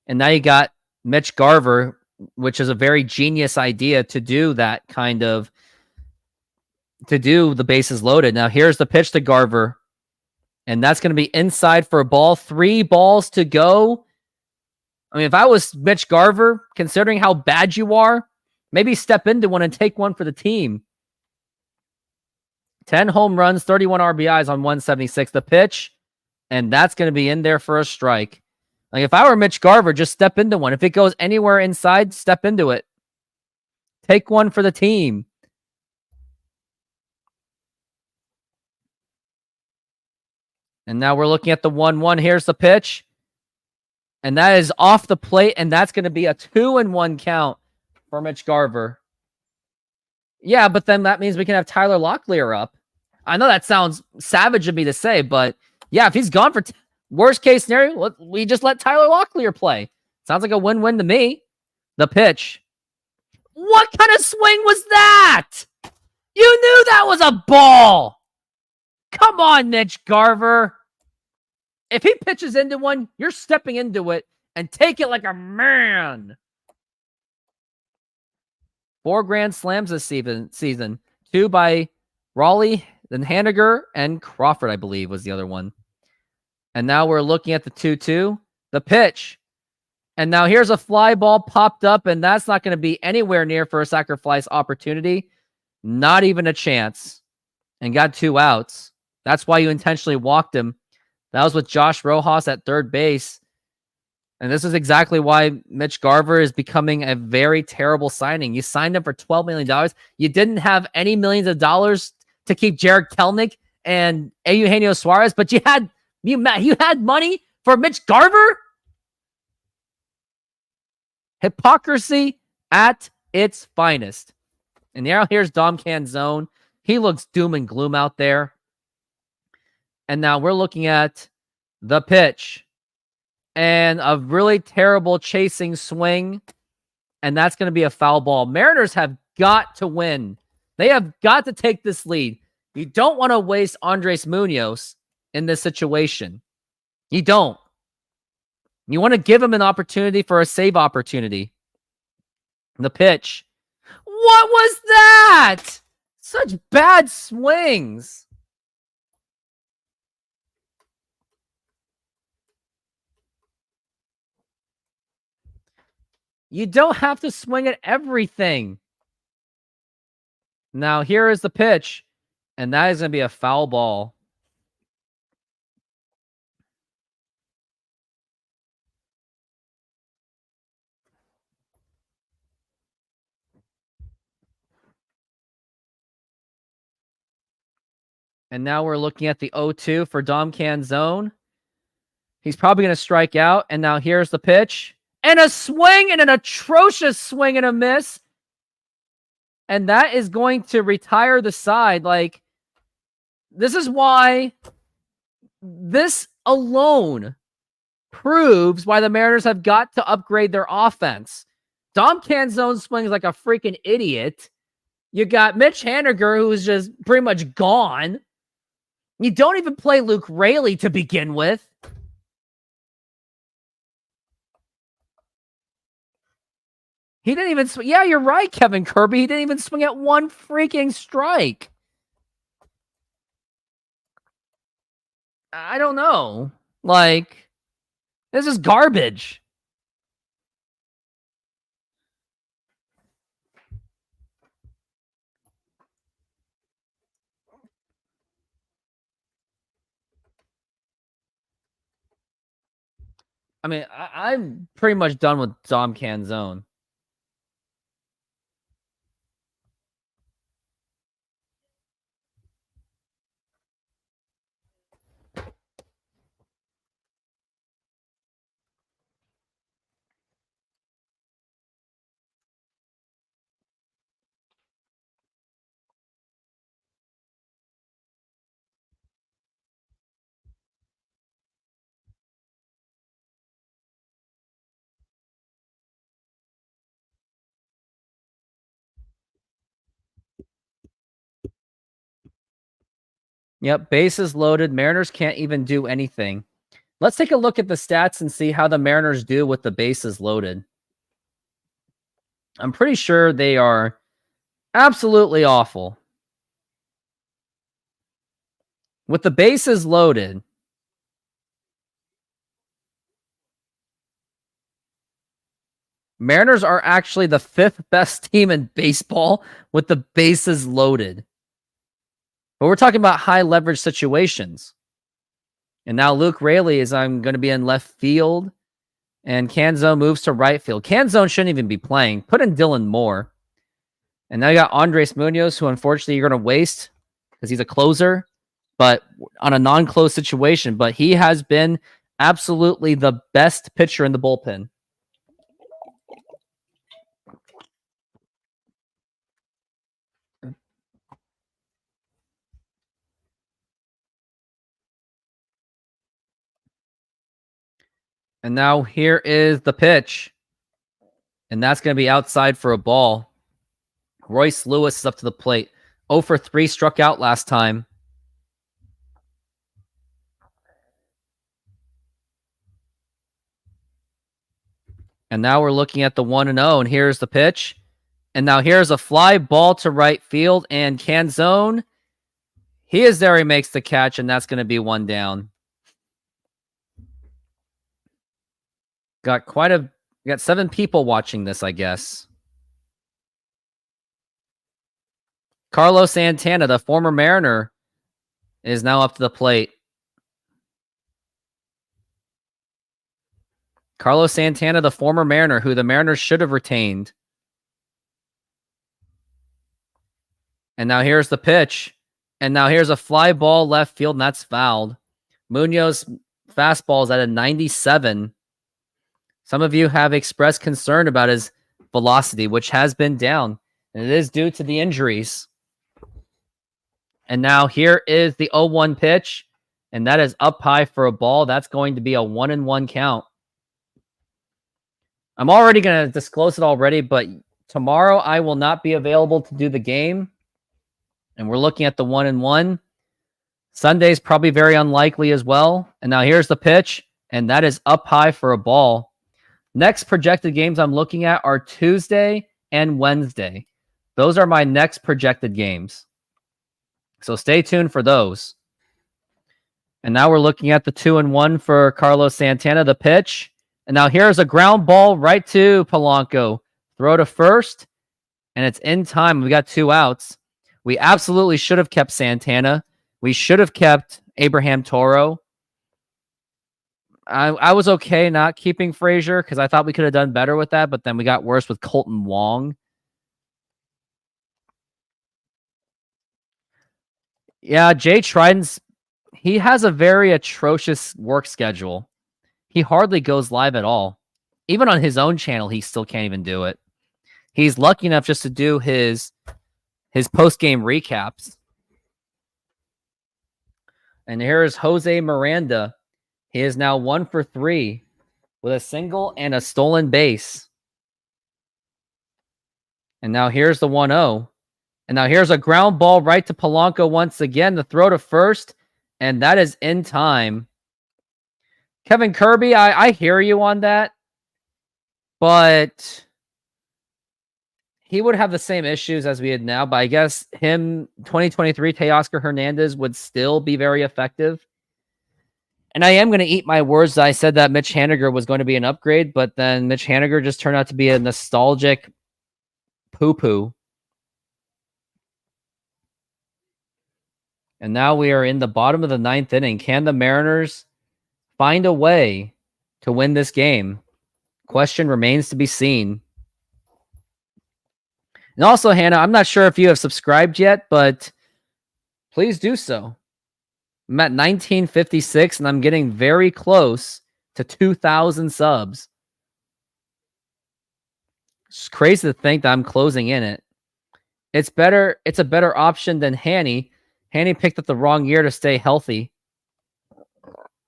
S1: And now you got Mitch Garver, which is a very genius idea to do that kind of, to do the bases loaded. Now here's the pitch to Garver. And that's going to be inside for a ball. 3 balls to go. I mean, if I was Mitch Garver, considering how bad you are, maybe step into one and take one for the team. 10 home runs, 31 RBIs on 176. The pitch, and that's going to be in there for a strike. Like, if I were Mitch Garver, just step into one. If it goes anywhere inside, step into it. Take one for the team. And now we're looking at the 1-1. Here's the pitch. And that is off the plate, and that's going to be a 2-1 count for Mitch Garver. Yeah, but then that means we can have Tyler Locklear up. I know that sounds savage of me to say, but yeah, if he's gone for worst case scenario, we just let Tyler Locklear play. Sounds like a win-win to me. The pitch. What kind of swing was that? You knew that was a ball. Come on, Mitch Garver. If he pitches into one, you're stepping into it and take it like a man. 4 grand slams this season. 2 by Raleigh, then Haniger, and Crawford, I believe, was the other one. And now we're looking at the 2-2. The pitch. And now here's a fly ball popped up, and that's not going to be anywhere near for a sacrifice opportunity. Not even a chance. And got 2 outs. That's why you intentionally walked him. That was with Josh Rojas at third base. And this is exactly why Mitch Garver is becoming a very terrible signing. You signed him for $12 million. You didn't have any millions of dollars to keep Jared Kelenic and Eugenio Suarez, but you had money for Mitch Garver? Hypocrisy at its finest. And now here's Dom Canzone. He looks doom and gloom out there. And now we're looking at the pitch. And a really terrible chasing swing. And that's going to be a foul ball. Mariners have got to win. They have got to take this lead. You don't want to waste Andres Munoz in this situation. You don't. You want to give him an opportunity for a save opportunity. The pitch. What was that? Such bad swings. You don't have to swing at everything. Now, here is the pitch. And that is going to be a foul ball. And now we're looking at the 0-2 for Dom Canzone. He's probably going to strike out. And now here's the pitch. And a swing, and an atrocious swing and a miss. And that is going to retire the side. Like, this is why this alone proves why the Mariners have got to upgrade their offense. Dom Canzone swings like a freaking idiot. You got Mitch Haniger, who's just pretty much gone. You don't even play Luke Raley to begin with. He didn't even swing. Yeah, you're right, Kevin Kirby. He didn't even swing at one freaking strike. I don't know. Like, this is garbage. I mean, I'm pretty much done with Dom Canzone. Yep, bases loaded. Mariners can't even do anything. Let's take a look at the stats and see how the Mariners do with the bases loaded. I'm pretty sure they are absolutely awful. With the bases loaded, Mariners are actually the 5th best team in baseball with the bases loaded. But we're talking about high leverage situations. And now Luke Raley is going to be in left field. And Canzone moves to right field. Canzone shouldn't even be playing. Put in Dylan Moore. And now you got Andres Munoz, who unfortunately you're going to waste because he's a closer, but on a non-close situation. But he has been absolutely the best pitcher in the bullpen. And now here is the pitch. And that's going to be outside for a ball. Royce Lewis is up to the plate. 0 for 3, struck out last time. And now we're looking at the 1-0, and here's the pitch. And now here's a fly ball to right field, and Canzone, he is there, he makes the catch, and that's going to be 1 down. Got 7 people watching this, I guess. Carlos Santana, the former Mariner, is now up to the plate. Carlos Santana, the former Mariner, who the Mariners should have retained. And now here's the pitch. And now here's a fly ball left field, and that's fouled. Munoz fastball is at a 97. Some of you have expressed concern about his velocity, which has been down. And it is due to the injuries. And now here is the 0-1 pitch. And that is up high for a ball. That's going to be a 1-1 count. I'm already going to disclose it already, but tomorrow I will not be available to do the game. And we're looking at the 1-1. Sunday's probably very unlikely as well. And now here's the pitch, and that is up high for a ball. Next projected games I'm looking at are Tuesday and Wednesday. Those are my next projected games. So stay tuned for those. And now we're looking at the 2-1 for Carlos Santana, the pitch. And now here's a ground ball right to Polanco. Throw to first, and it's in time. We got 2 outs. We absolutely should have kept Santana. We should have kept Abraham Toro. I was okay not keeping Frazier because I thought we could have done better with that, but then we got worse with Colton Wong. Yeah, Jay Triden's, he has a very atrocious work schedule. He hardly goes live at all. Even on his own channel, he still can't even do it. He's lucky enough just to do his post-game recaps. And here's Jose Miranda. He is now 1 for 3 with a single and a stolen base. And now here's the 1-0. And now here's a ground ball right to Polanco once again. The throw to first, and that is in time. Kevin Kirby, I hear you on that, but he would have the same issues as we had now. But I guess him, 2023, Teoscar Hernandez would still be very effective. And I am going to eat my words. I said that Mitch Haniger was going to be an upgrade, but then Mitch Haniger just turned out to be a nostalgic poo-poo. And now we are in the bottom of the 9th inning. Can the Mariners find a way to win this game? Question remains to be seen. And also, Hannah, I'm not sure if you have subscribed yet, but please do so. I'm at 1956, and I'm getting very close to 2,000 subs. It's crazy to think that I'm closing in it. It's better. It's a better option than Hanny. Hanny picked up the wrong year to stay healthy.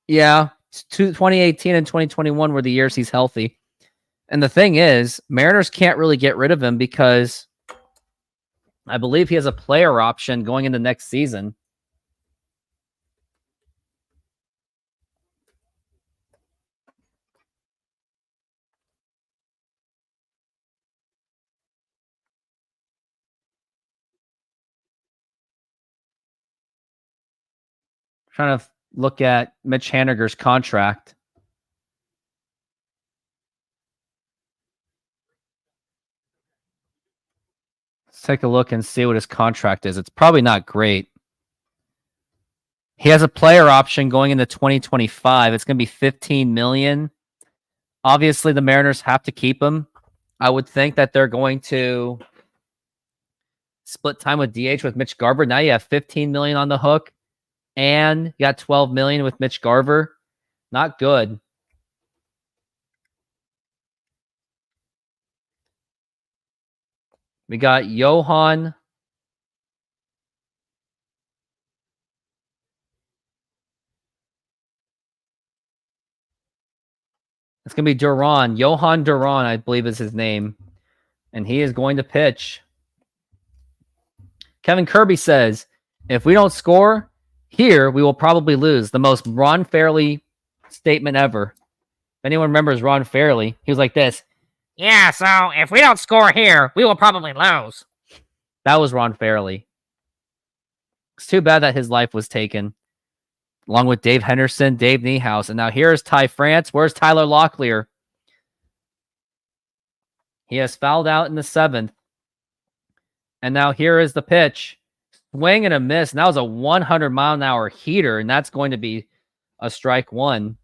S1: Yeah, 2018 and 2021 were the years he's healthy. And the thing is, Mariners can't really get rid of him because I believe he has a player option going into next season. Trying to look at Mitch Haniger's contract. Let's take a look and see what his contract is. It's probably not great. He has a player option going into 2025. It's going to be $15 million. Obviously, the Mariners have to keep him. I would think that they're going to split time with DH with Mitch Garver. Now you have $15 million on the hook. And you got $12 million with Mitch Garver. Not good. We got Johan. It's going to be Duran. Johan Duran, I believe is his name. And he is going to pitch. Kevin Kirby says, if we don't score here, we will probably lose. The most Ron Fairley statement ever. If anyone remembers Ron Fairley, he was like this.
S4: Yeah, so if we don't score here, we will probably lose.
S1: That was Ron Fairley. It's too bad that his life was taken. Along with Dave Henderson, Dave Niehaus. And now here's Ty France. Where's Tyler Locklear? He has fouled out in the 7th. And now here is the pitch. Swing and a miss. And that was a 100-mile-an-hour heater, and that's going to be a strike one.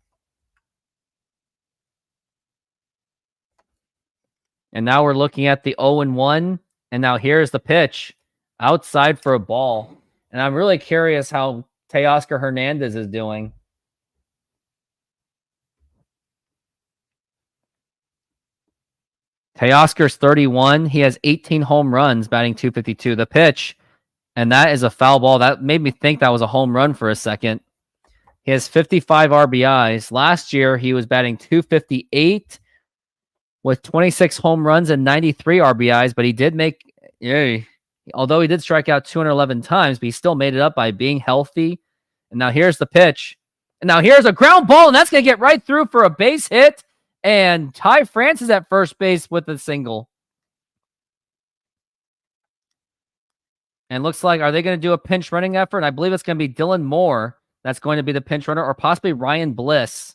S1: And now we're looking at the 0-1, and now here's the pitch. Outside for a ball. And I'm really curious how Teoscar Hernandez is doing. Teoscar's 31. He has 18 home runs, batting .252. The pitch. And that is a foul ball. That made me think that was a home run for a second. He has 55 RBIs. Last year, he was batting .258 with 26 home runs and 93 RBIs, but he did make, although he did strike out 211 times, but he still made it up by being healthy. And now here's the pitch. And now here's a ground ball, and that's going to get right through for a base hit. And Ty France is at first base with a single. And looks like, are they going to do a pinch running effort? And I believe it's going to be Dylan Moore that's going to be the pinch runner, or possibly Ryan Bliss.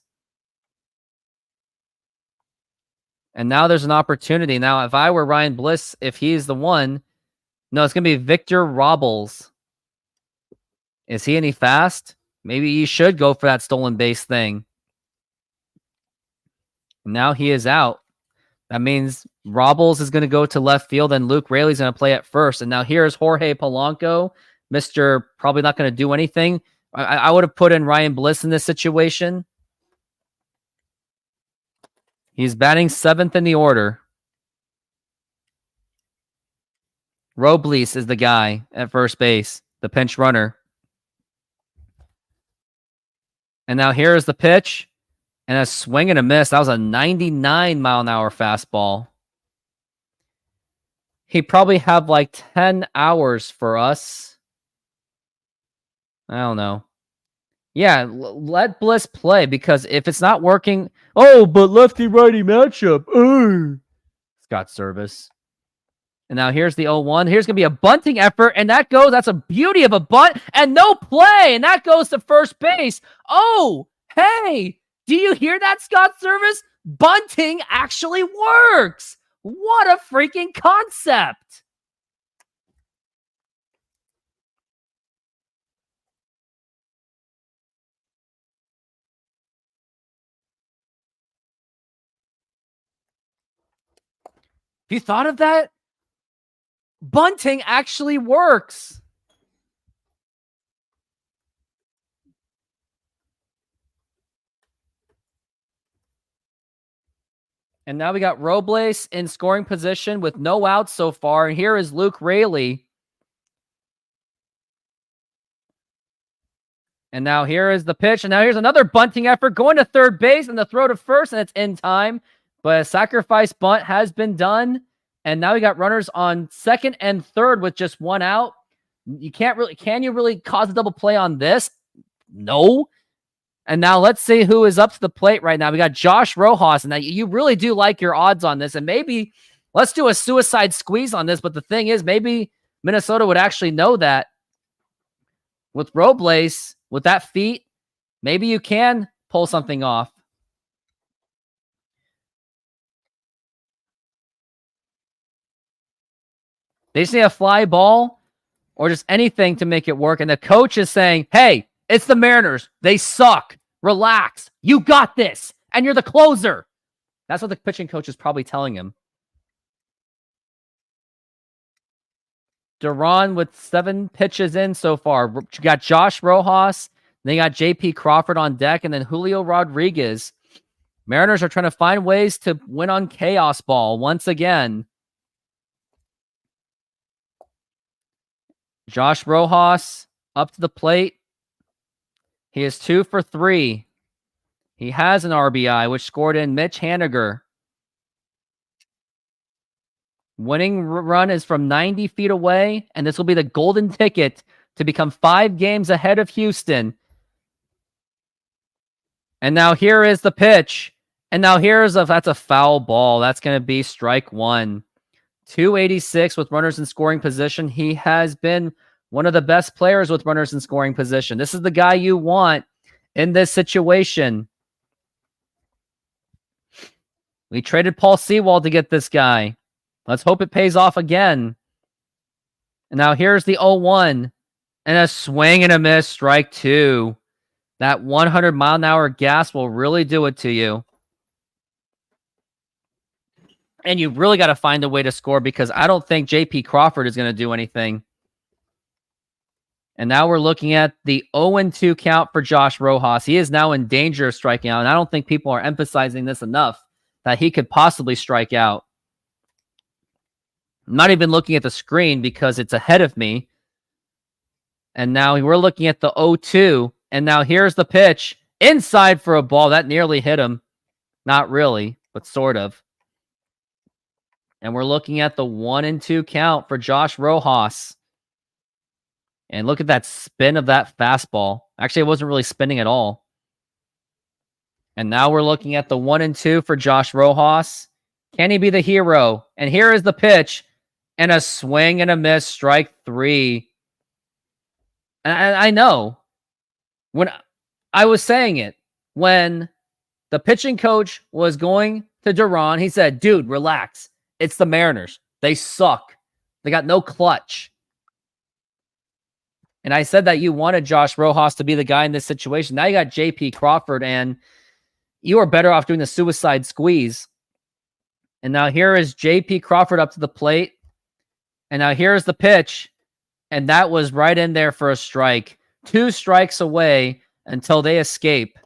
S1: And now there's an opportunity. Now, if I were Ryan Bliss, if he's the one, no, it's going to be Victor Robles. Is he any fast? Maybe you should go for that stolen base thing. Now he is out. That means Robles is going to go to left field and Luke Raley's going to play at first. And now here's Jorge Polanco, Mr. Probably not going to do anything. I would have put in Ryan Bliss in this situation. He's batting 7th in the order. Robles is the guy at first base, the pinch runner. And now here's the pitch. And a swing and a miss. That was a 99-mile-an-hour fastball. He'd probably have like 10 hours for us. I don't know. Yeah, let Bliss play, because if it's not working... Oh, but lefty-righty matchup. Scott Service. And now here's the 0-1. Here's going to be a bunting effort, and that's a beauty of a bunt, and no play, and that goes to first base. Oh, Hey, do you hear that, Scott Service? Bunting actually works. What a freaking concept. Have you thought of that? Bunting actually works. And now we got Robles in scoring position with no outs so far. And here is Luke Raley. And now here is the pitch. And now here's another bunting effort going to third base and the throw to first. And it's in time. But a sacrifice bunt has been done. And now we got runners on second and third with just one out. You can't really, can you really cause a double play on this? No. And now let's see who is up to the plate right now. We got Josh Rojas. And now you really do like your odds on this. And maybe let's do a suicide squeeze on this. But the thing is, maybe Minnesota would actually know that with Robles, with that feat, maybe you can pull something off. They just need a fly ball or just anything to make it work. And the coach is saying, hey, it's the Mariners. They suck. Relax. You got this. And you're the closer. That's what the pitching coach is probably telling him. Duran with 7 pitches in so far. You got Josh Rojas. Then you got JP Crawford on deck. And then Julio Rodriguez. Mariners are trying to find ways to win on chaos ball once again. Josh Rojas up to the plate. He is 2 for 3. He has an RBI, which scored in Mitch Haniger. Winning run is from 90 feet away, and this will be the golden ticket to become 5 games ahead of Houston. And now here is the pitch. And now that's a foul ball. That's going to be strike 1. 286 with runners in scoring position. He has been one of the best players with runners in scoring position. This is the guy you want in this situation. We traded Paul Sewald to get this guy. Let's hope it pays off again. And now here's the 0-1. And a swing and a miss, strike 2. That 100-mile-an-hour gas will really do it to you. And you really got to find a way to score because I don't think JP Crawford is going to do anything. And now we're looking at the 0-2 count for Josh Rojas. He is now in danger of striking out. And I don't think people are emphasizing this enough that he could possibly strike out. I'm not even looking at the screen because it's ahead of me. And now we're looking at the 0-2. And now here's the pitch. Inside for a ball. That nearly hit him. Not really, but sort of. And we're looking at the 1-2 count for Josh Rojas. And look at that spin of that fastball. Actually, it wasn't really spinning at all. And now we're looking at the 1-2 for Josh Rojas. Can he be the hero? And here is the pitch. And a swing and a miss, strike 3. And I know. When I was saying it, when the pitching coach was going to Duran, he said, dude, relax. It's the Mariners. They suck. They got no clutch. And I said that you wanted Josh Rojas to be the guy in this situation. Now you got JP Crawford, and you are better off doing the suicide squeeze. And now here is JP Crawford up to the plate. And now here's the pitch. And that was right in there for a strike. 2 strikes away until they escape.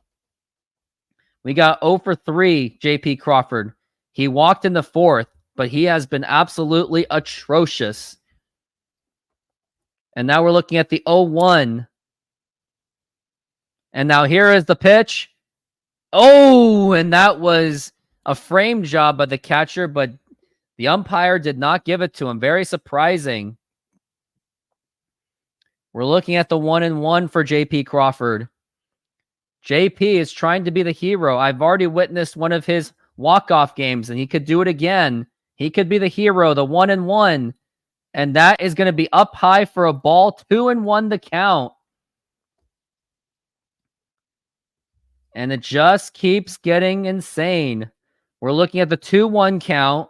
S1: We got 0 for 3, JP Crawford. He walked in the 4th, but he has been absolutely atrocious. And now we're looking at the 0-1. And now here is the pitch. Oh, and that was a frame job by the catcher, but the umpire did not give it to him. Very surprising. We're looking at the 1-1 for JP Crawford. JP is trying to be the hero. I've already witnessed one of his walk-off games, and he could do it again. He could be the hero, the 1-1. And that is going to be up high for a ball. 2-1 the count. And it just keeps getting insane. We're looking at the 2-1 count.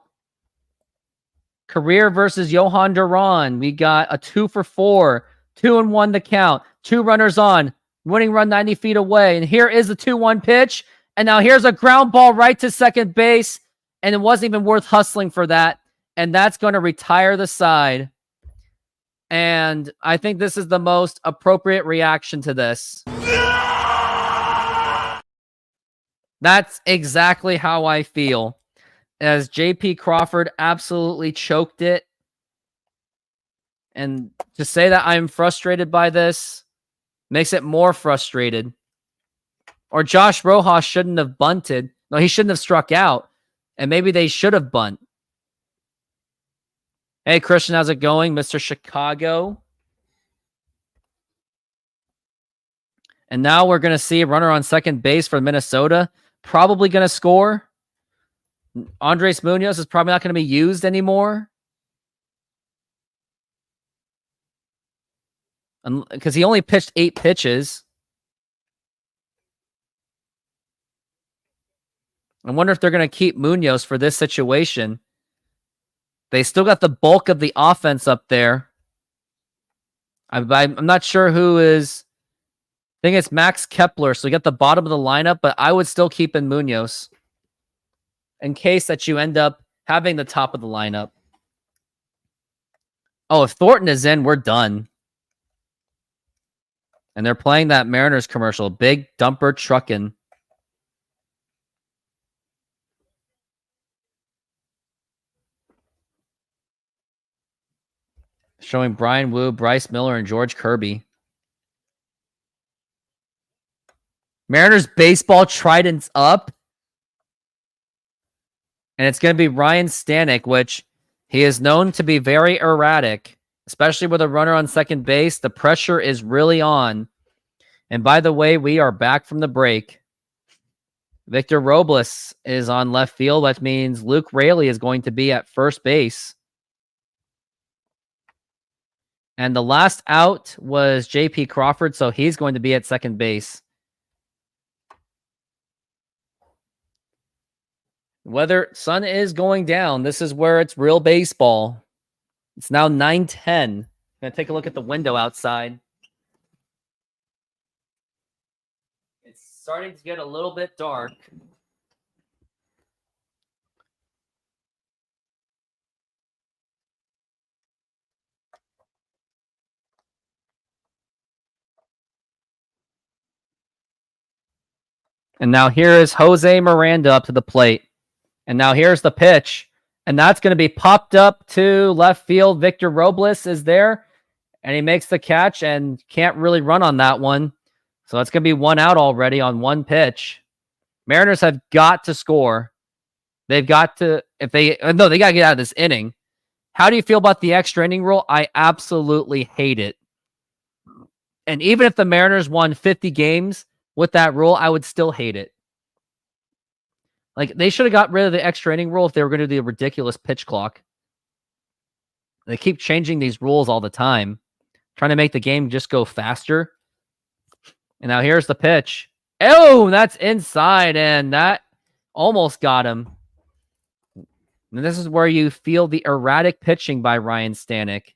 S1: Career versus Johan Duran. We got a 2 for 4. 2-1 the count. 2 runners on. Winning run 90 feet away. And here is the 2-1 pitch. And now here's a ground ball right to second base. And it wasn't even worth hustling for that. And that's going to retire the side. And I think this is the most appropriate reaction to this. That's exactly how I feel. As JP Crawford absolutely choked it. And to say that I'm frustrated by this makes it more frustrated. Or Josh Rojas shouldn't have bunted. No, he shouldn't have struck out. And maybe they should have bunt. Hey, Christian, how's it going? Mr. Chicago. And now we're going to see a runner on second base for Minnesota. Probably going to score. Andres Munoz is probably not going to be used anymore. Because he only pitched 8 pitches. I wonder if they're going to keep Munoz for this situation. They still got the bulk of the offense up there. I'm not sure who is. I think it's Max Kepler. So you got the bottom of the lineup, but I would still keep in Munoz in case that you end up having the top of the lineup. Oh, if Thornton is in, we're done. And they're playing that Mariners commercial. Big dumper truckin'. Showing Brian Wu, Bryce Miller, and George Kirby. Mariners baseball trident's up. And it's going to be Ryan Stanek, which he is known to be very erratic, especially with a runner on second base. The pressure is really on. And by the way, we are back from the break. Victor Robles is on left field. That means Luke Raley is going to be at first base. And the last out was JP Crawford, so he's going to be at second base. Weather, sun is going down. This is where it's real baseball. It's now 9:10. I'm going to take a look at the window outside. It's starting to get a little bit dark. And now here is Jose Miranda up to the plate. And now here's the pitch. And that's going to be popped up to left field. Victor Robles is there. And he makes the catch and can't really run on that one. So it's going to be 1 out already on 1 pitch. Mariners have got to score. They've got to, they got to get out of this inning. How do you feel about the extra inning rule? I absolutely hate it. And even if the Mariners won 50 games with that rule, I would still hate it. Like, they should have got rid of the extra inning rule if they were going to do the ridiculous pitch clock. They keep changing these rules all the time, trying to make the game just go faster. And now here's the pitch. Oh, that's inside, and that almost got him. And this is where you feel the erratic pitching by Ryan Stanek.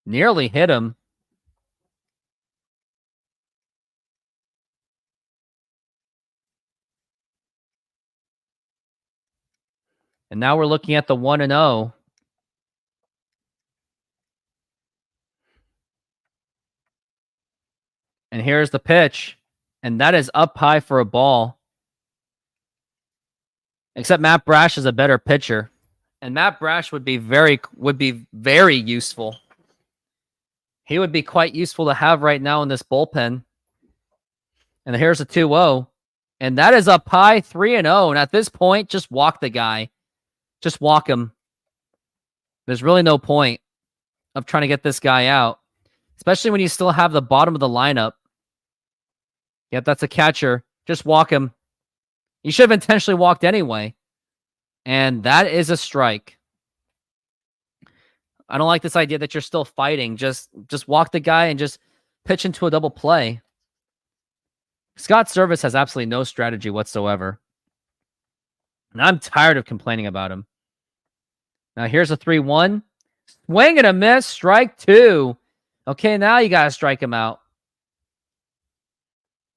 S1: Nearly hit him. And now we're looking at the 1-0. And here's the pitch. And that is up high for a ball. Except Matt Brash is a better pitcher. And Matt Brash would be very useful. He would be quite useful to have right now in this bullpen. And here's a 2-0. And that is up high, 3-0. And at this point, just walk the guy. Just walk him. There's really no point of trying to get this guy out, especially when you still have the bottom of the lineup. Yep, that's a catcher. Just walk him. You should have intentionally walked anyway. And that is a strike. I don't like this idea that you're still fighting. Just walk the guy and just pitch into a double play. Scott Service has absolutely no strategy whatsoever. And I'm tired of complaining about him. Now here's a 3-1. Swing and a miss. Strike 2. Okay, now you got to strike him out.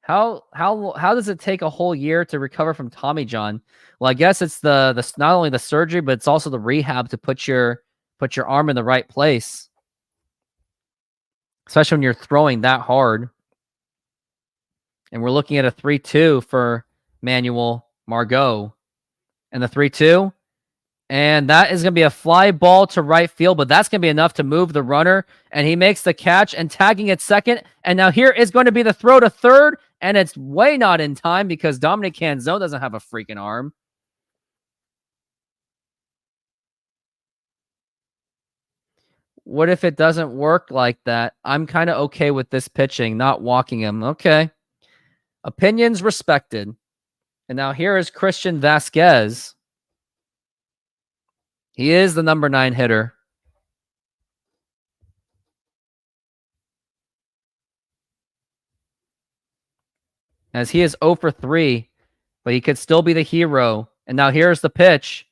S1: How does it take a whole year to recover from Tommy John? Well, I guess it's the not only the surgery, but it's also the rehab to put your arm in the right place. Especially when you're throwing that hard. And we're looking at a 3-2 for Manuel Margot. And the 3-2. And that is going to be a fly ball to right field, but that's going to be enough to move the runner. And he makes the catch and tagging at second. And now here is going to be the throw to third. And it's way not in time because Dominic Canzone doesn't have a freaking arm. What if it doesn't work like that? I'm kind of okay with this pitching, not walking him. Okay. Opinions respected. And now here is Christian Vasquez. He is the number 9 hitter. As he is 0 for 3, but he could still be the hero. And now here's the pitch.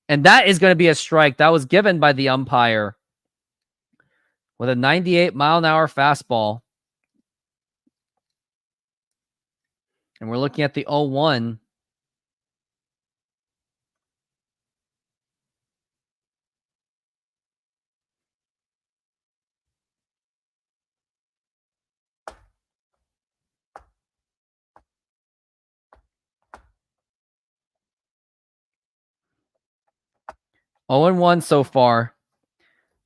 S1: And that is going to be a strike. That was given by the umpire with a 98-mile-an-hour fastball. And we're looking at the 0-1. Oh and 1 so far.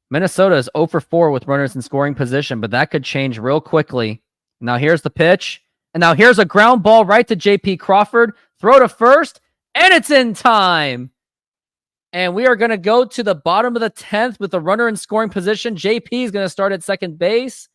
S1: Minnesota is 0 for 4 with runners in scoring position, but that could change real quickly. Now here's the pitch. And now here's a ground ball right to J.P. Crawford. Throw to first, and it's in time. And we are going to go to the bottom of the 10th with the runner in scoring position. JP is going to start at second base.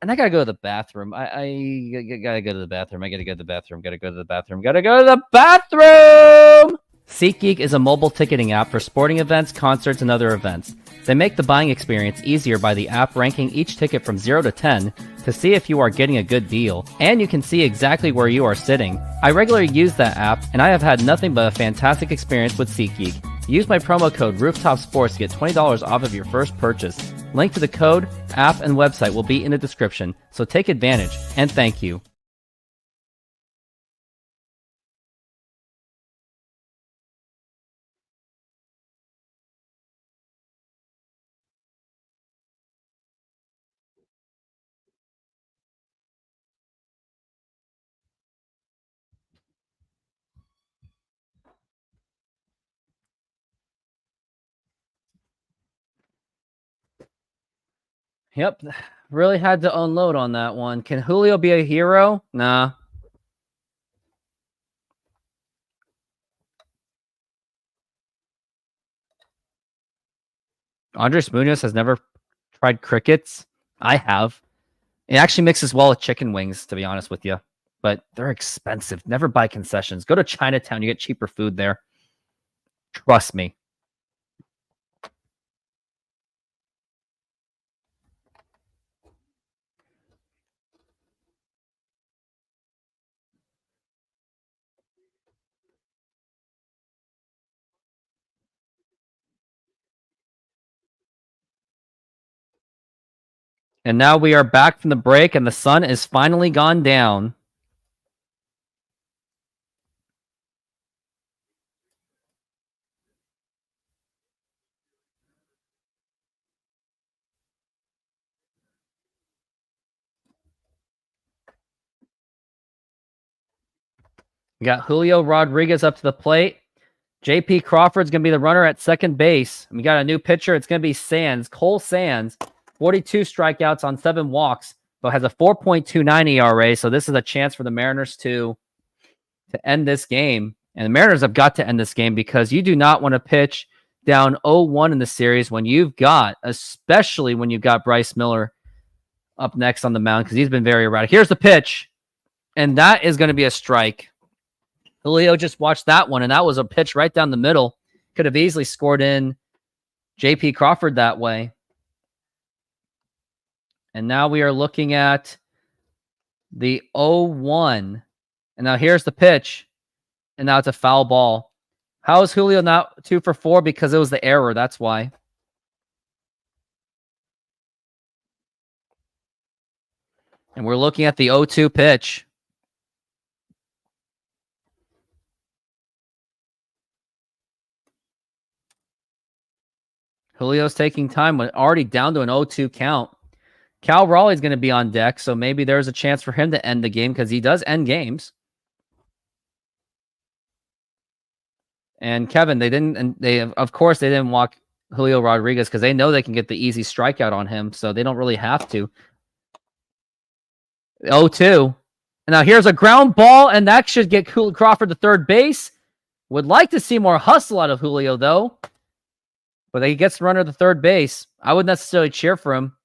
S1: And I got to go to the bathroom. I got to go to the bathroom. I got to go to the bathroom. Got to go to the bathroom. Got to go to the bathroom. SeatGeek is a mobile ticketing app for sporting events, concerts, and other events. They make the buying experience easier by the app ranking each ticket from 0 to 10 to see if you are getting a good deal, and you can see exactly where you are sitting. I regularly use that app, and I have had nothing but a fantastic experience with SeatGeek. Use my promo code ROOFTOPSPORTS to get $20 off of your first purchase. Link to the code, app, and website will be in the description, so take advantage, and thank you. Yep, really had to unload on that one. Can Julio be a hero? Nah. Andres Munoz has never tried crickets. I have. It actually mixes well with chicken wings, to be honest with you. But they're expensive. Never buy concessions. Go to Chinatown. You get cheaper food there. Trust me. And now we are back from the break, and the sun is finally gone down. We got Julio Rodriguez up to the plate. J.P. Crawford's going to be the runner at second base. And we got a new pitcher. It's going to be Sands, Cole Sands. 42 strikeouts on 7 walks, but has a 4.29 ERA. So this is a chance for the Mariners to end this game. And the Mariners have got to end this game because you do not want to pitch down 0-1 in the series when you've got, especially when you've got Bryce Miller up next on the mound because he's been very erratic. Here's the pitch, and that is going to be a strike. Julio just watched that one, and that was a pitch right down the middle. Could have easily scored in J.P. Crawford that way. And now we are looking at the 0-1. And now here's the pitch. And now it's a foul ball. How is Julio not 2 for 4? Because it was the error. That's why. And we're looking at the 0-2 pitch. Julio's taking time. We're already down to an 0-2 count. Cal Raleigh's going to be on deck, so maybe there's a chance for him to end the game because he does end games. And Kevin, of course they didn't walk Julio Rodriguez because they know they can get the easy strikeout on him, so they don't really have to. 0-2. And now here's a ground ball, and that should get Crawford to third base. Would like to see more hustle out of Julio, though. But he gets the runner to third base. I wouldn't necessarily cheer for him.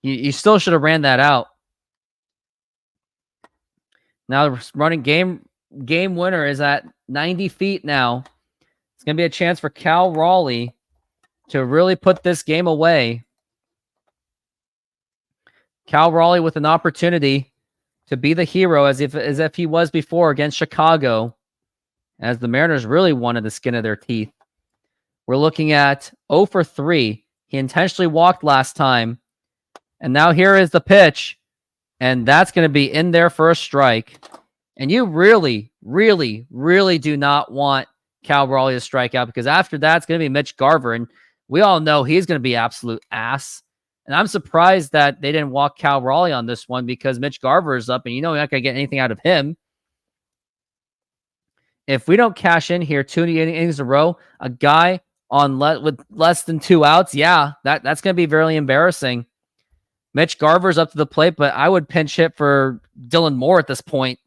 S1: You still should have ran that out. Now running game winner is at 90 feet now. It's going to be a chance for Cal Raleigh to really put this game away. Cal Raleigh with an opportunity to be the hero as if he was before against Chicago, as the Mariners really wanted the skin of their teeth. We're looking at 0 for 3. He intentionally walked last time. And now here is the pitch. And that's going to be in there for a strike. And you really, really, really do not want Cal Raleigh to strike out, because after that, it's going to be Mitch Garver. And we all know he's going to be absolute ass. And I'm surprised that they didn't walk Cal Raleigh on this one, because Mitch Garver is up and you know you're not going to get anything out of him. If we don't cash in here 2 innings in a row, a guy on with less than 2 outs, yeah, that's going to be very embarrassing. Mitch Garver's up to the plate, but I would pinch hit for Dylan Moore at this point.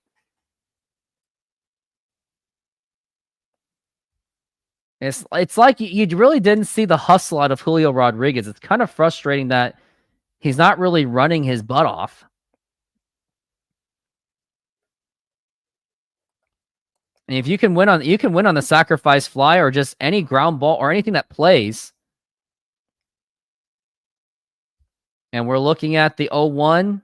S1: It's like you really didn't see the hustle out of Julio Rodriguez. It's kind of frustrating that he's not really running his butt off. And if you can win on the sacrifice fly or just any ground ball or anything that plays. And we're looking at the 0-1.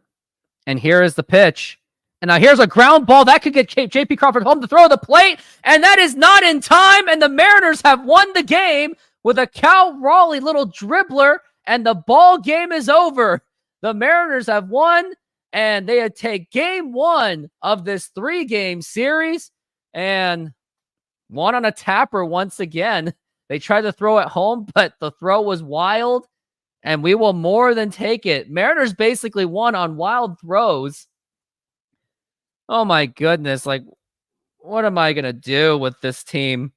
S1: And here is the pitch. And now here's a ground ball. That could get J.P. Crawford home to throw the plate. And that is not in time. And the Mariners have won the game with a Cal Raleigh little dribbler. And the ball game is over. The Mariners have won. And they take game 1 of this 3-game series. And won on a tapper once again. They tried to throw it home, but the throw was wild. And we will more than take it. Mariners basically won on wild throws. Oh my goodness. Like, what am I going to do with this team?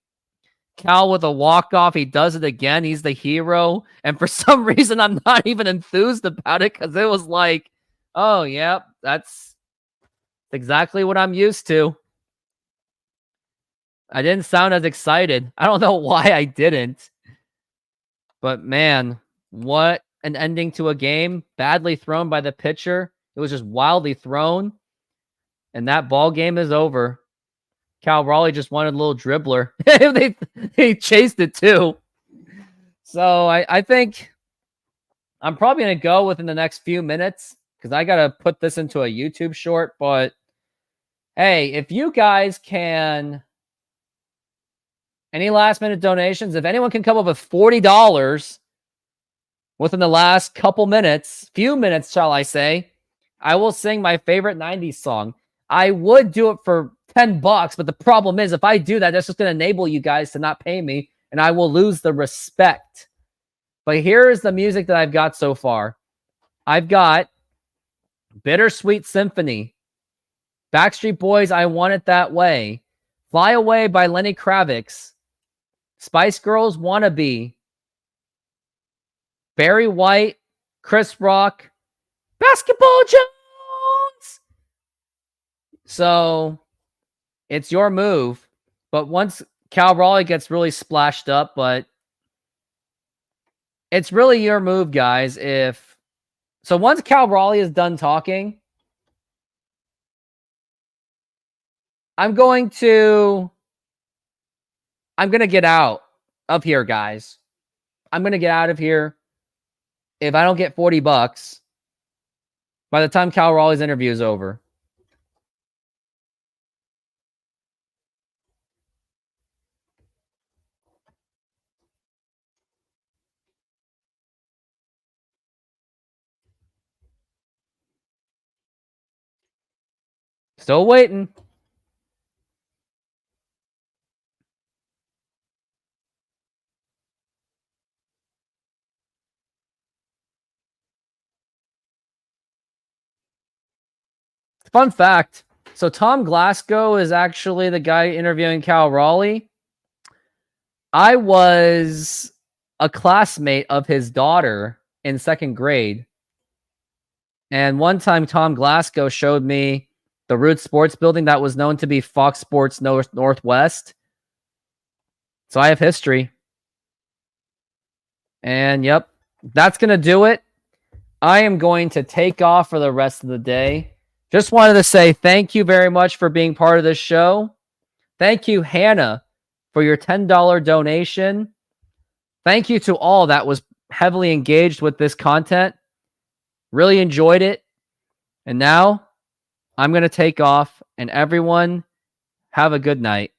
S1: Cal with a walk-off. He does it again. He's the hero. And for some reason, I'm not even enthused about it, because it was like, oh, yeah, that's exactly what I'm used to. I didn't sound as excited. I don't know why I didn't. But man, what an ending to a game. Badly thrown by the pitcher. It was just wildly thrown. And that ball game is over. Cal Raleigh just wanted a little dribbler. They chased it too. So I think I'm probably going to go within the next few minutes, because I got to put this into a YouTube short. But hey, if you guys can, any last minute donations, if anyone can come up with $40 within the last few minutes, shall I say, I will sing my favorite 90s song. I would do it for $10, but the problem is, if I do that, that's just going to enable you guys to not pay me, and I will lose the respect. But here is the music that I've got so far. I've got Bittersweet Symphony, Backstreet Boys, I Want It That Way, Fly Away by Lenny Kravitz, Spice Girls Wannabe, Barry White, Chris Rock, Basketball Jones. So it's your move. But once Cal Raleigh gets really splashed up, but it's really your move, guys. So once Cal Raleigh is done talking, I'm going to get out of here, guys. I'm going to get out of here. If I don't get $40, by the time Cal Raleigh's interview is over. Still waiting. Fun fact. So Tom Glasgow is actually the guy interviewing Cal Raleigh. I was a classmate of his daughter in 2nd grade. And one time Tom Glasgow showed me the Root Sports building that was known to be Fox Sports Northwest. So I have history. And yep, that's going to do it. I am going to take off for the rest of the day. Just wanted to say thank you very much for being part of this show. Thank you, Hannah, for your $10 donation. Thank you to all that was heavily engaged with this content. Really enjoyed it. And now I'm going to take off, and everyone have a good night.